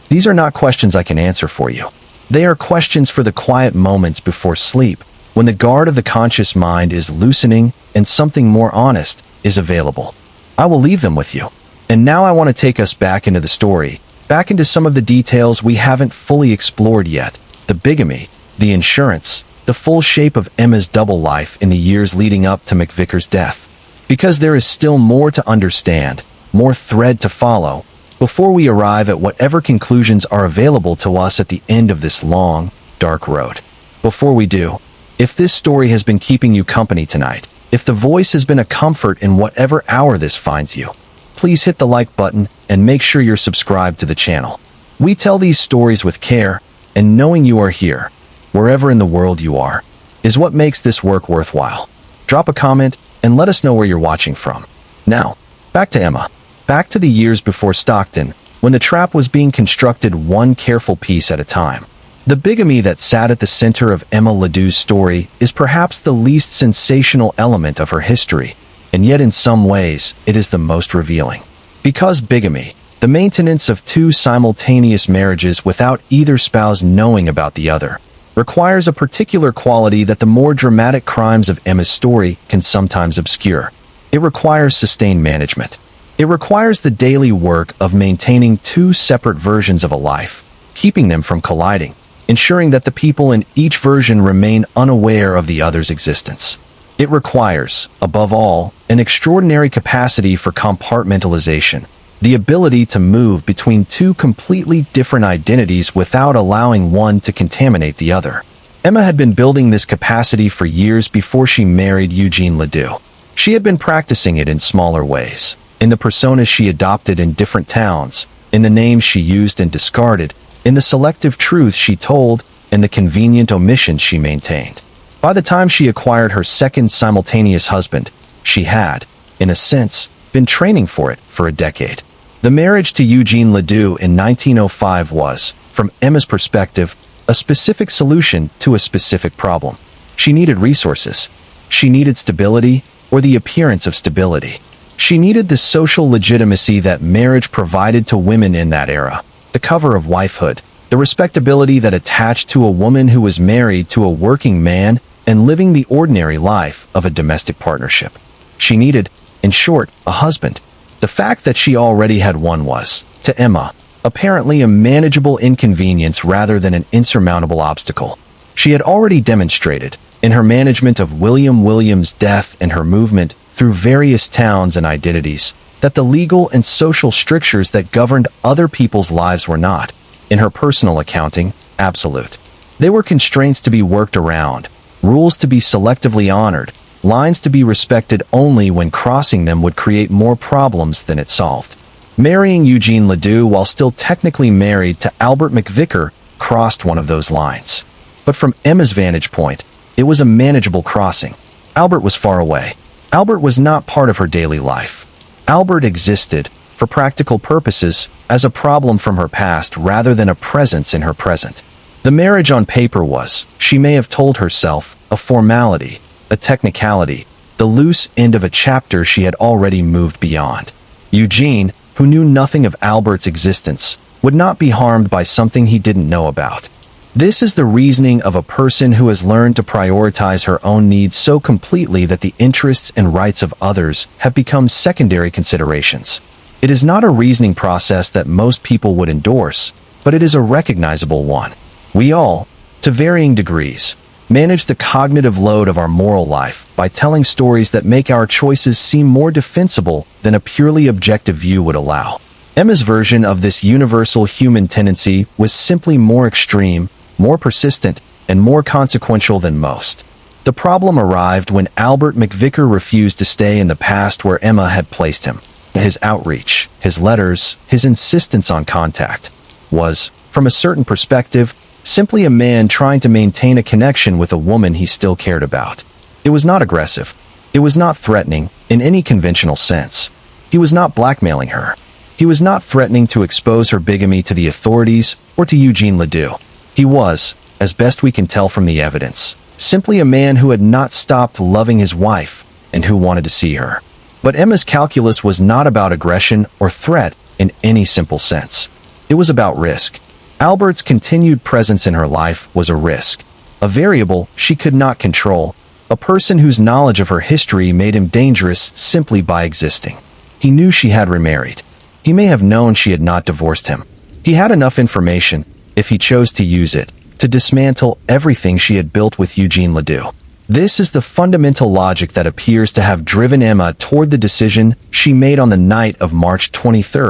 These are not questions I can answer for you. They are questions for the quiet moments before sleep, when the guard of the conscious mind is loosening and something more honest is available. I will leave them with you. And now I want to take us back into the story, back into some of the details we haven't fully explored yet. The bigamy, the insurance, the full shape of Emma's double life in the years leading up to McVicker's death. Because there is still more to understand, more thread to follow, before we arrive at whatever conclusions are available to us at the end of this long, dark road. Before we do, if this story has been keeping you company tonight, if the voice has been a comfort in whatever hour this finds you, please hit the like button and make sure you're subscribed to the channel. We tell these stories with care, and knowing you are here, wherever in the world you are, is what makes this work worthwhile. Drop a comment and let us know where you're watching from. Now, back to Emma. Back to the years before Stockton, when the trap was being constructed one careful piece at a time. The bigamy that sat at the center of Emma Leedoo's story is perhaps the least sensational element of her history, and yet in some ways, it is the most revealing. Because bigamy, the maintenance of two simultaneous marriages without either spouse knowing about the other, requires a particular quality that the more dramatic crimes of Emma's story can sometimes obscure. It requires sustained management. It requires the daily work of maintaining two separate versions of a life, keeping them from colliding, ensuring that the people in each version remain unaware of the other's existence. It requires, above all, an extraordinary capacity for compartmentalization, the ability to move between two completely different identities without allowing one to contaminate the other. Emma had been building this capacity for years before she married Eugene Leoo. She had been practicing it in smaller ways, in the personas she adopted in different towns, in the names she used and discarded, in the selective truths she told, and the convenient omissions she maintained. By the time she acquired her second simultaneous husband, she had, in a sense, been training for it for a decade. The marriage to Eugene Leoo in 1905 was, from Emma's perspective, a specific solution to a specific problem. She needed resources. She needed stability, or the appearance of stability. She needed the social legitimacy that marriage provided to women in that era, the cover of wifehood, the respectability that attached to a woman who was married to a working man and living the ordinary life of a domestic partnership. She needed, in short, a husband. The fact that she already had one was, to Emma, apparently a manageable inconvenience rather than an insurmountable obstacle. She had already demonstrated, in her management of William Williams' death and her movement through various towns and identities, that the legal and social strictures that governed other people's lives were not, in her personal accounting, absolute. They were constraints to be worked around, rules to be selectively honored, lines to be respected only when crossing them would create more problems than it solved. Marrying Eugene Leoo while still technically married to Albert McVicker crossed one of those lines. But from Emma's vantage point, it was a manageable crossing. Albert was far away. Albert was not part of her daily life. Albert existed, for practical purposes, as a problem from her past rather than a presence in her present. The marriage on paper was, she may have told herself, a formality, a technicality, the loose end of a chapter she had already moved beyond. Eugene, who knew nothing of Albert's existence, would not be harmed by something he didn't know about. This is the reasoning of a person who has learned to prioritize her own needs so completely that the interests and rights of others have become secondary considerations. It is not a reasoning process that most people would endorse, but it is a recognizable one. We all, to varying degrees, manage the cognitive load of our moral life by telling stories that make our choices seem more defensible than a purely objective view would allow. Emma's version of this universal human tendency was simply more extreme, more persistent, and more consequential than most. The problem arrived when Albert McVicker refused to stay in the past where Emma had placed him. His outreach, his letters, his insistence on contact was, from a certain perspective, simply a man trying to maintain a connection with a woman he still cared about. It was not aggressive. It was not threatening, in any conventional sense. He was not blackmailing her. He was not threatening to expose her bigamy to the authorities or to Eugene Leoo. He was, as best we can tell from the evidence, simply a man who had not stopped loving his wife and who wanted to see her. But Emma's calculus was not about aggression or threat in any simple sense. It was about risk. Albert's continued presence in her life was a risk, a variable she could not control, a person whose knowledge of her history made him dangerous simply by existing. He knew she had remarried. He may have known she had not divorced him. He had enough information, if he chose to use it, to dismantle everything she had built with Eugene Leoo. This is the fundamental logic that appears to have driven Emma toward the decision she made on the night of March 23,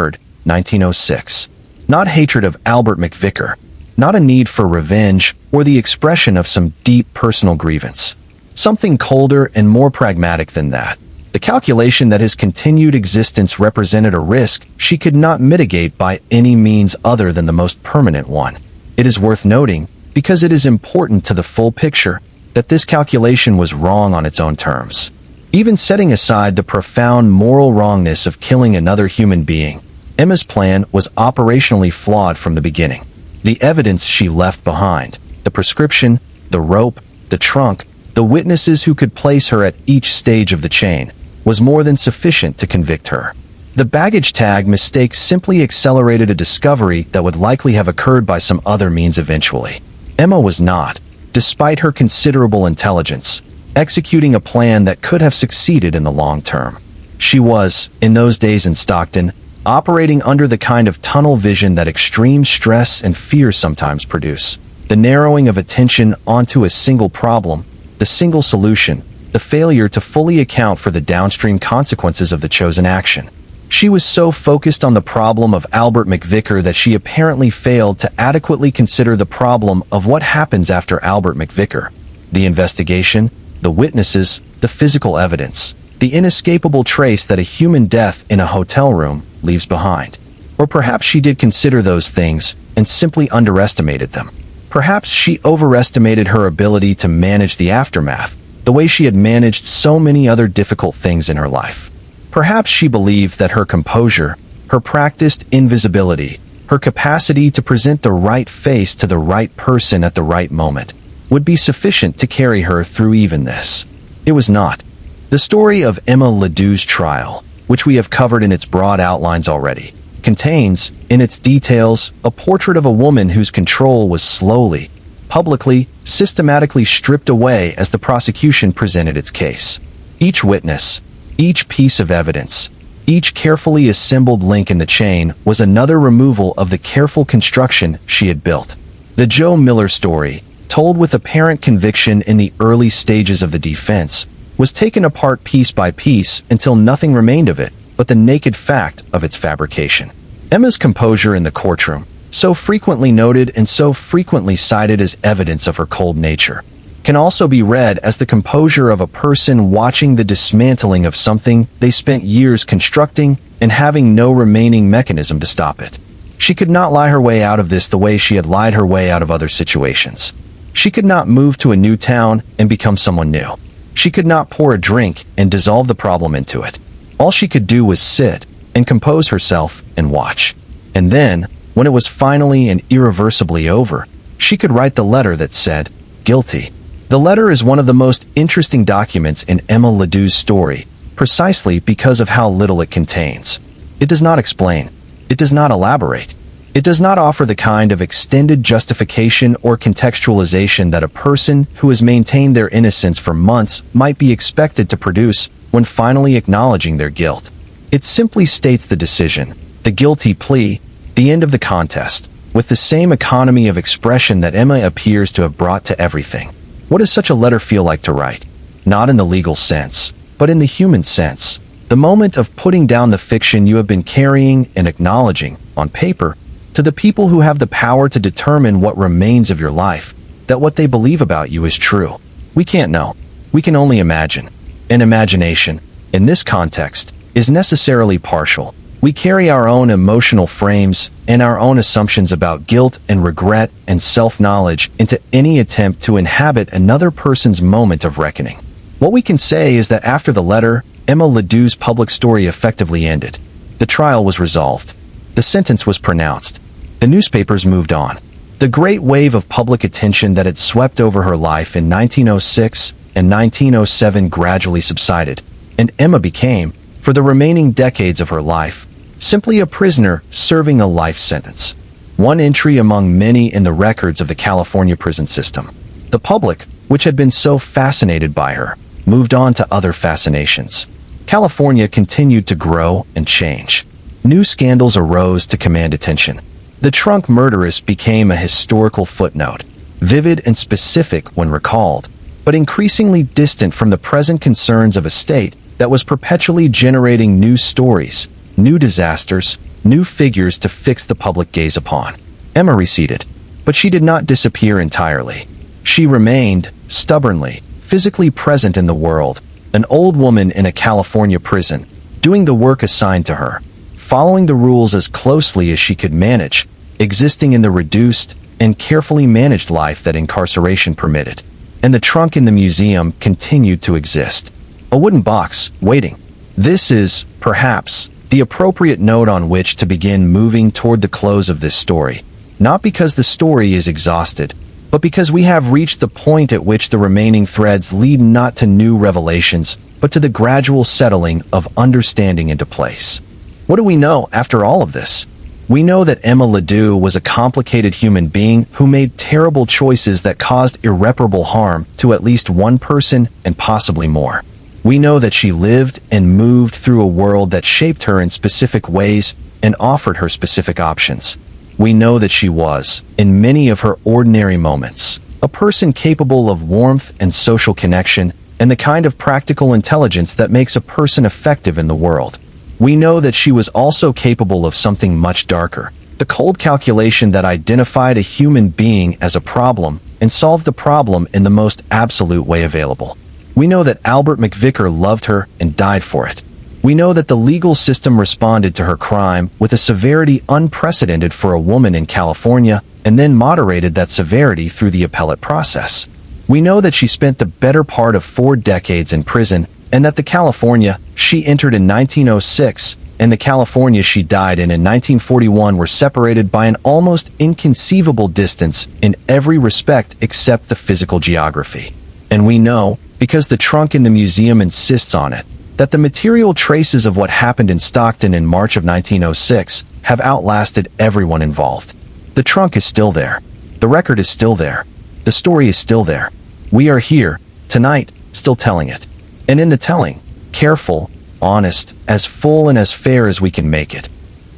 1906. Not hatred of Albert McVicker, not a need for revenge or the expression of some deep personal grievance. Something colder and more pragmatic than that. The calculation that his continued existence represented a risk she could not mitigate by any means other than the most permanent one. It is worth noting, because it is important to the full picture, that this calculation was wrong on its own terms. Even setting aside the profound moral wrongness of killing another human being, Emma's plan was operationally flawed from the beginning. The evidence she left behind, the prescription, the rope, the trunk, the witnesses who could place her at each stage of the chain, was more than sufficient to convict her. The baggage tag mistake simply accelerated a discovery that would likely have occurred by some other means eventually. Emma was not, despite her considerable intelligence, executing a plan that could have succeeded in the long term. She was, in those days in Stockton, operating under the kind of tunnel vision that extreme stress and fear sometimes produce. The narrowing of attention onto a single problem, the single solution, the failure to fully account for the downstream consequences of the chosen action. She was so focused on the problem of Albert McVicker that she apparently failed to adequately consider the problem of what happens after Albert McVicker. The investigation, the witnesses, the physical evidence, the inescapable trace that a human death in a hotel room leaves behind. Or perhaps she did consider those things and simply underestimated them. Perhaps she overestimated her ability to manage the aftermath, the way she had managed so many other difficult things in her life. Perhaps she believed that her composure, her practiced invisibility, her capacity to present the right face to the right person at the right moment, would be sufficient to carry her through even this. It was not. The story of Emma Leoo's trial, which we have covered in its broad outlines already, contains, in its details, a portrait of a woman whose control was slowly, publicly, systematically stripped away as the prosecution presented its case. Each witness, each piece of evidence, each carefully assembled link in the chain was another removal of the careful construction she had built. The Joe Miller story, told with apparent conviction in the early stages of the defense, was taken apart piece by piece until nothing remained of it but the naked fact of its fabrication. Emma's composure in the courtroom, so frequently noted and so frequently cited as evidence of her cold nature, can also be read as the composure of a person watching the dismantling of something they spent years constructing and having no remaining mechanism to stop it. She could not lie her way out of this the way she had lied her way out of other situations. She could not move to a new town and become someone new. She could not pour a drink and dissolve the problem into it. All she could do was sit and compose herself and watch. And then, when it was finally and irreversibly over, she could write the letter that said, "Guilty." The letter is one of the most interesting documents in Emma Leoo's story, precisely because of how little it contains. It does not explain. It does not elaborate. It does not offer the kind of extended justification or contextualization that a person who has maintained their innocence for months might be expected to produce when finally acknowledging their guilt. It simply states the decision, the guilty plea, the end of the contest, with the same economy of expression that Emma appears to have brought to everything. What does such a letter feel like to write? Not in the legal sense, but in the human sense. The moment of putting down the fiction you have been carrying and acknowledging, on paper, to the people who have the power to determine what remains of your life, that what they believe about you is true. We can't know. We can only imagine. And imagination, in this context, is necessarily partial. We carry our own emotional frames and our own assumptions about guilt and regret and self-knowledge into any attempt to inhabit another person's moment of reckoning. What we can say is that after the letter, Emma Leoo's public story effectively ended. The trial was resolved. The sentence was pronounced. The newspapers moved on. The great wave of public attention that had swept over her life in 1906 and 1907 gradually subsided, and Emma became, for the remaining decades of her life, simply a prisoner serving a life sentence. One entry among many in the records of the California prison system. The public, which had been so fascinated by her, moved on to other fascinations. California continued to grow and change. New scandals arose to command attention. The trunk murderess became a historical footnote, vivid and specific when recalled, but increasingly distant from the present concerns of a state that was perpetually generating new stories, new disasters, new figures to fix the public gaze upon. Emma receded, but she did not disappear entirely. She remained, stubbornly, physically present in the world, an old woman in a California prison, doing the work assigned to her, following the rules as closely as she could manage, existing in the reduced and carefully managed life that incarceration permitted. And the trunk in the museum continued to exist. A wooden box, waiting. This is, perhaps, the appropriate note on which to begin moving toward the close of this story. Not because the story is exhausted, but because we have reached the point at which the remaining threads lead not to new revelations, but to the gradual settling of understanding into place. What do we know after all of this? We know that Emma Leoo was a complicated human being who made terrible choices that caused irreparable harm to at least one person and possibly more. We know that she lived and moved through a world that shaped her in specific ways and offered her specific options. We know that she was, in many of her ordinary moments, a person capable of warmth and social connection and the kind of practical intelligence that makes a person effective in the world. We know that she was also capable of something much darker, the cold calculation that identified a human being as a problem and solved the problem in the most absolute way available. We know that Albert McVicker loved her and died for it. We know that the legal system responded to her crime with a severity unprecedented for a woman in California and then moderated that severity through the appellate process. We know that she spent the better part of 4 decades in prison and that the California she entered in 1906 and the California she died in 1941 were separated by an almost inconceivable distance in every respect except the physical geography. And we know, because the trunk in the museum insists on it, that the material traces of what happened in Stockton in March of 1906 have outlasted everyone involved. The trunk is still there. The record is still there. The story is still there. We are here, tonight, still telling it. And in the telling, careful, honest, as full and as fair as we can make it.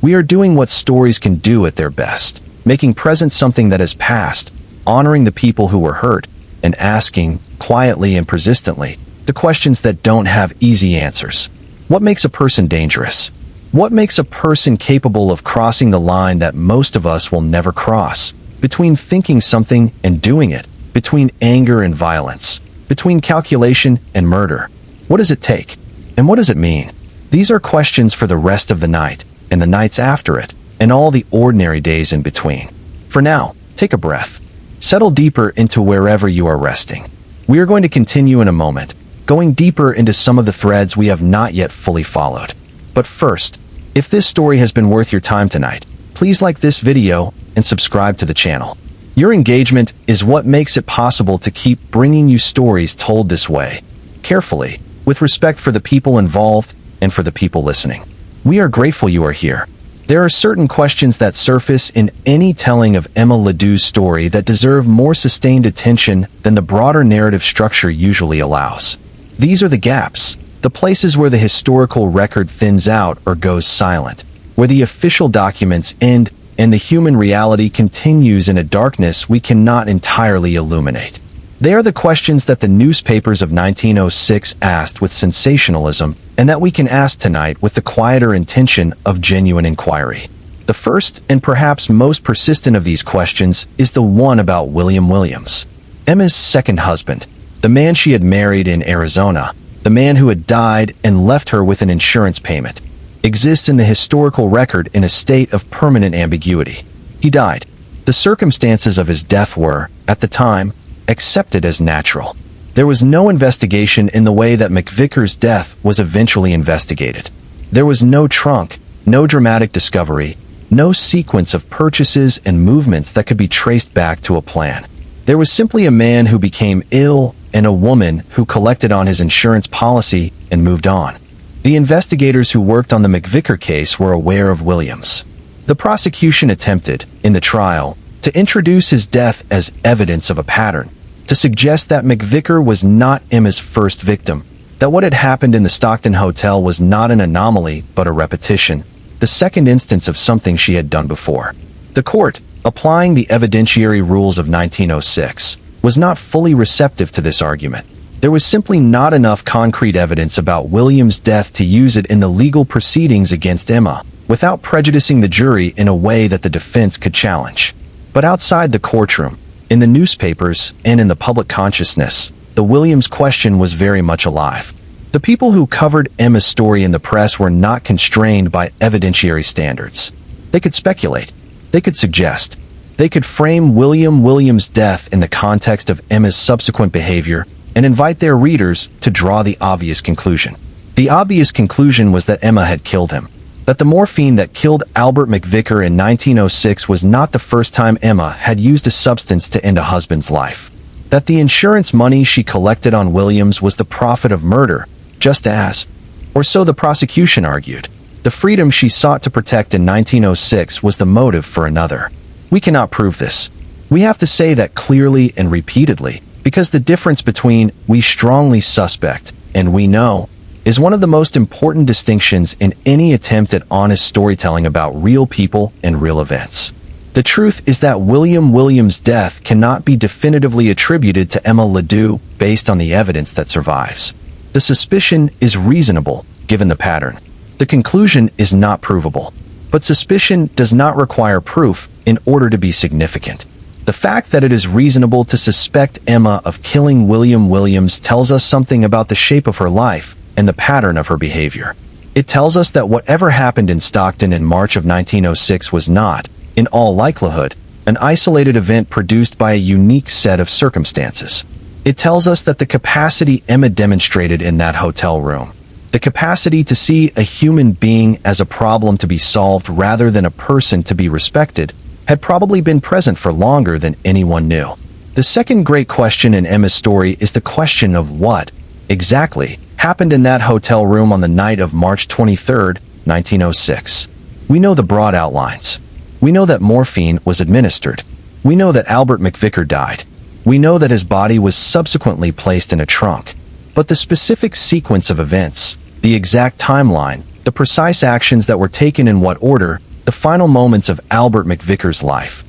We are doing what stories can do at their best, making present something that has passed, honoring the people who were hurt, and asking, quietly and persistently, the questions that don't have easy answers. What makes a person dangerous? What makes a person capable of crossing the line that most of us will never cross? Between thinking something and doing it, between anger and violence, between calculation and murder. What does it take? And what does it mean? These are questions for the rest of the night, and the nights after it, and all the ordinary days in between. For now, take a breath. Settle deeper into wherever you are resting. We are going to continue in a moment, going deeper into some of the threads we have not yet fully followed. But first, if this story has been worth your time tonight, please like this video and subscribe to the channel. Your engagement is what makes it possible to keep bringing you stories told this way, carefully, with respect for the people involved and for the people listening. We are grateful you are here. There are certain questions that surface in any telling of Emma Leoo's story that deserve more sustained attention than the broader narrative structure usually allows. These are the gaps, the places where the historical record thins out or goes silent, where the official documents end and the human reality continues in a darkness we cannot entirely illuminate. They are the questions that the newspapers of 1906 asked with sensationalism, and that we can ask tonight with the quieter intention of genuine inquiry. The first, and perhaps most persistent of these questions, is the one about William Williams, Emma's second husband, the man she had married in Arizona, the man who had died and left her with an insurance payment, exists in the historical record in a state of permanent ambiguity. He died. The circumstances of his death were, at the time, accepted as natural. There was no investigation in the way that McVicker's death was eventually investigated. There was no trunk, no dramatic discovery, no sequence of purchases and movements that could be traced back to a plan. There was simply a man who became ill and a woman who collected on his insurance policy and moved on. The investigators who worked on the McVicker case were aware of Williams. The prosecution attempted, in the trial, to introduce his death as evidence of a pattern, to suggest that McVicker was not Emma's first victim, that what had happened in the Stockton hotel was not an anomaly but a repetition, the second instance of something she had done before. The court, applying the evidentiary rules of 1906, was not fully receptive to this argument. There was simply not enough concrete evidence about Williams' death to use it in the legal proceedings against Emma, without prejudicing the jury in a way that the defense could challenge. But outside the courtroom, in the newspapers, and in the public consciousness, the Williams question was very much alive. The people who covered Emma's story in the press were not constrained by evidentiary standards. They could speculate. They could suggest. They could frame Williams' death in the context of Emma's subsequent behavior and invite their readers to draw the obvious conclusion. The obvious conclusion was that Emma had killed him. That the morphine that killed Albert McVicker in 1906 was not the first time Emma had used a substance to end a husband's life. That the insurance money she collected on Williams was the profit of murder, just as, or so the prosecution argued, the freedom she sought to protect in 1906 was the motive for another. We cannot prove this. We have to say that clearly and repeatedly, because the difference between "we strongly suspect" and "we know" is one of the most important distinctions in any attempt at honest storytelling about real people and real events. The truth is that Williams' death cannot be definitively attributed to Emma Leoo based on the evidence that survives. The suspicion is reasonable, given the pattern. The conclusion is not provable. But suspicion does not require proof in order to be significant. The fact that it is reasonable to suspect Emma of killing Williams tells us something about the shape of her life and the pattern of her behavior. It tells us that whatever happened in Stockton in March of 1906 was not, in all likelihood, an isolated event produced by a unique set of circumstances. It tells us that the capacity Emma demonstrated in that hotel room, the capacity to see a human being as a problem to be solved rather than a person to be respected, had probably been present for longer than anyone knew. The second great question in Emma's story is the question of what, exactly, happened in that hotel room on the night of March 23, 1906. We know the broad outlines. We know that morphine was administered. We know that Albert McVicker died. We know that his body was subsequently placed in a trunk. But the specific sequence of events, the exact timeline, the precise actions that were taken in what order, the final moments of Albert McVicker's life,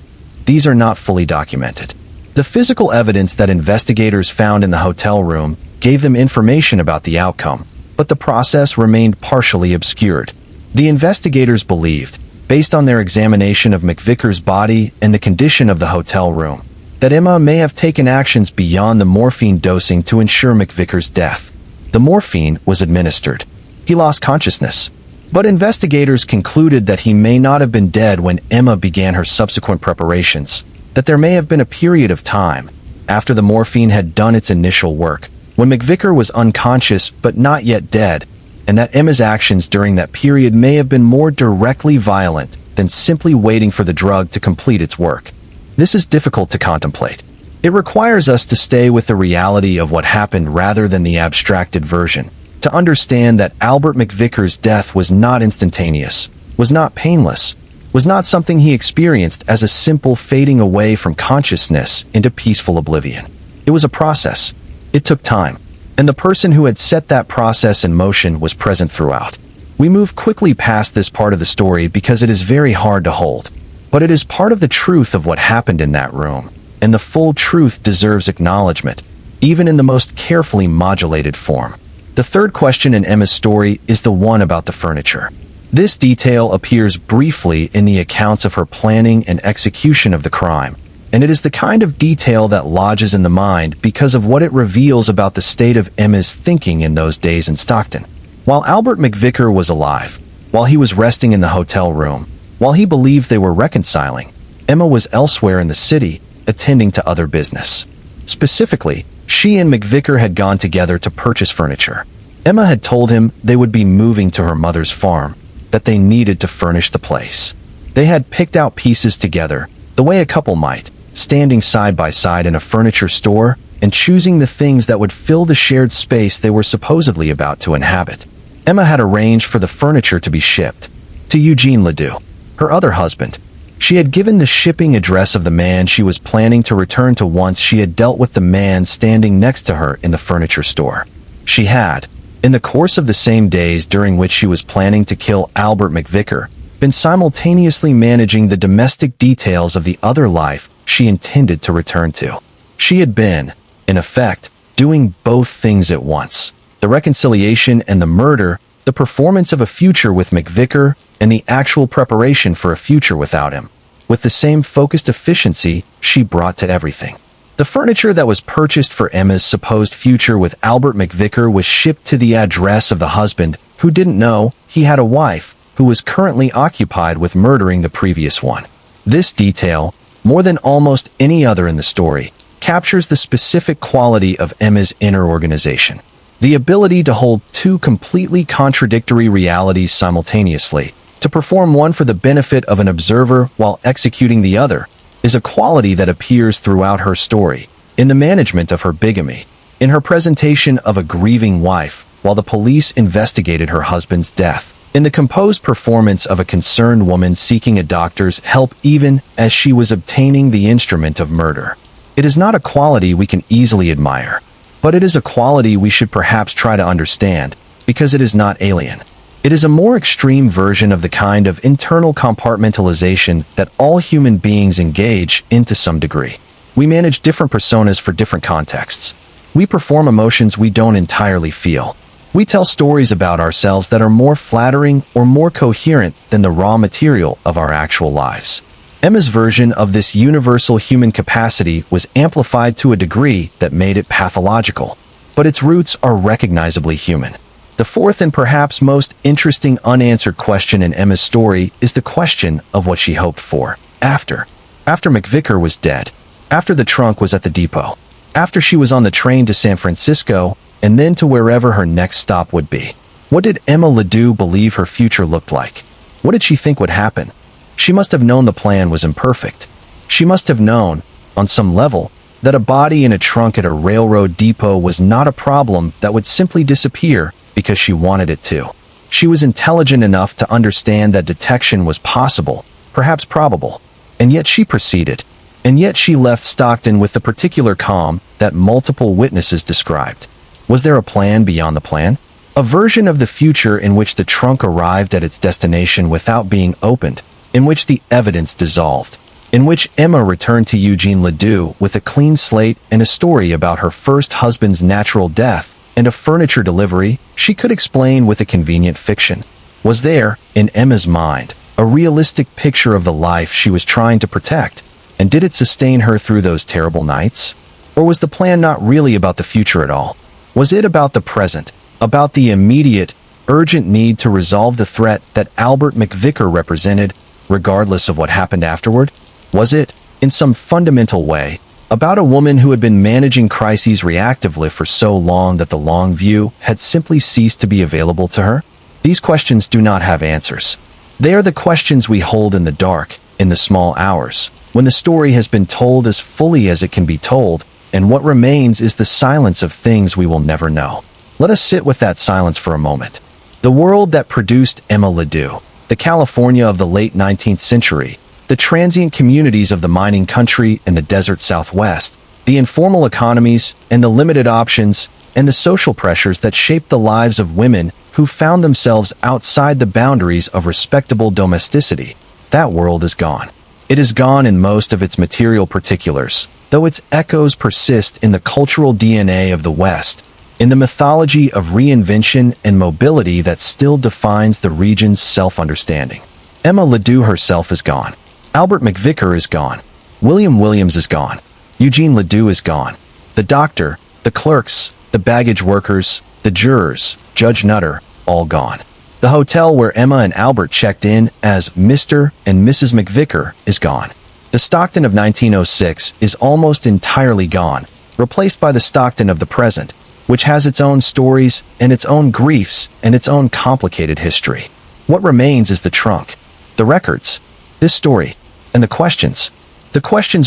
these are not fully documented. The physical evidence that investigators found in the hotel room gave them information about the outcome, but the process remained partially obscured. The investigators believed, based on their examination of McVicker's body and the condition of the hotel room, that Emma may have taken actions beyond the morphine dosing to ensure McVicker's death. The morphine was administered. He lost consciousness. But investigators concluded that he may not have been dead when Emma began her subsequent preparations, that there may have been a period of time, after the morphine had done its initial work, when McVicker was unconscious but not yet dead, and that Emma's actions during that period may have been more directly violent than simply waiting for the drug to complete its work. This is difficult to contemplate. It requires us to stay with the reality of what happened rather than the abstracted version, to understand that Albert McVicker's death was not instantaneous, was not painless, was not something he experienced as a simple fading away from consciousness into peaceful oblivion. It was a process. It took time. And the person who had set that process in motion was present throughout. We move quickly past this part of the story because it is very hard to hold. But it is part of the truth of what happened in that room, and the full truth deserves acknowledgement, even in the most carefully modulated form. The third question in Emma's story is the one about the furniture. This detail appears briefly in the accounts of her planning and execution of the crime, and it is the kind of detail that lodges in the mind because of what it reveals about the state of Emma's thinking in those days in Stockton. While Albert McVicker was alive, while he was resting in the hotel room, while he believed they were reconciling, Emma was elsewhere in the city, attending to other business. Specifically, she and McVicker had gone together to purchase furniture. Emma had told him they would be moving to her mother's farm, that they needed to furnish the place. They had picked out pieces together, the way a couple might, standing side by side in a furniture store and choosing the things that would fill the shared space they were supposedly about to inhabit. Emma had arranged for the furniture to be shipped to Eugene Leoo, her other husband. She had given the shipping address of the man she was planning to return to once she had dealt with the man standing next to her in the furniture store. She had, in the course of the same days during which she was planning to kill Albert McVicker, been simultaneously managing the domestic details of the other life she intended to return to. She had been, in effect, doing both things at once: the reconciliation and the murder, the performance of a future with McVicker, and the actual preparation for a future without him, with the same focused efficiency she brought to everything. The furniture that was purchased for Emma's supposed future with Albert McVicker was shipped to the address of the husband who didn't know he had a wife who was currently occupied with murdering the previous one. This detail, more than almost any other in the story, captures the specific quality of Emma's inner organization. The ability to hold two completely contradictory realities simultaneously, to perform one for the benefit of an observer while executing the other, is a quality that appears throughout her story, in the management of her bigamy, in her presentation of a grieving wife while the police investigated her husband's death, in the composed performance of a concerned woman seeking a doctor's help even as she was obtaining the instrument of murder. It is not a quality we can easily admire, but it is a quality we should perhaps try to understand, because it is not alien. It is a more extreme version of the kind of internal compartmentalization that all human beings engage in to some degree. We manage different personas for different contexts. We perform emotions we don't entirely feel. We tell stories about ourselves that are more flattering or more coherent than the raw material of our actual lives. Emma's version of this universal human capacity was amplified to a degree that made it pathological, but its roots are recognizably human. The fourth and perhaps most interesting unanswered question in Emma's story is the question of what she hoped for after. After McVicker was dead, after the trunk was at the depot, after she was on the train to San Francisco, and then to wherever her next stop would be. What did Emma Leoo believe her future looked like? What did she think would happen? She must have known the plan was imperfect. She must have known, on some level, that a body in a trunk at a railroad depot was not a problem that would simply disappear because she wanted it to. She was intelligent enough to understand that detection was possible, perhaps probable, and yet she proceeded. And yet she left Stockton with the particular calm that multiple witnesses described. Was there a plan beyond the plan? A version of the future in which the trunk arrived at its destination without being opened, in which the evidence dissolved, in which Emma returned to Eugene Leoo with a clean slate and a story about her first husband's natural death and a furniture delivery she could explain with a convenient fiction. Was there, in Emma's mind, a realistic picture of the life she was trying to protect, and did it sustain her through those terrible nights? Or was the plan not really about the future at all? Was it about the present, about the immediate, urgent need to resolve the threat that Albert McVicker represented, regardless of what happened afterward? Was it, in some fundamental way, about a woman who had been managing crises reactively for so long that the long view had simply ceased to be available to her? These questions do not have answers. They are the questions we hold in the dark, in the small hours, when the story has been told as fully as it can be told, and what remains is the silence of things we will never know. Let us sit with that silence for a moment. The world that produced Emma Leoo, the California of the late 19th century, the transient communities of the mining country and the desert Southwest, the informal economies and the limited options, and the social pressures that shaped the lives of women who found themselves outside the boundaries of respectable domesticity. That world is gone. It is gone in most of its material particulars, though its echoes persist in the cultural DNA of the West, in the mythology of reinvention and mobility that still defines the region's self-understanding. Emma Leoo herself is gone. Albert McVicker is gone. William Williams is gone. Eugene Leoo is gone. The doctor, the clerks, the baggage workers, the jurors, Judge Nutter, all gone. The hotel where Emma and Albert checked in as Mr. and Mrs. McVicker is gone. The Stockton of 1906 is almost entirely gone, replaced by the Stockton of the present, which has its own stories and its own griefs and its own complicated history. What remains is the trunk, the records, This story, and the questions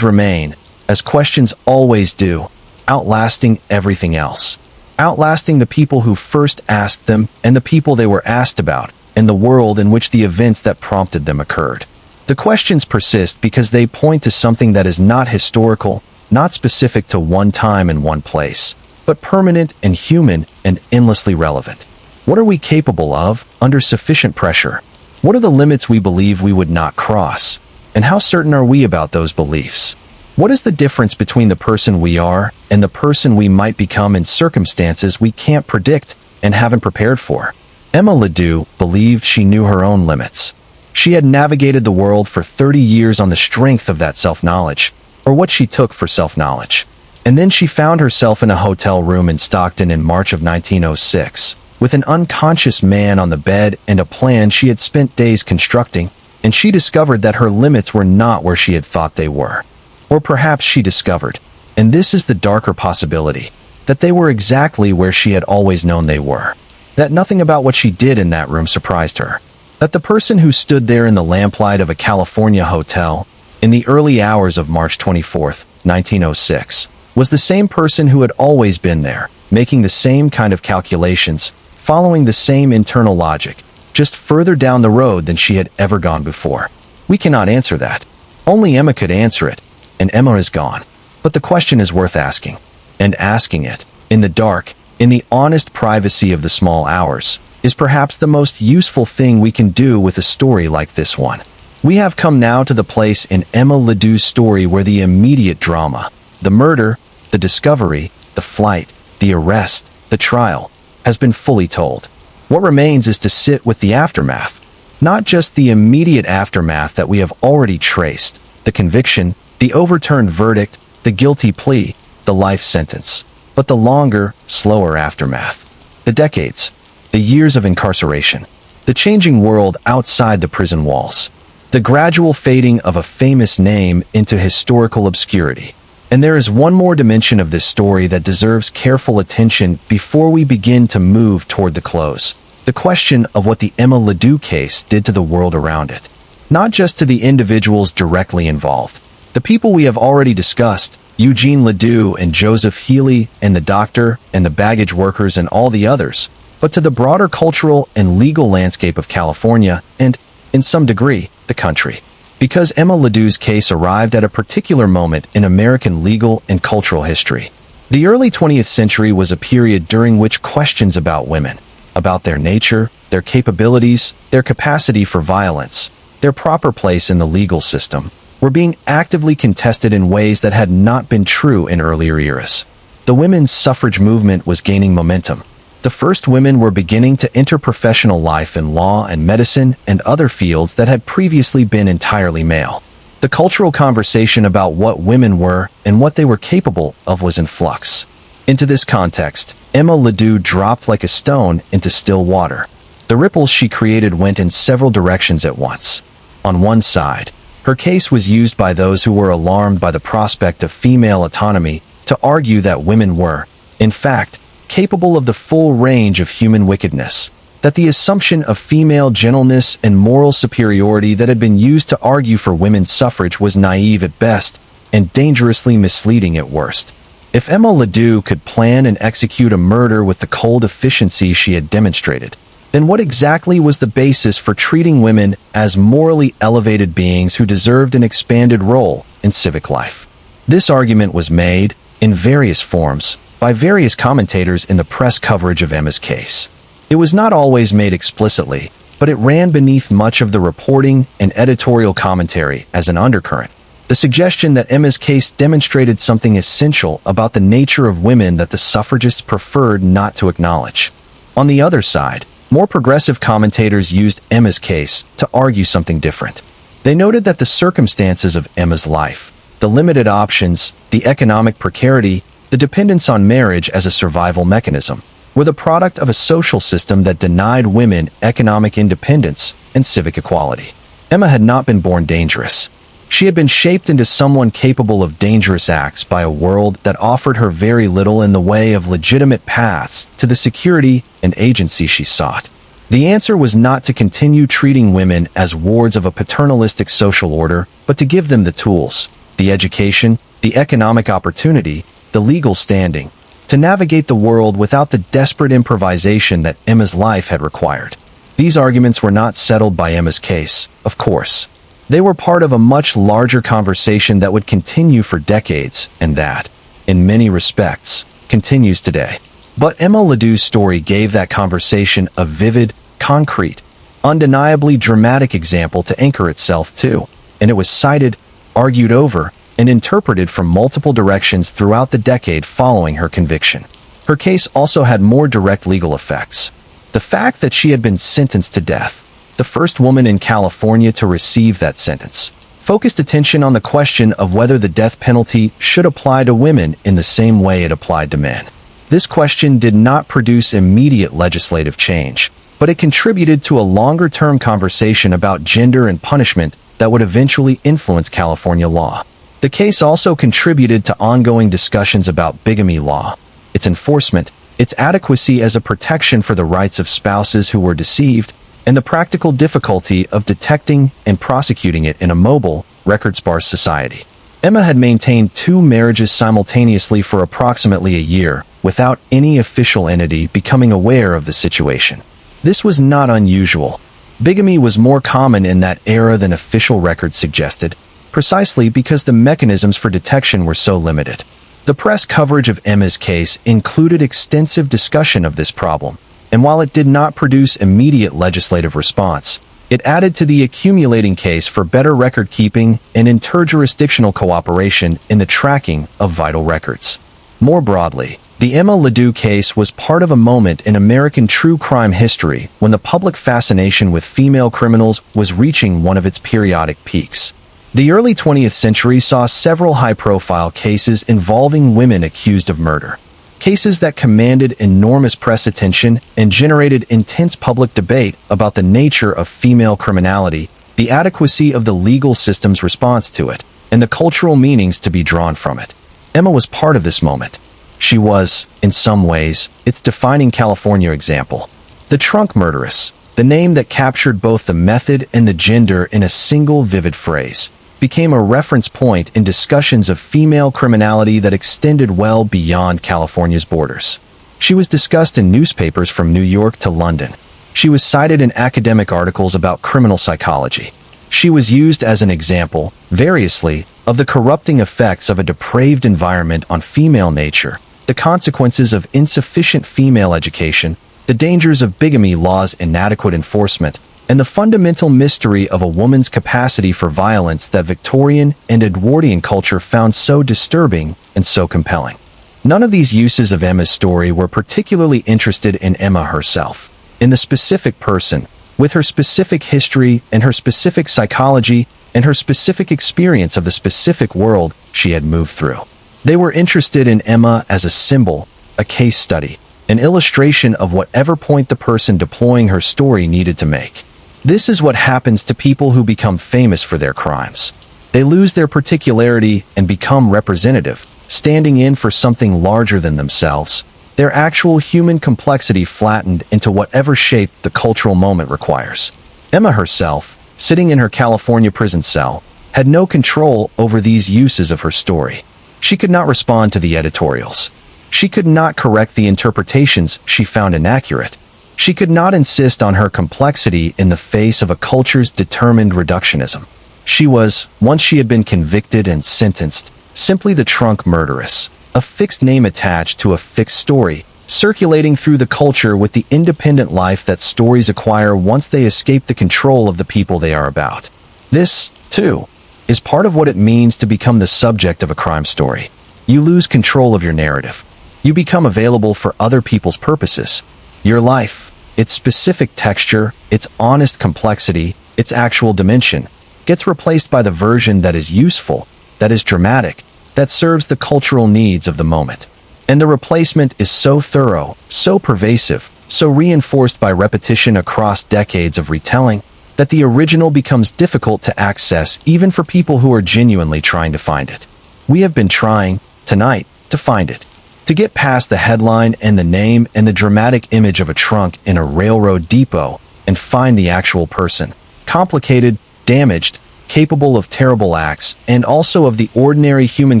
remain, as questions always do, outlasting everything else. Outlasting the people who first asked them and the people they were asked about, and the world in which the events that prompted them occurred. The questions persist because they point to something that is not historical, not specific to one time and one place, but permanent and human and endlessly relevant. What are we capable of under sufficient pressure? What are the limits we believe we would not cross? And how certain are we about those beliefs? What is the difference between the person we are and the person we might become in circumstances we can't predict and haven't prepared for? Emma Leoo believed she knew her own limits. She had navigated the world for 30 years on the strength of that self-knowledge, or what she took for self-knowledge. And then she found herself in a hotel room in Stockton in March of 1906, with an unconscious man on the bed and a plan she had spent days constructing, and she discovered that her limits were not where she had thought they were. Or perhaps she discovered, and this is the darker possibility, that they were exactly where she had always known they were. That nothing about what she did in that room surprised her. That the person who stood there in the lamplight of a California hotel, in the early hours of March 24th, 1906, was the same person who had always been there, making the same kind of calculations, following the same internal logic, just further down the road than she had ever gone before. We cannot answer that. Only Emma could answer it, and Emma is gone. But the question is worth asking, and asking it, in the dark, in the honest privacy of the small hours, is perhaps the most useful thing we can do with a story like this one. We have come now to the place in Emma Leoo's story where the immediate drama, the murder, the discovery, the flight, the arrest, the trial, has been fully told. What remains is to sit with the aftermath. Not just the immediate aftermath that we have already traced, the conviction, the overturned verdict, the guilty plea, the life sentence, but the longer, slower aftermath. The decades, the years of incarceration, the changing world outside the prison walls, the gradual fading of a famous name into historical obscurity. And there is one more dimension of this story that deserves careful attention before we begin to move toward the close. The question of what the Emma Leoo case did to the world around it. Not just to the individuals directly involved. The people we have already discussed, Eugene Leoo and Joseph Healy and the doctor and the baggage workers and all the others, but to the broader cultural and legal landscape of California and, in some degree, the country. Because Emma Leoo's case arrived at a particular moment in American legal and cultural history. The early 20th century was a period during which questions about women, about their nature, their capabilities, their capacity for violence, their proper place in the legal system, were being actively contested in ways that had not been true in earlier eras. The women's suffrage movement was gaining momentum. The first women were beginning to enter professional life in law and medicine and other fields that had previously been entirely male. The cultural conversation about what women were and what they were capable of was in flux. Into this context, Emma Leoo dropped like a stone into still water. The ripples she created went in several directions at once. On one side, her case was used by those who were alarmed by the prospect of female autonomy to argue that women were, in fact, capable of the full range of human wickedness, that the assumption of female gentleness and moral superiority that had been used to argue for women's suffrage was naive at best and dangerously misleading at worst. If Emma Leoo could plan and execute a murder with the cold efficiency she had demonstrated, then what exactly was the basis for treating women as morally elevated beings who deserved an expanded role in civic life? This argument was made, in various forms, by various commentators in the press coverage of Emma's case. It was not always made explicitly, but it ran beneath much of the reporting and editorial commentary as an undercurrent. The suggestion that Emma's case demonstrated something essential about the nature of women that the suffragists preferred not to acknowledge. On the other side, more progressive commentators used Emma's case to argue something different. They noted that the circumstances of Emma's life, the limited options, the economic precarity, the dependence on marriage as a survival mechanism, were the product of a social system that denied women economic independence and civic equality. Emma had not been born dangerous. She had been shaped into someone capable of dangerous acts by a world that offered her very little in the way of legitimate paths to the security and agency she sought. The answer was not to continue treating women as wards of a paternalistic social order, but to give them the tools, the education, the economic opportunity, the legal standing, to navigate the world without the desperate improvisation that Emma's life had required. These arguments were not settled by Emma's case, of course. They were part of a much larger conversation that would continue for decades, and that, in many respects, continues today. But Emma Leedoo's story gave that conversation a vivid, concrete, undeniably dramatic example to anchor itself to, and it was cited, argued over, and interpreted from multiple directions throughout the decade following her conviction. Her case also had more direct legal effects. The fact that she had been sentenced to death, the first woman in California to receive that sentence, focused attention on the question of whether the death penalty should apply to women in the same way it applied to men. This question did not produce immediate legislative change, but it contributed to a longer-term conversation about gender and punishment that would eventually influence California law. The case also contributed to ongoing discussions about bigamy law, its enforcement, its adequacy as a protection for the rights of spouses who were deceived, and the practical difficulty of detecting and prosecuting it in a mobile, record-sparse society. Emma had maintained 2 marriages simultaneously for approximately a year, without any official entity becoming aware of the situation. This was not unusual. Bigamy was more common in that era than official records suggested, precisely because the mechanisms for detection were so limited. The press coverage of Emma's case included extensive discussion of this problem, and while it did not produce immediate legislative response, it added to the accumulating case for better record-keeping and interjurisdictional cooperation in the tracking of vital records. More broadly, the Emma Leedoo case was part of a moment in American true crime history when the public fascination with female criminals was reaching one of its periodic peaks. The early 20th century saw several high-profile cases involving women accused of murder. Cases that commanded enormous press attention and generated intense public debate about the nature of female criminality, the adequacy of the legal system's response to it, and the cultural meanings to be drawn from it. Emma was part of this moment. She was, in some ways, its defining California example. The trunk murderess, the name that captured both the method and the gender in a single vivid phrase, became a reference point in discussions of female criminality that extended well beyond California's borders. She was discussed in newspapers from New York to London. She was cited in academic articles about criminal psychology. She was used as an example, variously, of the corrupting effects of a depraved environment on female nature, the consequences of insufficient female education, the dangers of bigamy laws' inadequate enforcement, and the fundamental mystery of a woman's capacity for violence that Victorian and Edwardian culture found so disturbing and so compelling. None of these uses of Emma's story were particularly interested in Emma herself, in the specific person, with her specific history and her specific psychology and her specific experience of the specific world she had moved through. They were interested in Emma as a symbol, a case study, an illustration of whatever point the person deploying her story needed to make. This is what happens to people who become famous for their crimes. They lose their particularity and become representative, standing in for something larger than themselves, their actual human complexity flattened into whatever shape the cultural moment requires. Emma herself, sitting in her California prison cell, had no control over these uses of her story. She could not respond to the editorials. She could not correct the interpretations she found inaccurate. She could not insist on her complexity in the face of a culture's determined reductionism. She was, once she had been convicted and sentenced, simply the trunk murderess, a fixed name attached to a fixed story, circulating through the culture with the independent life that stories acquire once they escape the control of the people they are about. This, too, is part of what it means to become the subject of a crime story. You lose control of your narrative. You become available for other people's purposes. Your life, its specific texture, its honest complexity, its actual dimension, gets replaced by the version that is useful, that is dramatic, that serves the cultural needs of the moment. And the replacement is so thorough, so pervasive, so reinforced by repetition across decades of retelling, that the original becomes difficult to access even for people who are genuinely trying to find it. We have been trying, tonight, to find it. To get past the headline and the name and the dramatic image of a trunk in a railroad depot and find the actual person. Complicated, damaged, capable of terrible acts, and also of the ordinary human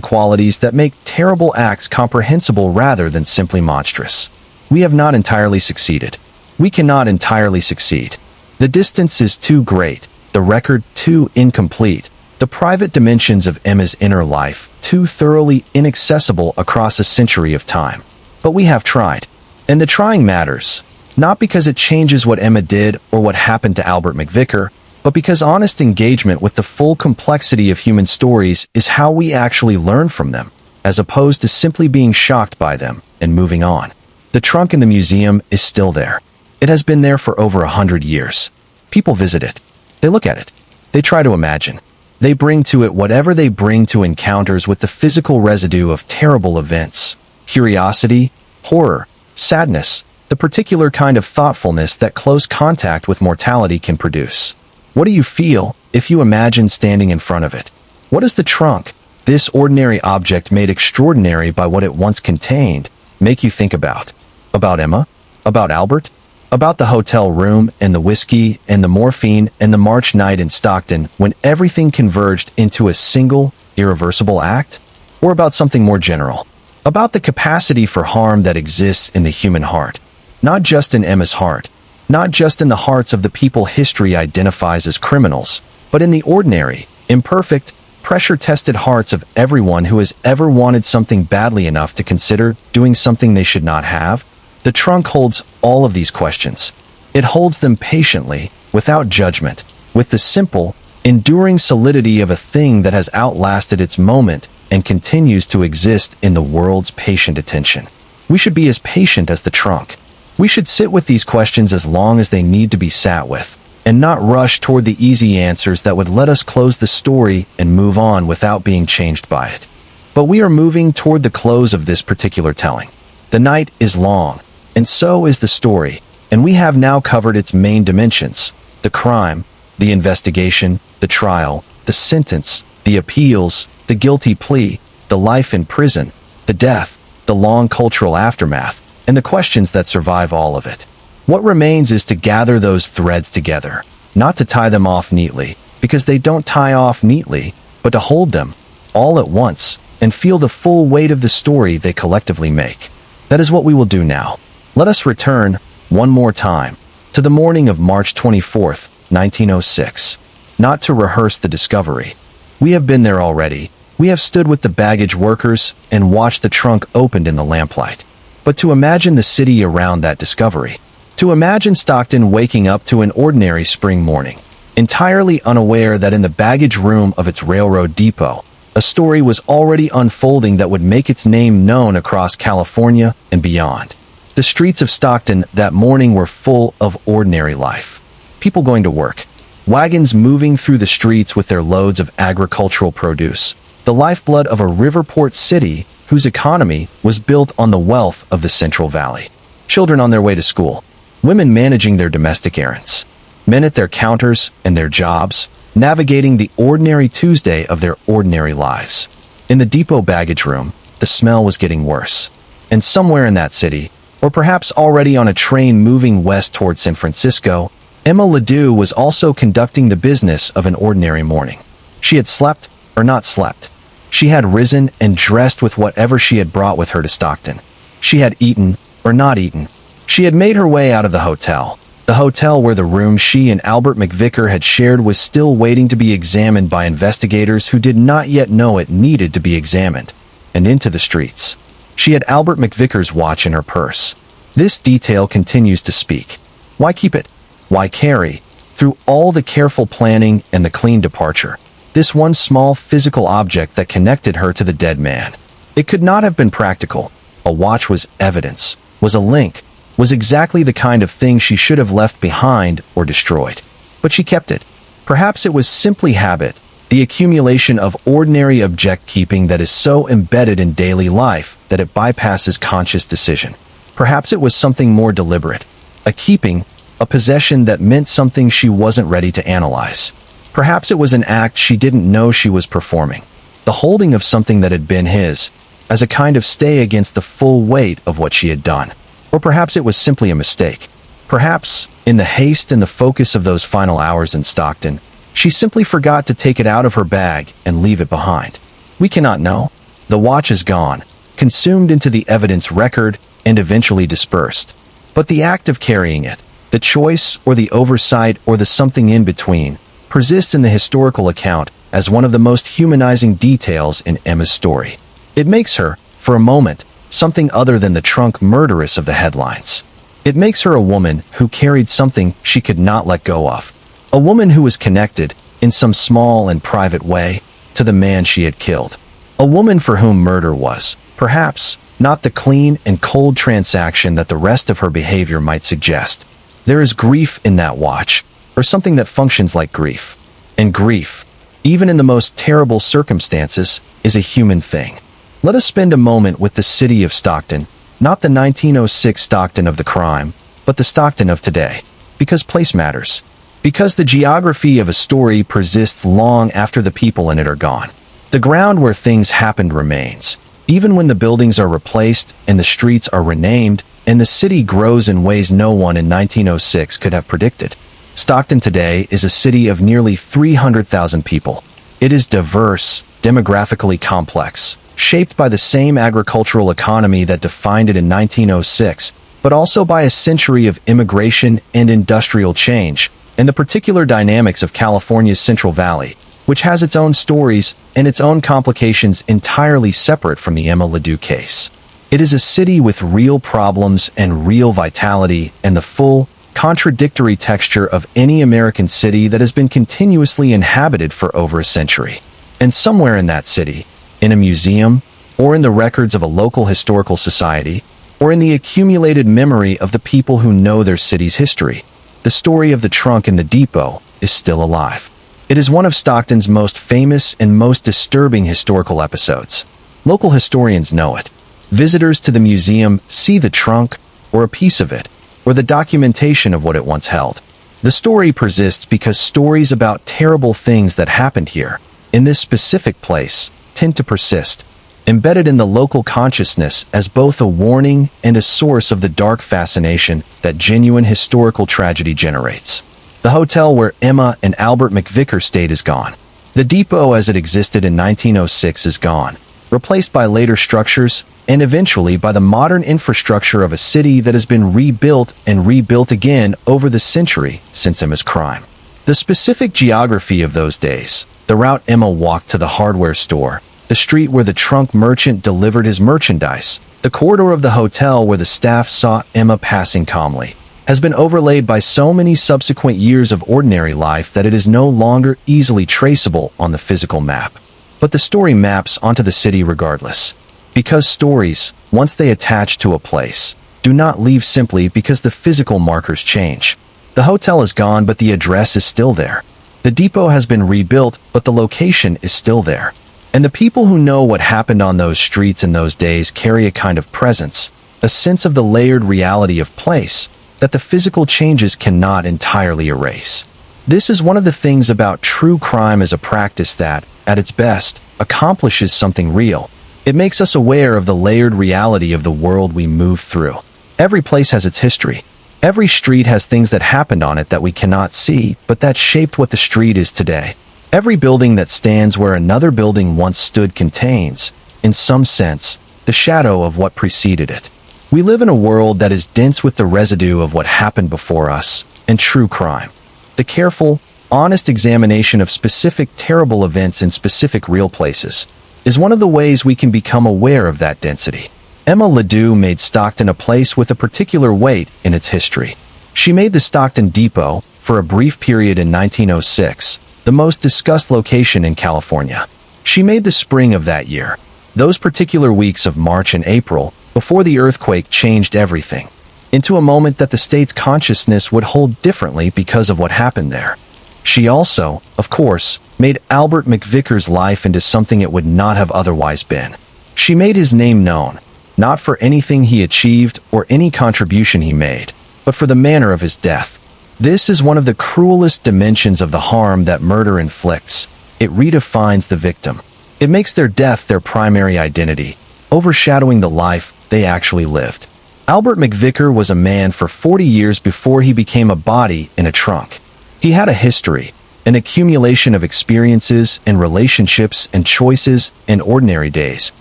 qualities that make terrible acts comprehensible rather than simply monstrous. We have not entirely succeeded. We cannot entirely succeed. The distance is too great, the record too incomplete, the private dimensions of Emma's inner life too thoroughly inaccessible across a century of time. But we have tried. And the trying matters, not because it changes what Emma did or what happened to Albert McVicker, but because honest engagement with the full complexity of human stories is how we actually learn from them, as opposed to simply being shocked by them and moving on. The trunk in the museum is still there. It has been there for over 100 years. People visit it. They look at it. They try to imagine. They bring to it whatever they bring to encounters with the physical residue of terrible events. Curiosity, horror, sadness, the particular kind of thoughtfulness that close contact with mortality can produce. What do you feel if you imagine standing in front of it? What does the trunk, this ordinary object made extraordinary by what it once contained, make you think about? About Emma? About Albert? About the hotel room and the whiskey and the morphine and the March night in Stockton when everything converged into a single, irreversible act? Or about something more general? About the capacity for harm that exists in the human heart. Not just in Emma's heart. Not just in the hearts of the people history identifies as criminals, but in the ordinary, imperfect, pressure-tested hearts of everyone who has ever wanted something badly enough to consider doing something they should not have. The trunk holds all of these questions. It holds them patiently, without judgment, with the simple, enduring solidity of a thing that has outlasted its moment and continues to exist in the world's patient attention. We should be as patient as the trunk. We should sit with these questions as long as they need to be sat with, and not rush toward the easy answers that would let us close the story and move on without being changed by it. But we are moving toward the close of this particular telling. The night is long, and so is the story, and we have now covered its main dimensions: the crime, the investigation, the trial, the sentence, the appeals, the guilty plea, the life in prison, the death, the long cultural aftermath, and the questions that survive all of it. What remains is to gather those threads together, not to tie them off neatly, because they don't tie off neatly, but to hold them, all at once, and feel the full weight of the story they collectively make. That is what we will do now. Let us return, one more time, to the morning of March 24th, 1906. Not to rehearse the discovery. We have been there already. We have stood with the baggage workers and watched the trunk opened in the lamplight. But to imagine the city around that discovery. To imagine Stockton waking up to an ordinary spring morning, entirely unaware that in the baggage room of its railroad depot, a story was already unfolding that would make its name known across California and beyond. The streets of Stockton that morning were full of ordinary life. People going to work. Wagons moving through the streets with their loads of agricultural produce. The lifeblood of a riverport city whose economy was built on the wealth of the Central Valley. Children on their way to school. Women managing their domestic errands. Men at their counters and their jobs, navigating the ordinary Tuesday of their ordinary lives. In the depot baggage room, the smell was getting worse. And somewhere in that city, or perhaps already on a train moving west toward San Francisco, Emma Leoo was also conducting the business of an ordinary morning. She had slept or not slept. She had risen and dressed with whatever she had brought with her to Stockton. She had eaten or not eaten. She had made her way out of the hotel where the room she and Albert McVicker had shared was still waiting to be examined by investigators who did not yet know it needed to be examined, and into the streets. She had Albert McVicker's watch in her purse. This detail continues to speak. Why keep it? Why carry, through all the careful planning and the clean departure, this one small physical object that connected her to the dead man? It could not have been practical. A watch was evidence, was a link, was exactly the kind of thing she should have left behind or destroyed. But she kept it. Perhaps it was simply habit, the accumulation of ordinary object-keeping that is so embedded in daily life that it bypasses conscious decision. Perhaps it was something more deliberate, a keeping, a possession that meant something she wasn't ready to analyze. Perhaps it was an act she didn't know she was performing, the holding of something that had been his, as a kind of stay against the full weight of what she had done. Or perhaps it was simply a mistake. Perhaps, in the haste and the focus of those final hours in Stockton, she simply forgot to take it out of her bag and leave it behind. We cannot know. The watch is gone, consumed into the evidence record, and eventually dispersed. But the act of carrying it, the choice or the oversight or the something in between, persists in the historical account as one of the most humanizing details in Emma's story. It makes her, for a moment, something other than the trunk murderess of the headlines. It makes her a woman who carried something she could not let go of. A woman who was connected, in some small and private way, to the man she had killed. A woman for whom murder was, perhaps, not the clean and cold transaction that the rest of her behavior might suggest. There is grief in that watch, or something that functions like grief. And grief, even in the most terrible circumstances, is a human thing. Let us spend a moment with the city of Stockton, not the 1906 Stockton of the crime, but the Stockton of today. Because place matters. Because the geography of a story persists long after the people in it are gone. The ground where things happened remains, even when the buildings are replaced and the streets are renamed, and the city grows in ways no one in 1906 could have predicted. Stockton today is a city of nearly 300,000 people. It is diverse, demographically complex, shaped by the same agricultural economy that defined it in 1906, but also by a century of immigration and industrial change, and the particular dynamics of California's Central Valley, which has its own stories and its own complications entirely separate from the Emma Leoo case. It is a city with real problems and real vitality and the full, contradictory texture of any American city that has been continuously inhabited for over a century. And somewhere in that city, in a museum, or in the records of a local historical society, or in the accumulated memory of the people who know their city's history, the story of the trunk in the depot is still alive. It is one of Stockton's most famous and most disturbing historical episodes. Local historians know it. Visitors to the museum see the trunk, or a piece of it, or the documentation of what it once held. The story persists because stories about terrible things that happened here, in this specific place, tend to persist, embedded in the local consciousness as both a warning and a source of the dark fascination that genuine historical tragedy generates. The hotel where Emma and Albert McVicker stayed is gone. The depot as it existed in 1906 is gone, replaced by later structures and eventually by the modern infrastructure of a city that has been rebuilt and rebuilt again over the century since Emma's crime. The specific geography of those days, the route Emma walked to the hardware store, the street where the trunk merchant delivered his merchandise, the corridor of the hotel where the staff saw Emma passing calmly, has been overlaid by so many subsequent years of ordinary life that it is no longer easily traceable on the physical map. But the story maps onto the city regardless. Because stories, once they attach to a place, do not leave simply because the physical markers change. The hotel is gone, but the address is still there. The depot has been rebuilt, but the location is still there. And the people who know what happened on those streets in those days carry a kind of presence, a sense of the layered reality of place, that the physical changes cannot entirely erase. This is one of the things about true crime as a practice that, at its best, accomplishes something real. It makes us aware of the layered reality of the world we move through. Every place has its history. Every street has things that happened on it that we cannot see, but that shaped what the street is today. Every building that stands where another building once stood contains, in some sense, the shadow of what preceded it. We live in a world that is dense with the residue of what happened before us, and true crime. The careful, honest examination of specific terrible events in specific real places is one of the ways we can become aware of that density. Emma Leoo made Stockton a place with a particular weight in its history. She made the Stockton Depot, for a brief period in 1906, the most discussed location in California. She made the spring of that year, those particular weeks of March and April, before the earthquake changed everything, into a moment that the state's consciousness would hold differently because of what happened there. She also, of course, made Albert McVicker's life into something it would not have otherwise been. She made his name known, not for anything he achieved or any contribution he made, but for the manner of his death. This is one of the cruelest dimensions of the harm that murder inflicts. It redefines the victim. It makes their death their primary identity, overshadowing the life they actually lived. Albert McVicker was a man for 40 years before he became a body in a trunk. He had a history, an accumulation of experiences and relationships and choices in ordinary days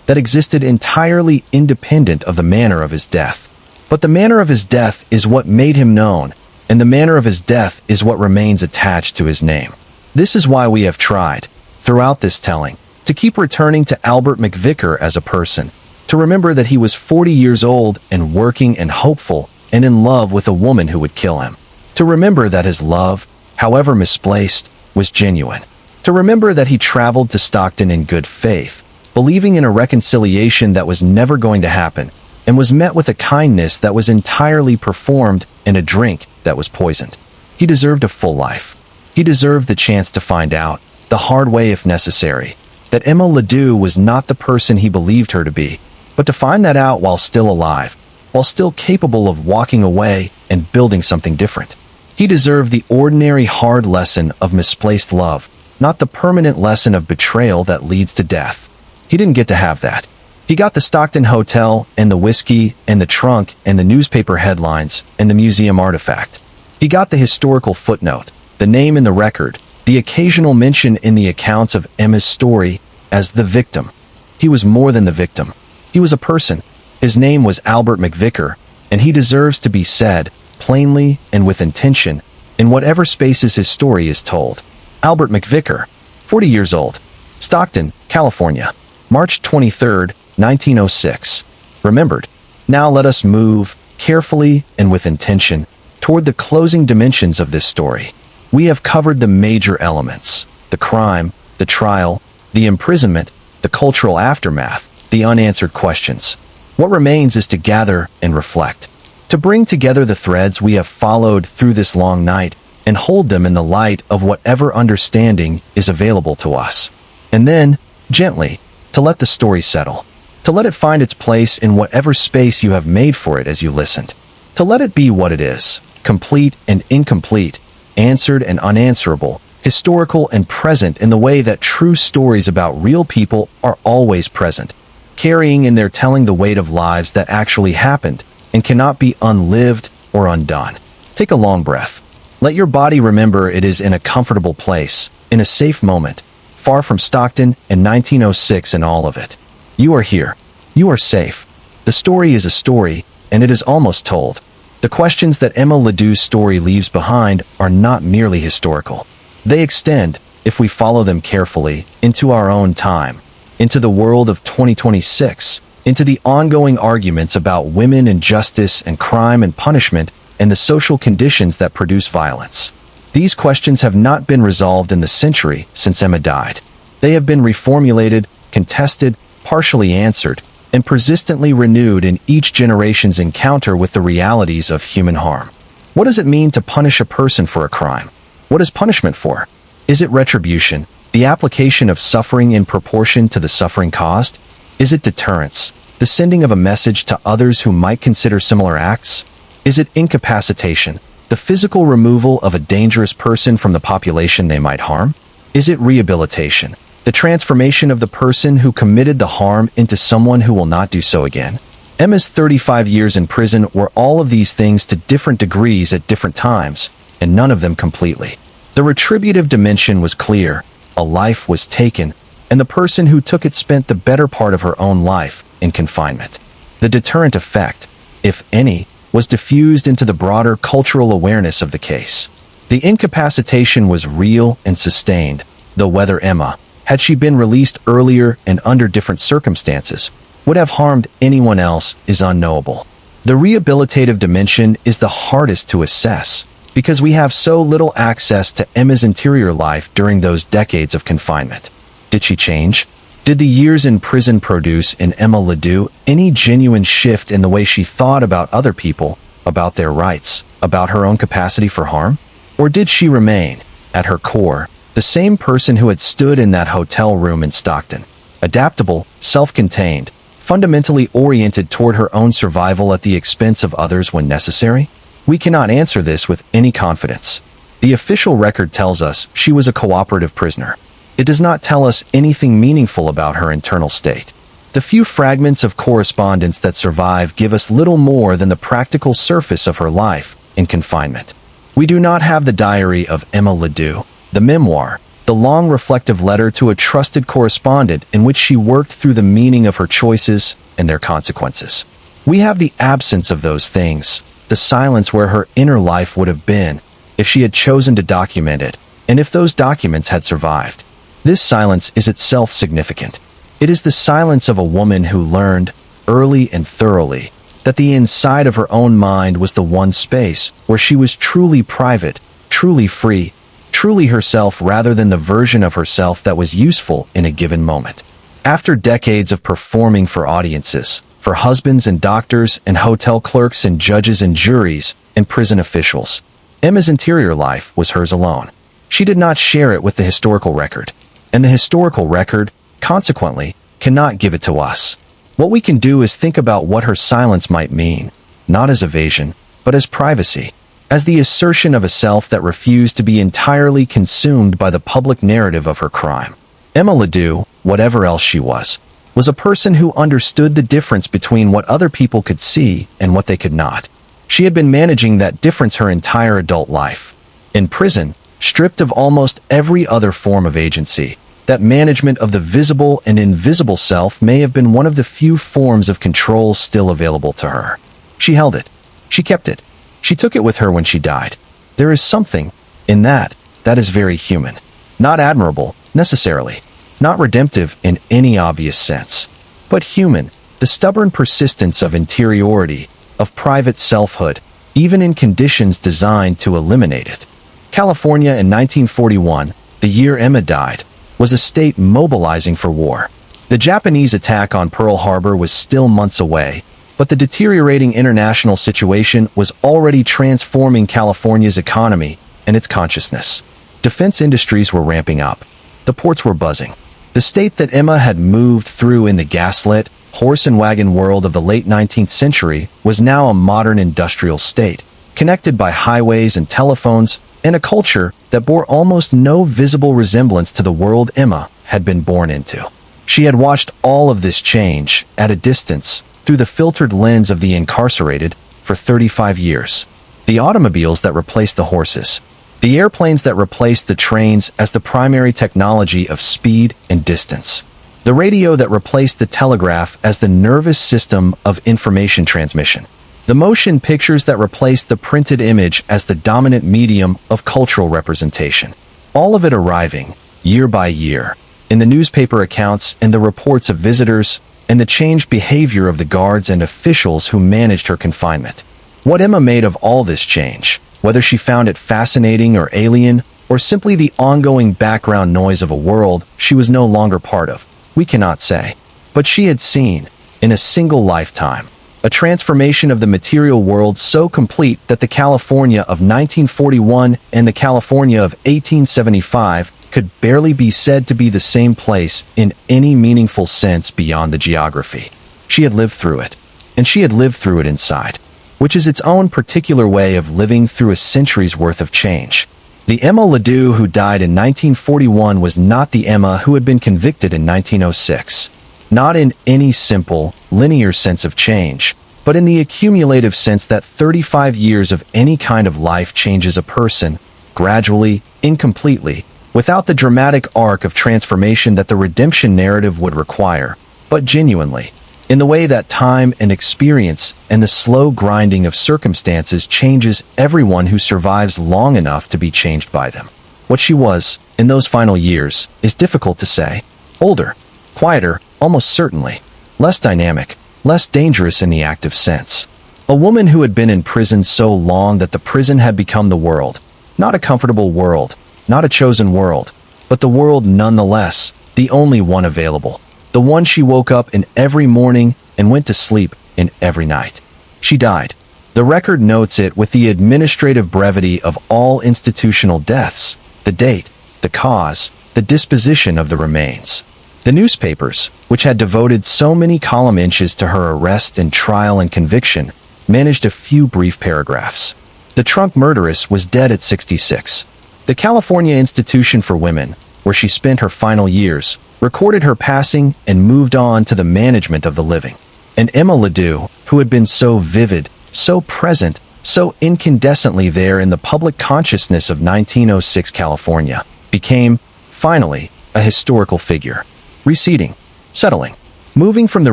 that existed entirely independent of the manner of his death. But the manner of his death is what made him known, and the manner of his death is what remains attached to his name. This is why we have tried, throughout this telling, to keep returning to Albert McVicker as a person, to remember that he was 40 years old and working and hopeful and in love with a woman who would kill him. To remember that his love, however misplaced, was genuine. To remember that he traveled to Stockton in good faith, believing in a reconciliation that was never going to happen, and was met with a kindness that was entirely performed and a drink that was poisoned. He deserved a full life. He deserved the chance to find out, the hard way if necessary, that Emma Leoo was not the person he believed her to be, but to find that out while still alive, while still capable of walking away and building something different. He deserved the ordinary hard lesson of misplaced love, not the permanent lesson of betrayal that leads to death. He didn't get to have that. He got the Stockton Hotel and the whiskey and the trunk and the newspaper headlines and the museum artifact. He got the historical footnote, the name in the record, the occasional mention in the accounts of Emma's story as the victim. He was more than the victim. He was a person. His name was Albert McVicker, and he deserves to be said, plainly and with intention, in whatever spaces his story is told. Albert McVicker, 40 years old, Stockton, California, March 23, 1906. Remembered. Now let us move, carefully and with intention, toward the closing dimensions of this story. We have covered the major elements: the crime, the trial, the imprisonment, the cultural aftermath, the unanswered questions. What remains is to gather and reflect, to bring together the threads we have followed through this long night and hold them in the light of whatever understanding is available to us. And then, gently, to let the story settle, to let it find its place in whatever space you have made for it as you listened, to let it be what it is, complete and incomplete, answered and unanswerable, historical and present in the way that true stories about real people are always present, carrying in their telling the weight of lives that actually happened and cannot be unlived or undone. Take a long breath. Let your body remember it is in a comfortable place, in a safe moment, far from Stockton and 1906 and all of it. You are here. You are safe. The story is a story, and it is almost told. The questions that Emma Ledoux story leaves behind are not merely historical. They extend, if we follow them carefully, into our own time, into the world of 2026, into the ongoing arguments about women and justice and crime and punishment and the social conditions that produce violence. These questions have not been resolved in the century since Emma died. They have been reformulated, contested, partially answered, and persistently renewed in each generation's encounter with the realities of human harm. What does it mean to punish a person for a crime? What is punishment for? Is it retribution, the application of suffering in proportion to the suffering caused? Is it deterrence, the sending of a message to others who might consider similar acts? Is it incapacitation, the physical removal of a dangerous person from the population they might harm? Is it rehabilitation, the transformation of the person who committed the harm into someone who will not do so again? Emma's 35 years in prison were all of these things to different degrees at different times, and none of them completely. The retributive dimension was clear, a life was taken, and the person who took it spent the better part of her own life in confinement. The deterrent effect, if any, was diffused into the broader cultural awareness of the case. The incapacitation was real and sustained, though whether Emma, had she been released earlier and under different circumstances, would have harmed anyone else is unknowable. The rehabilitative dimension is the hardest to assess, because we have so little access to Emma's interior life during those decades of confinement. Did she change? Did the years in prison produce in Emma Ledoux any genuine shift in the way she thought about other people, about their rights, about her own capacity for harm? Or did she remain, at her core, the same person who had stood in that hotel room in Stockton, adaptable, self-contained, fundamentally oriented toward her own survival at the expense of others when necessary? We cannot answer this with any confidence. The official record tells us she was a cooperative prisoner. It does not tell us anything meaningful about her internal state. The few fragments of correspondence that survive give us little more than the practical surface of her life in confinement. We do not have the diary of Emma Leoo, the memoir, the long reflective letter to a trusted correspondent in which she worked through the meaning of her choices and their consequences. We have the absence of those things, the silence where her inner life would have been if she had chosen to document it, and if those documents had survived. This silence is itself significant. It is the silence of a woman who learned, early and thoroughly, that the inside of her own mind was the one space where she was truly private, truly free, truly herself rather than the version of herself that was useful in a given moment. After decades of performing for audiences, for husbands and doctors and hotel clerks and judges and juries and prison officials, Emma's interior life was hers alone. She did not share it with the historical record, and the historical record, consequently, cannot give it to us. What we can do is think about what her silence might mean, not as evasion, but as privacy, as the assertion of a self that refused to be entirely consumed by the public narrative of her crime. Emma Leoo, whatever else she was a person who understood the difference between what other people could see and what they could not. She had been managing that difference her entire adult life. In prison, stripped of almost every other form of agency, that management of the visible and invisible self may have been one of the few forms of control still available to her. She held it. She kept it. She took it with her when she died. There is something in that is very human. Not admirable, necessarily. Not redemptive in any obvious sense. But human, the stubborn persistence of interiority, of private selfhood, even in conditions designed to eliminate it. California in 1941, the year Emma died, was a state mobilizing for war. The Japanese attack on Pearl Harbor was still months away, but the deteriorating international situation was already transforming California's economy and its consciousness. Defense industries were ramping up. The ports were buzzing. The state that Emma had moved through in the gaslit, horse and wagon world of the late 19th century was now a modern industrial state, connected by highways and telephones, and a culture that bore almost no visible resemblance to the world Emma had been born into. She had watched all of this change, at a distance, through the filtered lens of the incarcerated, for 35 years. The automobiles that replaced the horses, the airplanes that replaced the trains as the primary technology of speed and distance, the radio that replaced the telegraph as the nervous system of information transmission, the motion pictures that replaced the printed image as the dominant medium of cultural representation. All of it arriving, year by year, in the newspaper accounts and the reports of visitors, and the changed behavior of the guards and officials who managed her confinement. What Emma made of all this change, whether she found it fascinating or alien, or simply the ongoing background noise of a world she was no longer part of, we cannot say. But she had seen, in a single lifetime, a transformation of the material world so complete that the California of 1941 and the California of 1875 could barely be said to be the same place in any meaningful sense beyond the geography. She had lived through it, and she had lived through it inside, which is its own particular way of living through a century's worth of change. The Emma Leoo who died in 1941 was not the Emma who had been convicted in 1906. Not in any simple, linear sense of change, but in the accumulative sense that 35 years of any kind of life changes a person, gradually, incompletely, without the dramatic arc of transformation that the redemption narrative would require, but genuinely, in the way that time and experience and the slow grinding of circumstances changes everyone who survives long enough to be changed by them. What she was, in those final years, is difficult to say. Older, quieter, almost certainly, less dynamic, less dangerous in the active sense. A woman who had been in prison so long that the prison had become the world, not a comfortable world, not a chosen world, but the world nonetheless, the only one available, the one she woke up in every morning and went to sleep in every night. She died. The record notes it with the administrative brevity of all institutional deaths, the date, the cause, the disposition of the remains. The newspapers, which had devoted so many column inches to her arrest and trial and conviction, managed a few brief paragraphs. The trunk murderess was dead at 66. The California Institution for Women, where she spent her final years, recorded her passing, and moved on to the management of the living. And Emma Leoo, who had been so vivid, so present, so incandescently there in the public consciousness of 1906 California, became, finally, a historical figure, receding, settling, moving from the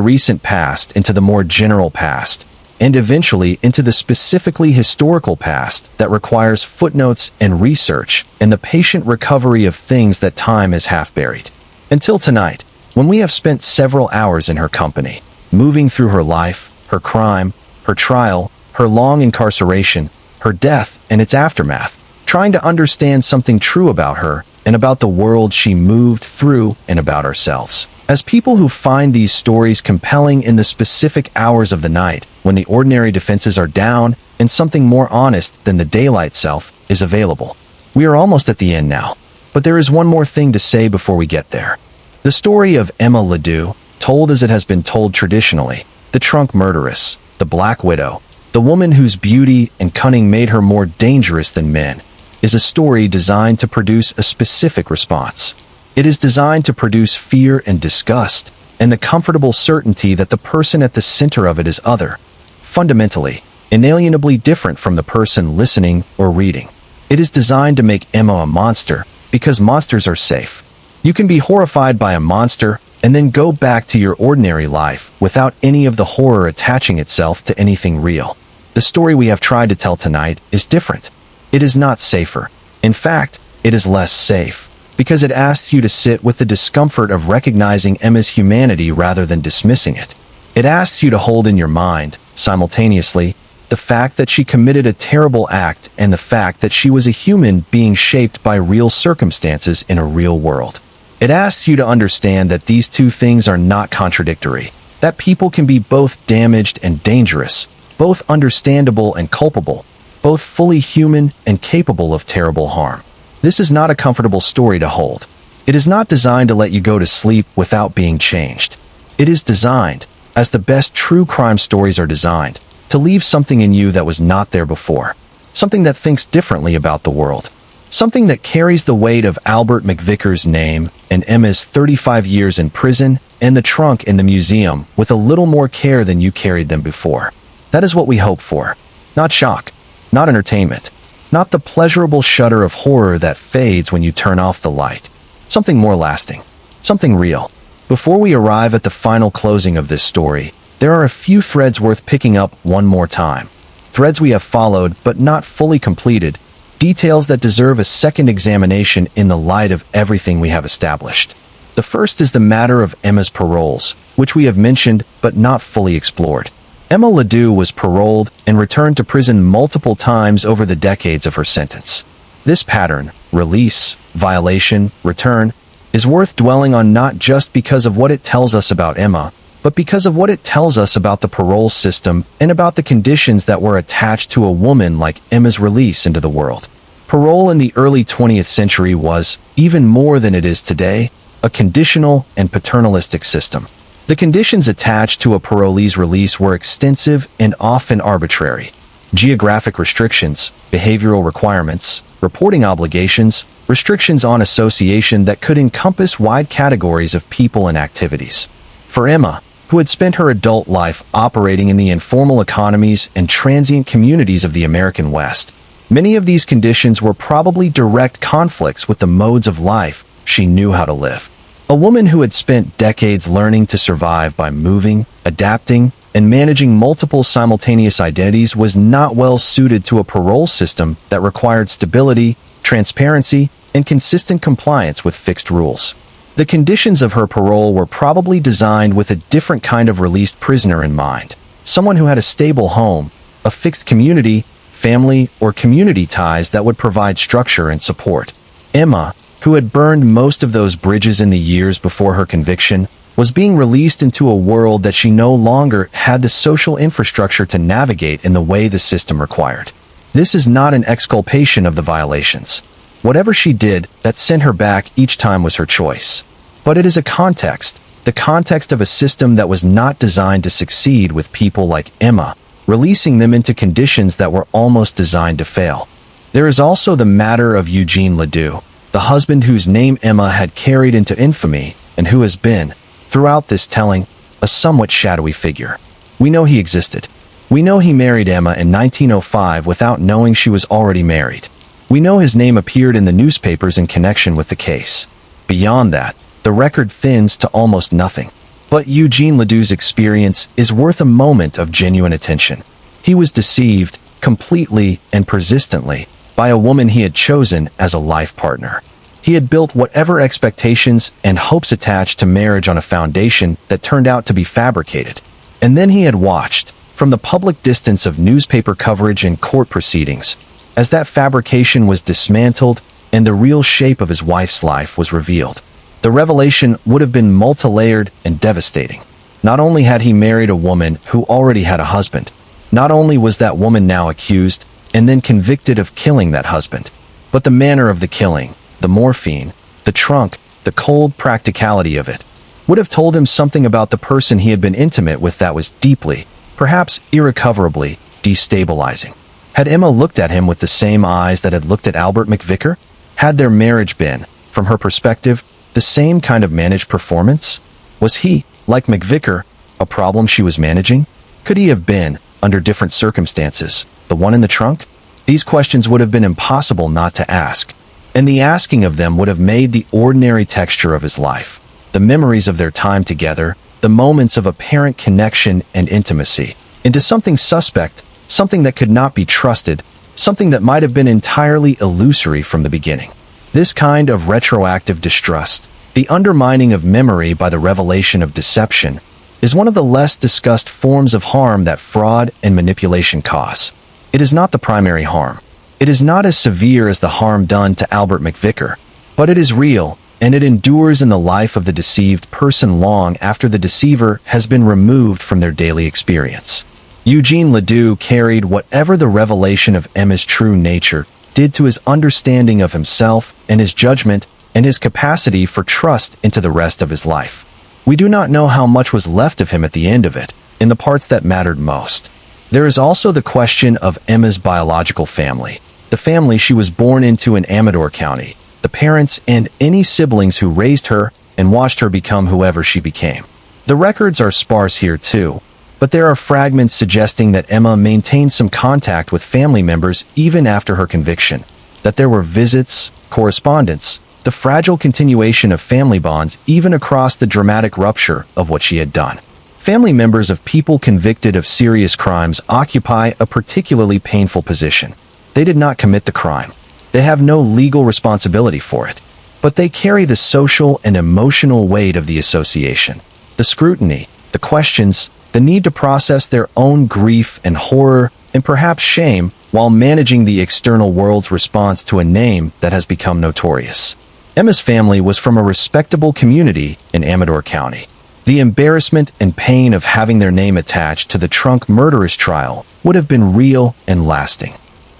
recent past into the more general past, and eventually into the specifically historical past that requires footnotes and research and the patient recovery of things that time has half buried. Until tonight, when we have spent several hours in her company, moving through her life, her crime, her trial, her long incarceration, her death and its aftermath, trying to understand something true about her and about the world she moved through and about ourselves. As people who find these stories compelling in the specific hours of the night, when the ordinary defenses are down and something more honest than the daylight self is available. We are almost at the end now, but there is one more thing to say before we get there. The story of Emma Leoo, told as it has been told traditionally, the trunk murderess, the Black Widow, the woman whose beauty and cunning made her more dangerous than men, is a story designed to produce a specific response. It is designed to produce fear and disgust, and the comfortable certainty that the person at the center of it is other, fundamentally, inalienably different from the person listening or reading. It is designed to make Emma a monster, because monsters are safe. You can be horrified by a monster and then go back to your ordinary life without any of the horror attaching itself to anything real. The story we have tried to tell tonight is different. It is not safer. In fact, it is less safe, because it asks you to sit with the discomfort of recognizing Emma's humanity rather than dismissing it. It asks you to hold in your mind, simultaneously, the fact that she committed a terrible act and the fact that she was a human being shaped by real circumstances in a real world. It asks you to understand that these two things are not contradictory, that people can be both damaged and dangerous, both understandable and culpable, both fully human and capable of terrible harm. This is not a comfortable story to hold. It is not designed to let you go to sleep without being changed. It is designed, as the best true crime stories are designed, to leave something in you that was not there before, something that thinks differently about the world, something that carries the weight of Albert McVicker's name and Emma's 35 years in prison and the trunk in the museum with a little more care than you carried them before. That is what we hope for. Not shock, not entertainment, not the pleasurable shudder of horror that fades when you turn off the light. Something more lasting, something real. Before we arrive at the final closing of this story, there are a few threads worth picking up one more time. Threads we have followed but not fully completed, details that deserve a second examination in the light of everything we have established. The first is the matter of Emma's paroles, which we have mentioned but not fully explored. Emma Leoo was paroled and returned to prison multiple times over the decades of her sentence. This pattern, release, violation, return, is worth dwelling on not just because of what it tells us about Emma, but because of what it tells us about the parole system and about the conditions that were attached to a woman like Emma's release into the world. Parole in the early 20th century was, even more than it is today, a conditional and paternalistic system. The conditions attached to a parolee's release were extensive and often arbitrary. Geographic restrictions, behavioral requirements, reporting obligations, restrictions on association that could encompass wide categories of people and activities. For Emma, who had spent her adult life operating in the informal economies and transient communities of the American West, many of these conditions were probably direct conflicts with the modes of life she knew how to live. A woman who had spent decades learning to survive by moving, adapting, and managing multiple simultaneous identities was not well suited to a parole system that required stability, transparency, and consistent compliance with fixed rules. The conditions of her parole were probably designed with a different kind of released prisoner in mind, someone who had a stable home, a fixed community, family, or community ties that would provide structure and support. Emma, who had burned most of those bridges in the years before her conviction, was being released into a world that she no longer had the social infrastructure to navigate in the way the system required. This is not an exculpation of the violations. Whatever she did that sent her back each time was her choice. But it is a context, the context of a system that was not designed to succeed with people like Emma, releasing them into conditions that were almost designed to fail. There is also the matter of Eugene Leoo, the husband whose name Emma had carried into infamy, and who has been, throughout this telling, a somewhat shadowy figure. We know he existed. We know he married Emma in 1905 without knowing she was already married. We know his name appeared in the newspapers in connection with the case. Beyond that, the record thins to almost nothing. But Eugene Ledoux' experience is worth a moment of genuine attention. He was deceived, completely and persistently, by a woman he had chosen as a life partner. He had built whatever expectations and hopes attached to marriage on a foundation that turned out to be fabricated. And then he had watched, from the public distance of newspaper coverage and court proceedings, as that fabrication was dismantled and the real shape of his wife's life was revealed. The revelation would have been multi-layered and devastating. Not only had he married a woman who already had a husband, not only was that woman now accused and then convicted of killing that husband, but the manner of the killing, the morphine, the trunk, the cold practicality of it, would have told him something about the person he had been intimate with that was deeply, perhaps irrecoverably, destabilizing. Had Emma looked at him with the same eyes that had looked at Albert McVicker? Had their marriage been, from her perspective, the same kind of managed performance? Was he, like McVicker, a problem she was managing? Could he have been, under different circumstances, the one in the trunk? These questions would have been impossible not to ask, and the asking of them would have made the ordinary texture of his life, the memories of their time together, the moments of apparent connection and intimacy, into something suspect, something that could not be trusted, something that might have been entirely illusory from the beginning. This kind of retroactive distrust, the undermining of memory by the revelation of deception, is one of the less discussed forms of harm that fraud and manipulation cause. It is not the primary harm. It is not as severe as the harm done to Albert McVicker, but it is real, and it endures in the life of the deceived person long after the deceiver has been removed from their daily experience. Eugene Ledoux carried whatever the revelation of Emma's true nature did to his understanding of himself and his judgment and his capacity for trust into the rest of his life. We do not know how much was left of him at the end of it, in the parts that mattered most. There is also the question of Emma's biological family, the family she was born into in Amador County, the parents and any siblings who raised her and watched her become whoever she became. The records are sparse here too, but there are fragments suggesting that Emma maintained some contact with family members even after her conviction, that there were visits, correspondence, the fragile continuation of family bonds even across the dramatic rupture of what she had done. Family members of people convicted of serious crimes occupy a particularly painful position. They did not commit the crime. They have no legal responsibility for it, but they carry the social and emotional weight of the association, the scrutiny, the questions, the need to process their own grief and horror and perhaps shame while managing the external world's response to a name that has become notorious. Emma's family was from a respectable community in Amador County. The embarrassment and pain of having their name attached to the Trunk murderous trial would have been real and lasting.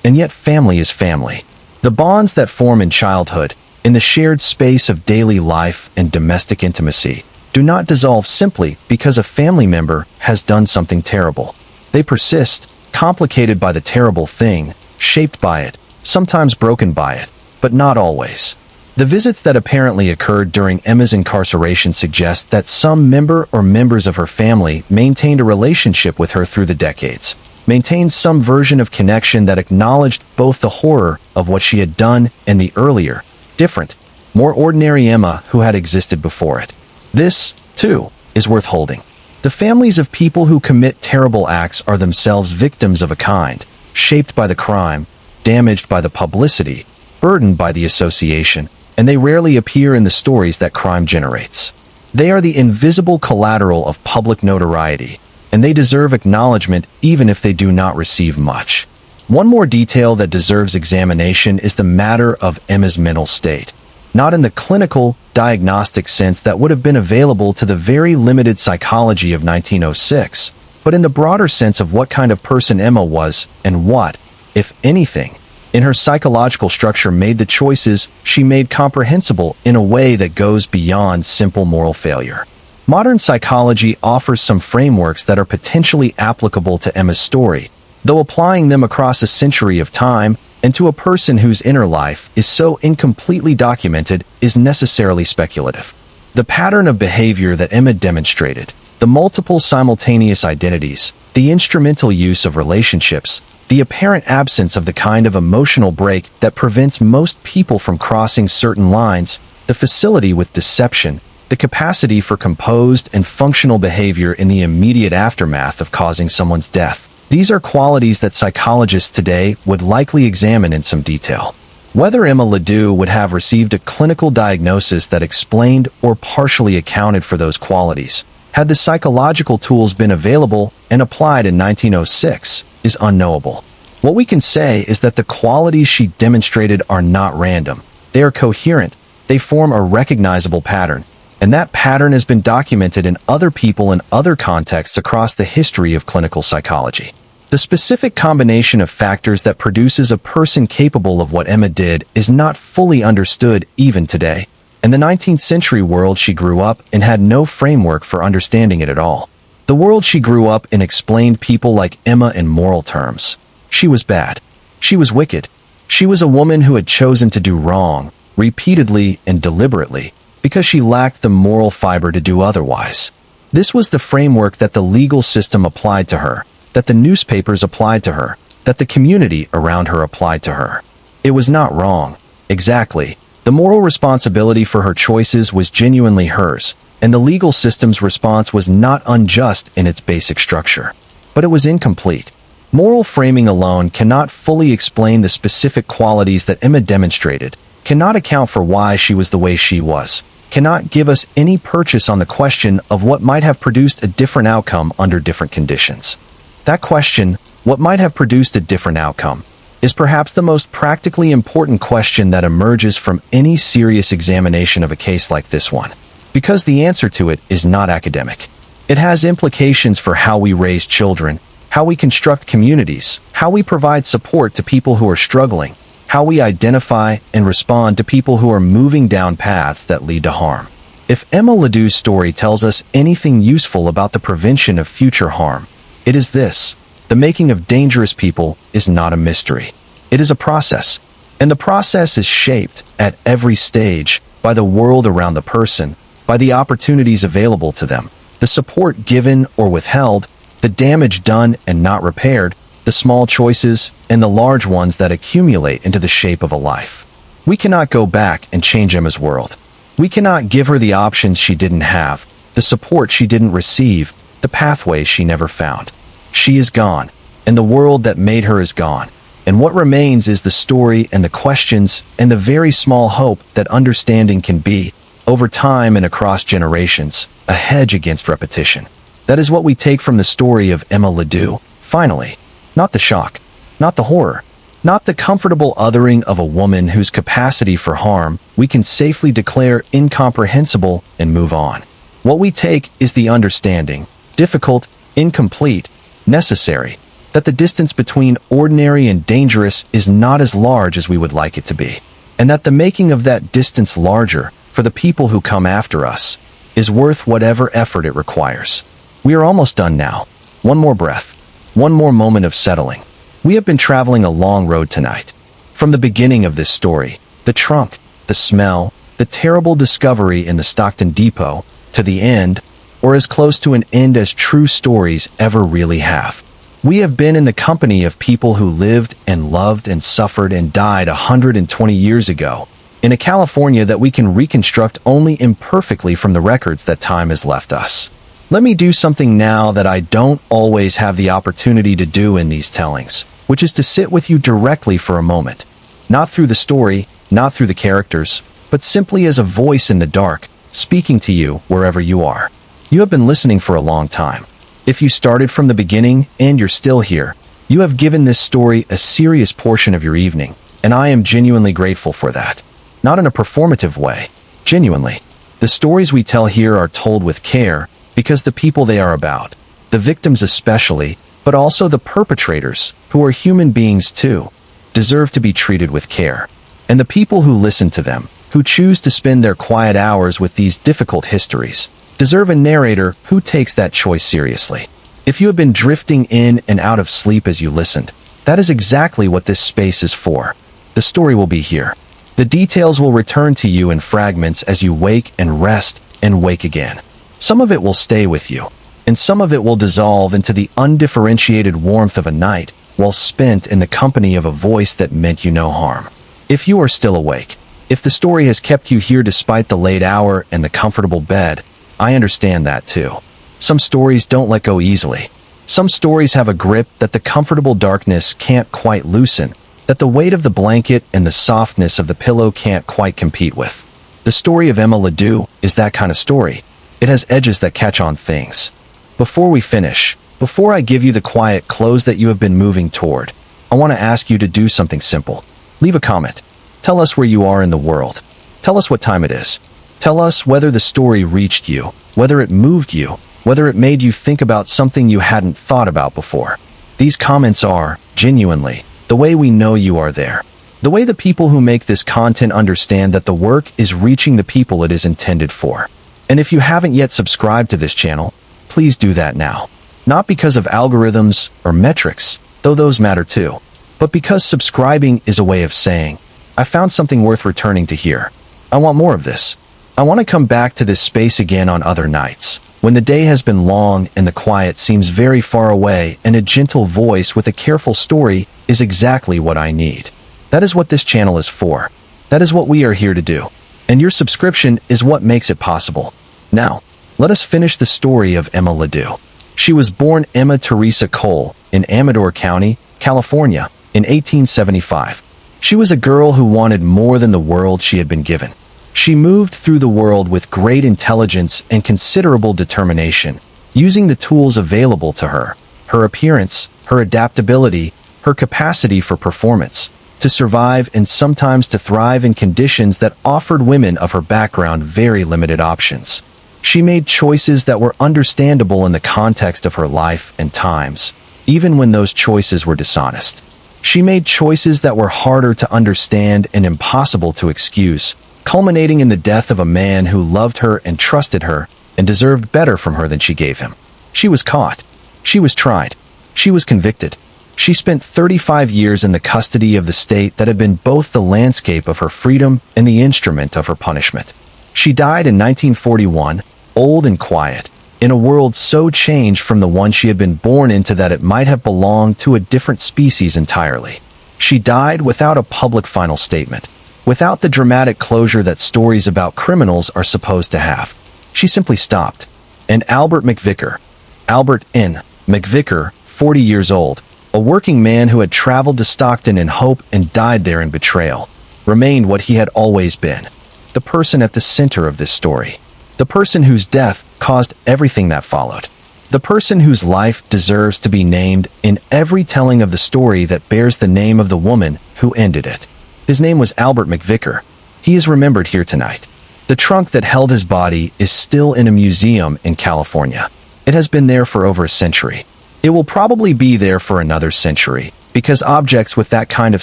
And yet family is family. The bonds that form in childhood, in the shared space of daily life and domestic intimacy, do not dissolve simply because a family member has done something terrible. They persist, complicated by the terrible thing, shaped by it, sometimes broken by it, but not always. The visits that apparently occurred during Emma's incarceration suggest that some member or members of her family maintained a relationship with her through the decades, maintained some version of connection that acknowledged both the horror of what she had done and the earlier, different, more ordinary Emma who had existed before it. This, too, is worth holding. The families of people who commit terrible acts are themselves victims of a kind, shaped by the crime, damaged by the publicity, burdened by the association, and they rarely appear in the stories that crime generates. They are the invisible collateral of public notoriety, and they deserve acknowledgement even if they do not receive much. One more detail that deserves examination is the matter of Emma's mental state. Not in the clinical, diagnostic sense that would have been available to the very limited psychology of 1906, but in the broader sense of what kind of person Emma was and what, if anything, in her psychological structure made the choices she made comprehensible in a way that goes beyond simple moral failure. Modern psychology offers some frameworks that are potentially applicable to Emma's story, though applying them across a century of time and to a person whose inner life is so incompletely documented is necessarily speculative. The pattern of behavior that Emma demonstrated, the multiple simultaneous identities, the instrumental use of relationships, the apparent absence of the kind of emotional break that prevents most people from crossing certain lines, the facility with deception, the capacity for composed and functional behavior in the immediate aftermath of causing someone's death. These are qualities that psychologists today would likely examine in some detail. Whether Emma Leoo would have received a clinical diagnosis that explained or partially accounted for those qualities, had the psychological tools been available and applied in 1906, is unknowable. What we can say is that the qualities she demonstrated are not random. They are coherent, they form a recognizable pattern, and that pattern has been documented in other people in other contexts across the history of clinical psychology. The specific combination of factors that produces a person capable of what Emma did is not fully understood even today. In the 19th century world she grew up in had no framework for understanding it at all. The world she grew up in explained people like Emma in moral terms. She was bad. She was wicked. She was a woman who had chosen to do wrong, repeatedly and deliberately, because she lacked the moral fiber to do otherwise. This was the framework that the legal system applied to her, that the newspapers applied to her, that the community around her applied to her. It was not wrong. Exactly. The moral responsibility for her choices was genuinely hers, and the legal system's response was not unjust in its basic structure. But it was incomplete. Moral framing alone cannot fully explain the specific qualities that Emma demonstrated, cannot account for why she was the way she was, cannot give us any purchase on the question of what might have produced a different outcome under different conditions. That question, what might have produced a different outcome, is perhaps the most practically important question that emerges from any serious examination of a case like this one, because the answer to it is not academic. It has implications for how we raise children, how we construct communities, how we provide support to people who are struggling, how we identify and respond to people who are moving down paths that lead to harm. If Emma Leoo's story tells us anything useful about the prevention of future harm, it is this: the making of dangerous people is not a mystery. It is a process, and the process is shaped at every stage by the world around the person, by the opportunities available to them, the support given or withheld, the damage done and not repaired, the small choices and the large ones that accumulate into the shape of a life. We cannot go back and change Emma's world. We cannot give her the options she didn't have, the support she didn't receive, the pathways she never found. She is gone, and the world that made her is gone, and what remains is the story and the questions and the very small hope that understanding can be, over time and across generations, a hedge against repetition. That is what we take from the story of Emma Leoo, finally. Not the shock, not the horror, not the comfortable othering of a woman whose capacity for harm we can safely declare incomprehensible and move on. What we take is the understanding, difficult, incomplete, necessary, that the distance between ordinary and dangerous is not as large as we would like it to be, and that the making of that distance larger for the people who come after us is worth whatever effort it requires. We are almost done now. One more breath. One more moment of settling. We have been traveling a long road tonight. From the beginning of this story, the trunk, the smell, the terrible discovery in the Stockton depot, to the end, or as close to an end as true stories ever really have. We have been in the company of people who lived and loved and suffered and died 120 years ago, in a California that we can reconstruct only imperfectly from the records that time has left us. Let me do something now that I don't always have the opportunity to do in these tellings, which is to sit with you directly for a moment. Not through the story, not through the characters, but simply as a voice in the dark, speaking to you wherever you are. You have been listening for a long time. If you started from the beginning and you're still here, you have given this story a serious portion of your evening, and I am genuinely grateful for that. Not in a performative way, genuinely. The stories we tell here are told with care, because the people they are about, the victims especially, but also the perpetrators, who are human beings too, deserve to be treated with care. And the people who listen to them, who choose to spend their quiet hours with these difficult histories, deserve a narrator who takes that choice seriously. If you have been drifting in and out of sleep as you listened, that is exactly what this space is for. The story will be here. The details will return to you in fragments as you wake and rest, and wake again. Some of it will stay with you, and some of it will dissolve into the undifferentiated warmth of a night while spent in the company of a voice that meant you no harm. If you are still awake, if the story has kept you here despite the late hour and the comfortable bed, I understand that too. Some stories don't let go easily. Some stories have a grip that the comfortable darkness can't quite loosen, that the weight of the blanket and the softness of the pillow can't quite compete with. The story of Emma Leoo is that kind of story. It has edges that catch on things. Before we finish, before I give you the quiet close that you have been moving toward, I want to ask you to do something simple. Leave a comment. Tell us where you are in the world. Tell us what time it is. Tell us whether the story reached you, whether it moved you, whether it made you think about something you hadn't thought about before. These comments are, genuinely, the way we know you are there. The way the people who make this content understand that the work is reaching the people it is intended for. And if you haven't yet subscribed to this channel, please do that now. Not because of algorithms or metrics, though those matter too, but because subscribing is a way of saying, I found something worth returning to here. I want more of this. I want to come back to this space again on other nights, when the day has been long and the quiet seems very far away and a gentle voice with a careful story is exactly what I need. That is what this channel is for. That is what we are here to do. And your subscription is what makes it possible. Now, let us finish the story of Emma Leoo. She was born Emma Teresa Cole in Amador County, California, in 1875. She was a girl who wanted more than the world she had been given. She moved through the world with great intelligence and considerable determination, using the tools available to her, her appearance, her adaptability, her capacity for performance, to survive and sometimes to thrive in conditions that offered women of her background very limited options. She made choices that were understandable in the context of her life and times, even when those choices were dishonest. She made choices that were harder to understand and impossible to excuse, culminating in the death of a man who loved her and trusted her and deserved better from her than she gave him. She was caught. She was tried. She was convicted. She spent 35 years in the custody of the state that had been both the landscape of her freedom and the instrument of her punishment. She died in 1941, old and quiet, in a world so changed from the one she had been born into that it might have belonged to a different species entirely. She died without a public final statement, without the dramatic closure that stories about criminals are supposed to have. She simply stopped. And Albert McVicker, Albert N. McVicker, 40 years old, a working man who had traveled to Stockton in hope and died there in betrayal, remained what he had always been, the person at the center of this story. The person whose death caused everything that followed. The person whose life deserves to be named in every telling of the story that bears the name of the woman who ended it. His name was Albert McVicker. He is remembered here tonight. The trunk that held his body is still in a museum in California. It has been there for over a century. It will probably be there for another century, because objects with that kind of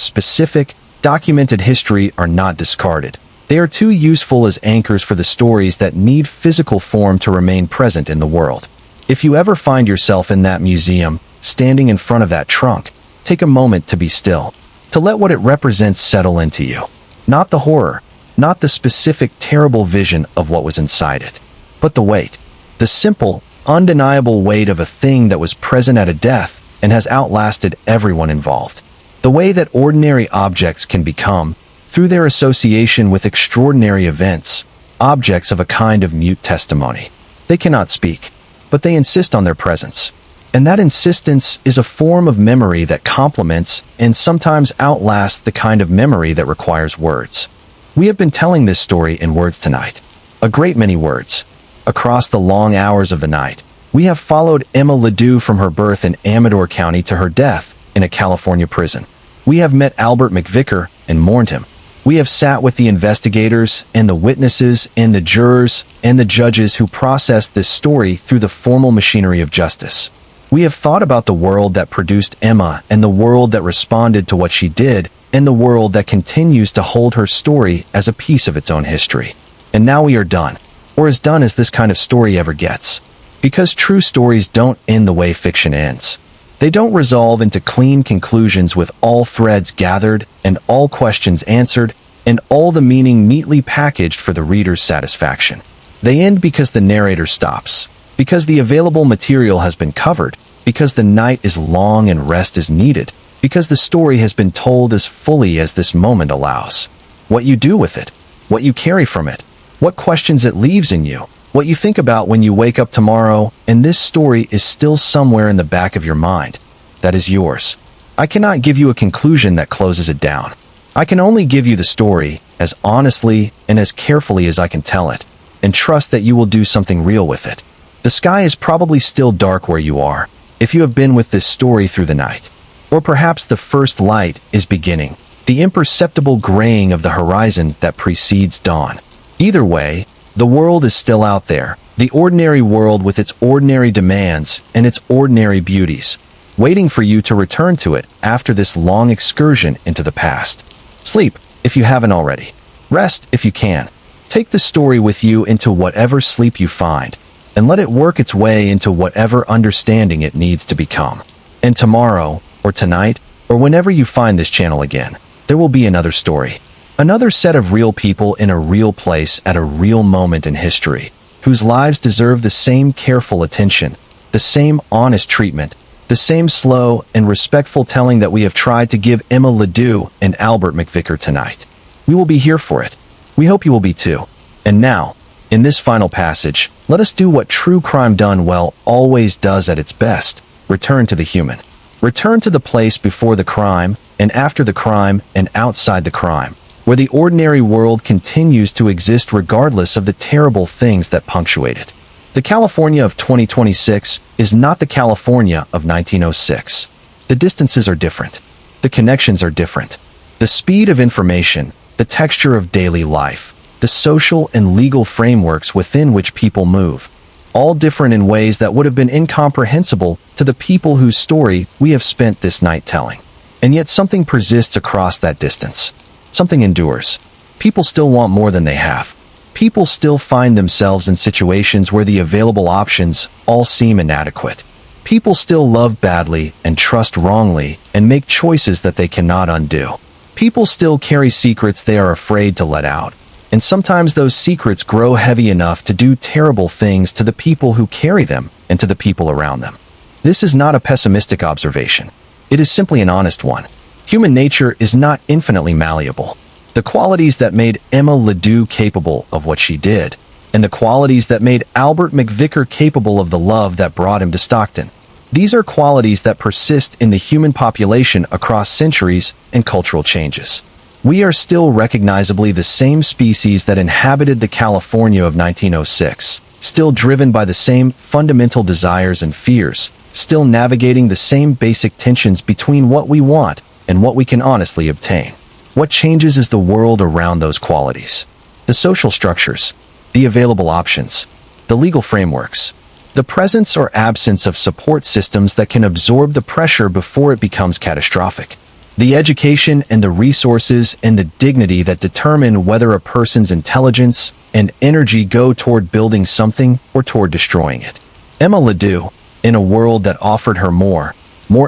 specific, documented history are not discarded. They are too useful as anchors for the stories that need physical form to remain present in the world. If you ever find yourself in that museum, standing in front of that trunk, take a moment to be still, to let what it represents settle into you. Not the horror, not the specific terrible vision of what was inside it, but the weight, the simple, undeniable weight of a thing that was present at a death and has outlasted everyone involved. The way that ordinary objects can become, through their association with extraordinary events, objects of a kind of mute testimony. They cannot speak, but they insist on their presence. And that insistence is a form of memory that complements and sometimes outlasts the kind of memory that requires words. We have been telling this story in words tonight. A great many words. Across the long hours of the night, we have followed Emma Leoo from her birth in Amador County to her death in a California prison. We have met Albert McVicker and mourned him. We have sat with the investigators and the witnesses and the jurors and the judges who processed this story through the formal machinery of justice. We have thought about the world that produced Emma and the world that responded to what she did and the world that continues to hold her story as a piece of its own history. And now we are done, or as done as this kind of story ever gets. Because true stories don't end the way fiction ends. They don't resolve into clean conclusions with all threads gathered and all questions answered and all the meaning neatly packaged for the reader's satisfaction. They end because the narrator stops, because the available material has been covered, because the night is long and rest is needed, because the story has been told as fully as this moment allows. What you do with it, what you carry from it, what questions it leaves in you, what you think about when you wake up tomorrow, and this story is still somewhere in the back of your mind. That is yours. I cannot give you a conclusion that closes it down. I can only give you the story as honestly and as carefully as I can tell it, and trust that you will do something real with it. The sky is probably still dark where you are, if you have been with this story through the night. Or perhaps the first light is beginning, the imperceptible graying of the horizon that precedes dawn. Either way, the world is still out there, the ordinary world with its ordinary demands and its ordinary beauties, waiting for you to return to it after this long excursion into the past. Sleep, if you haven't already. Rest, if you can. Take the story with you into whatever sleep you find, and let it work its way into whatever understanding it needs to become. And tomorrow, or tonight, or whenever you find this channel again, there will be another story. Another set of real people in a real place at a real moment in history, whose lives deserve the same careful attention, the same honest treatment, the same slow and respectful telling that we have tried to give Emma Leoo and Albert McVicker tonight. We will be here for it. We hope you will be too. And now, in this final passage, let us do what true crime done well always does at its best. Return to the human. Return to the place before the crime, and after the crime, and outside the crime, where the ordinary world continues to exist regardless of the terrible things that punctuate it. The California of 2026 is not the California of 1906. The distances are different. The connections are different. The speed of information, the texture of daily life, the social and legal frameworks within which people move, all different in ways that would have been incomprehensible to the people whose story we have spent this night telling. And yet something persists across that distance. Something endures. People still want more than they have. People still find themselves in situations where the available options all seem inadequate. People still love badly and trust wrongly and make choices that they cannot undo. People still carry secrets they are afraid to let out. And sometimes those secrets grow heavy enough to do terrible things to the people who carry them and to the people around them. This is not a pessimistic observation. It is simply an honest one. Human nature is not infinitely malleable. The qualities that made Emma Leoo capable of what she did, and the qualities that made Albert McVicker capable of the love that brought him to Stockton. These are qualities that persist in the human population across centuries and cultural changes. We are still recognizably the same species that inhabited the California of 1906, still driven by the same fundamental desires and fears, still navigating the same basic tensions between what we want and what we can honestly obtain. What changes is the world around those qualities. The social structures, the available options, the legal frameworks, the presence or absence of support systems that can absorb the pressure before it becomes catastrophic. The education and the resources and the dignity that determine whether a person's intelligence and energy go toward building something or toward destroying it. Emma Leoo, in a world that offered her more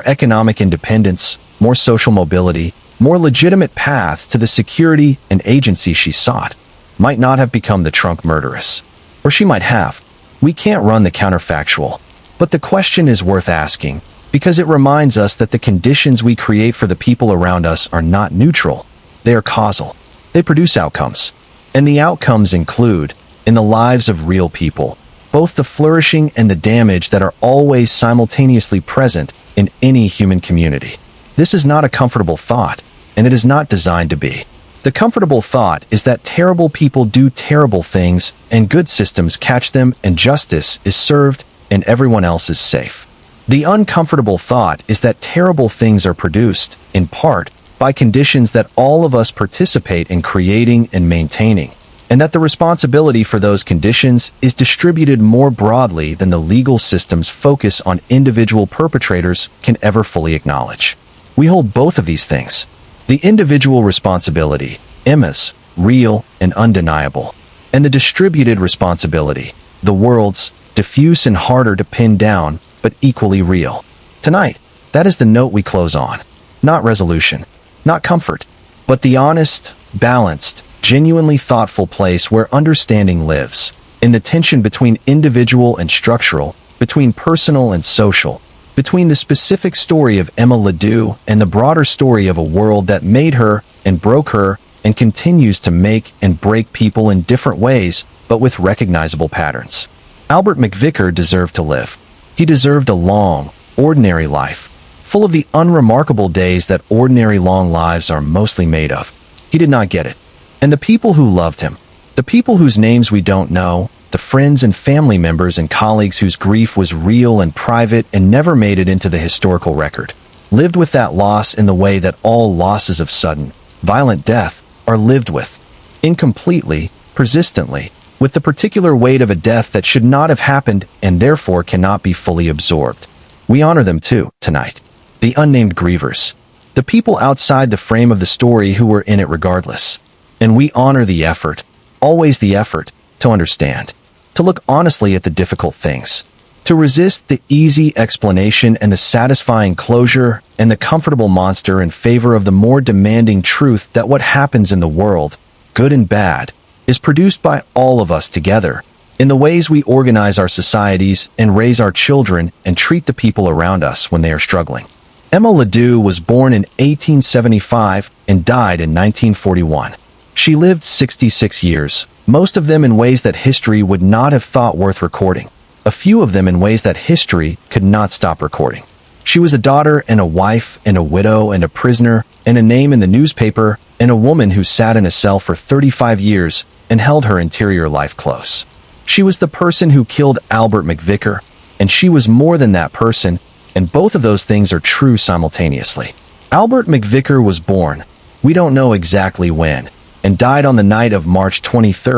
economic independence, more social mobility, more legitimate paths to the security and agency she sought, might not have become the trunk murderess. Or she might have. We can't run the counterfactual. But the question is worth asking, because it reminds us that the conditions we create for the people around us are not neutral. They are causal. They produce outcomes. And the outcomes include, in the lives of real people, both the flourishing and the damage that are always simultaneously present in any human community. This is not a comfortable thought, and it is not designed to be. The comfortable thought is that terrible people do terrible things, and good systems catch them, and justice is served, and everyone else is safe. The uncomfortable thought is that terrible things are produced, in part, by conditions that all of us participate in creating and maintaining, and that the responsibility for those conditions is distributed more broadly than the legal system's focus on individual perpetrators can ever fully acknowledge. We hold both of these things. The individual responsibility, Emma's, real and undeniable, and the distributed responsibility, the world's, diffuse and harder to pin down, but equally real. Tonight, that is the note we close on. Not resolution, not comfort, but the honest, balanced, genuinely thoughtful place where understanding lives. in the tension between individual and structural, between personal and social, between the specific story of Emma Leoo and the broader story of a world that made her and broke her and continues to make and break people in different ways, but with recognizable patterns. Albert McVicker deserved to live. He deserved a long, ordinary life, full of the unremarkable days that ordinary long lives are mostly made of. He did not get it. And the people who loved him, the people whose names we don't know, the friends and family members and colleagues whose grief was real and private and never made it into the historical record, lived with that loss in the way that all losses of sudden, violent death are lived with, incompletely, persistently, with the particular weight of a death that should not have happened and therefore cannot be fully absorbed. We honor them too, tonight. The unnamed grievers. The people outside the frame of the story who were in it regardless. And we honor the effort, always the effort, to understand. To look honestly at the difficult things. To resist the easy explanation and the satisfying closure and the comfortable monster in favor of the more demanding truth that what happens in the world, good and bad, is produced by all of us together, in the ways we organize our societies and raise our children and treat the people around us when they are struggling. Emma Leoo was born in 1875 and died in 1941. She lived 66 years, most of them in ways that history would not have thought worth recording, a few of them in ways that history could not stop recording. She was a daughter and a wife and a widow and a prisoner and a name in the newspaper and a woman who sat in a cell for 35 years and held her interior life close. She was the person who killed Albert McVicker, and she was more than that person, and both of those things are true simultaneously. Albert McVicker was born, we don't know exactly when, and died on the night of March 23,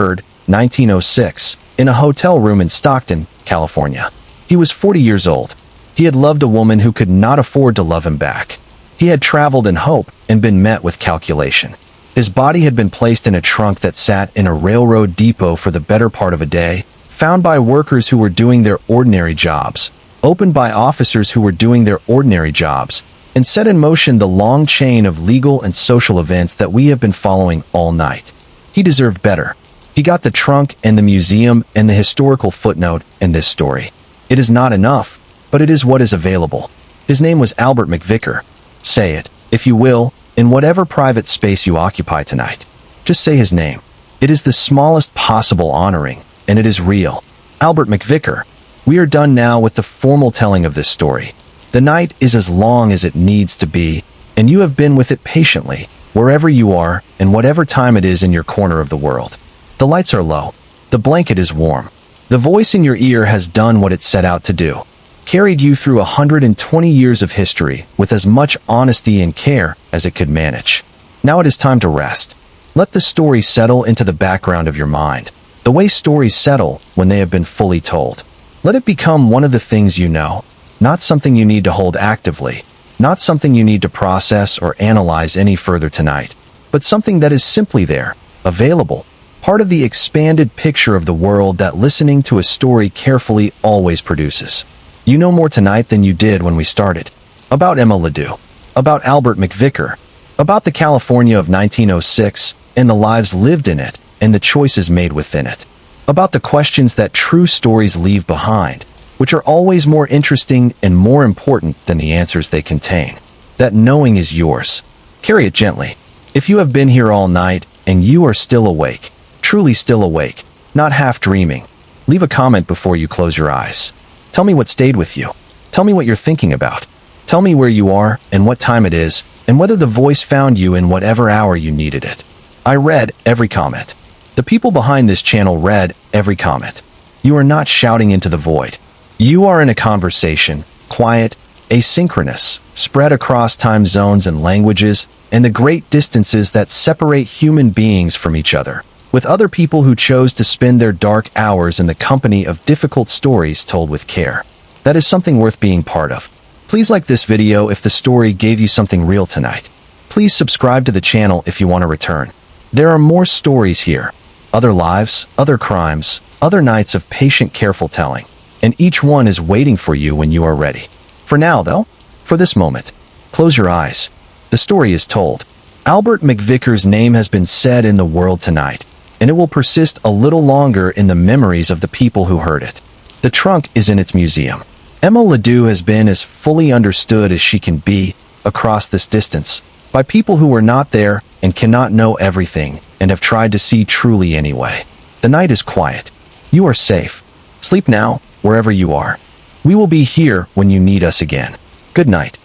1906, in a hotel room in Stockton, California. He was 40 years old. He had loved a woman who could not afford to love him back. He had traveled in hope and been met with calculation. His body had been placed in a trunk that sat in a railroad depot for the better part of a day, found by workers who were doing their ordinary jobs, opened by officers who were doing their ordinary jobs, and set in motion the long chain of legal and social events that we have been following all night. He deserved better. He got the trunk and the museum and the historical footnote in this story. It is not enough, but it is what is available. His name was Albert McVicker. Say it, if you will, in whatever private space you occupy tonight. Just say his name. It is the smallest possible honoring, and it is real. Albert McVicker. We are done now with the formal telling of this story. The night is as long as it needs to be, and you have been with it patiently, wherever you are and whatever time it is in your corner of the world. The lights are low. The blanket is warm. The voice in your ear has done what it set out to do. Carried you through 120 years of history with as much honesty and care as it could manage. Now it is time to rest. Let the story settle into the background of your mind, the way stories settle when they have been fully told. Let it become one of the things you know, not something you need to hold actively, not something you need to process or analyze any further tonight, but something that is simply there, available, part of the expanded picture of the world that listening to a story carefully always produces. You know more tonight than you did when we started. About Emma Leoo, about Albert McVicker, about the California of 1906 and the lives lived in it and the choices made within it. About the questions that true stories leave behind, which are always more interesting and more important than the answers they contain. That knowing is yours. Carry it gently. If you have been here all night and you are still awake, truly still awake, not half dreaming, leave a comment before you close your eyes. Tell me what stayed with you. Tell me what you're thinking about. Tell me where you are and what time it is, and whether the voice found you in whatever hour you needed it. I read every comment. The people behind this channel read every comment. You are not shouting into the void. You are in a conversation, quiet, asynchronous, spread across time zones and languages, and the great distances that separate human beings from each other, with other people who chose to spend their dark hours in the company of difficult stories told with care. That is something worth being part of. Please like this video if the story gave you something real tonight. Please subscribe to the channel if you want to return. There are more stories here. Other lives, other crimes, other nights of patient, careful telling. And each one is waiting for you when you are ready. For now, though, for this moment, close your eyes. The story is told. Albert McVicker's name has been said in the world tonight, and it will persist a little longer in the memories of the people who heard it. The trunk is in its museum. Emma Ledoux has been as fully understood as she can be across this distance by people who were not there and cannot know everything and have tried to see truly anyway. The night is quiet. You are safe. Sleep now, wherever you are. We will be here when you need us again. Good night.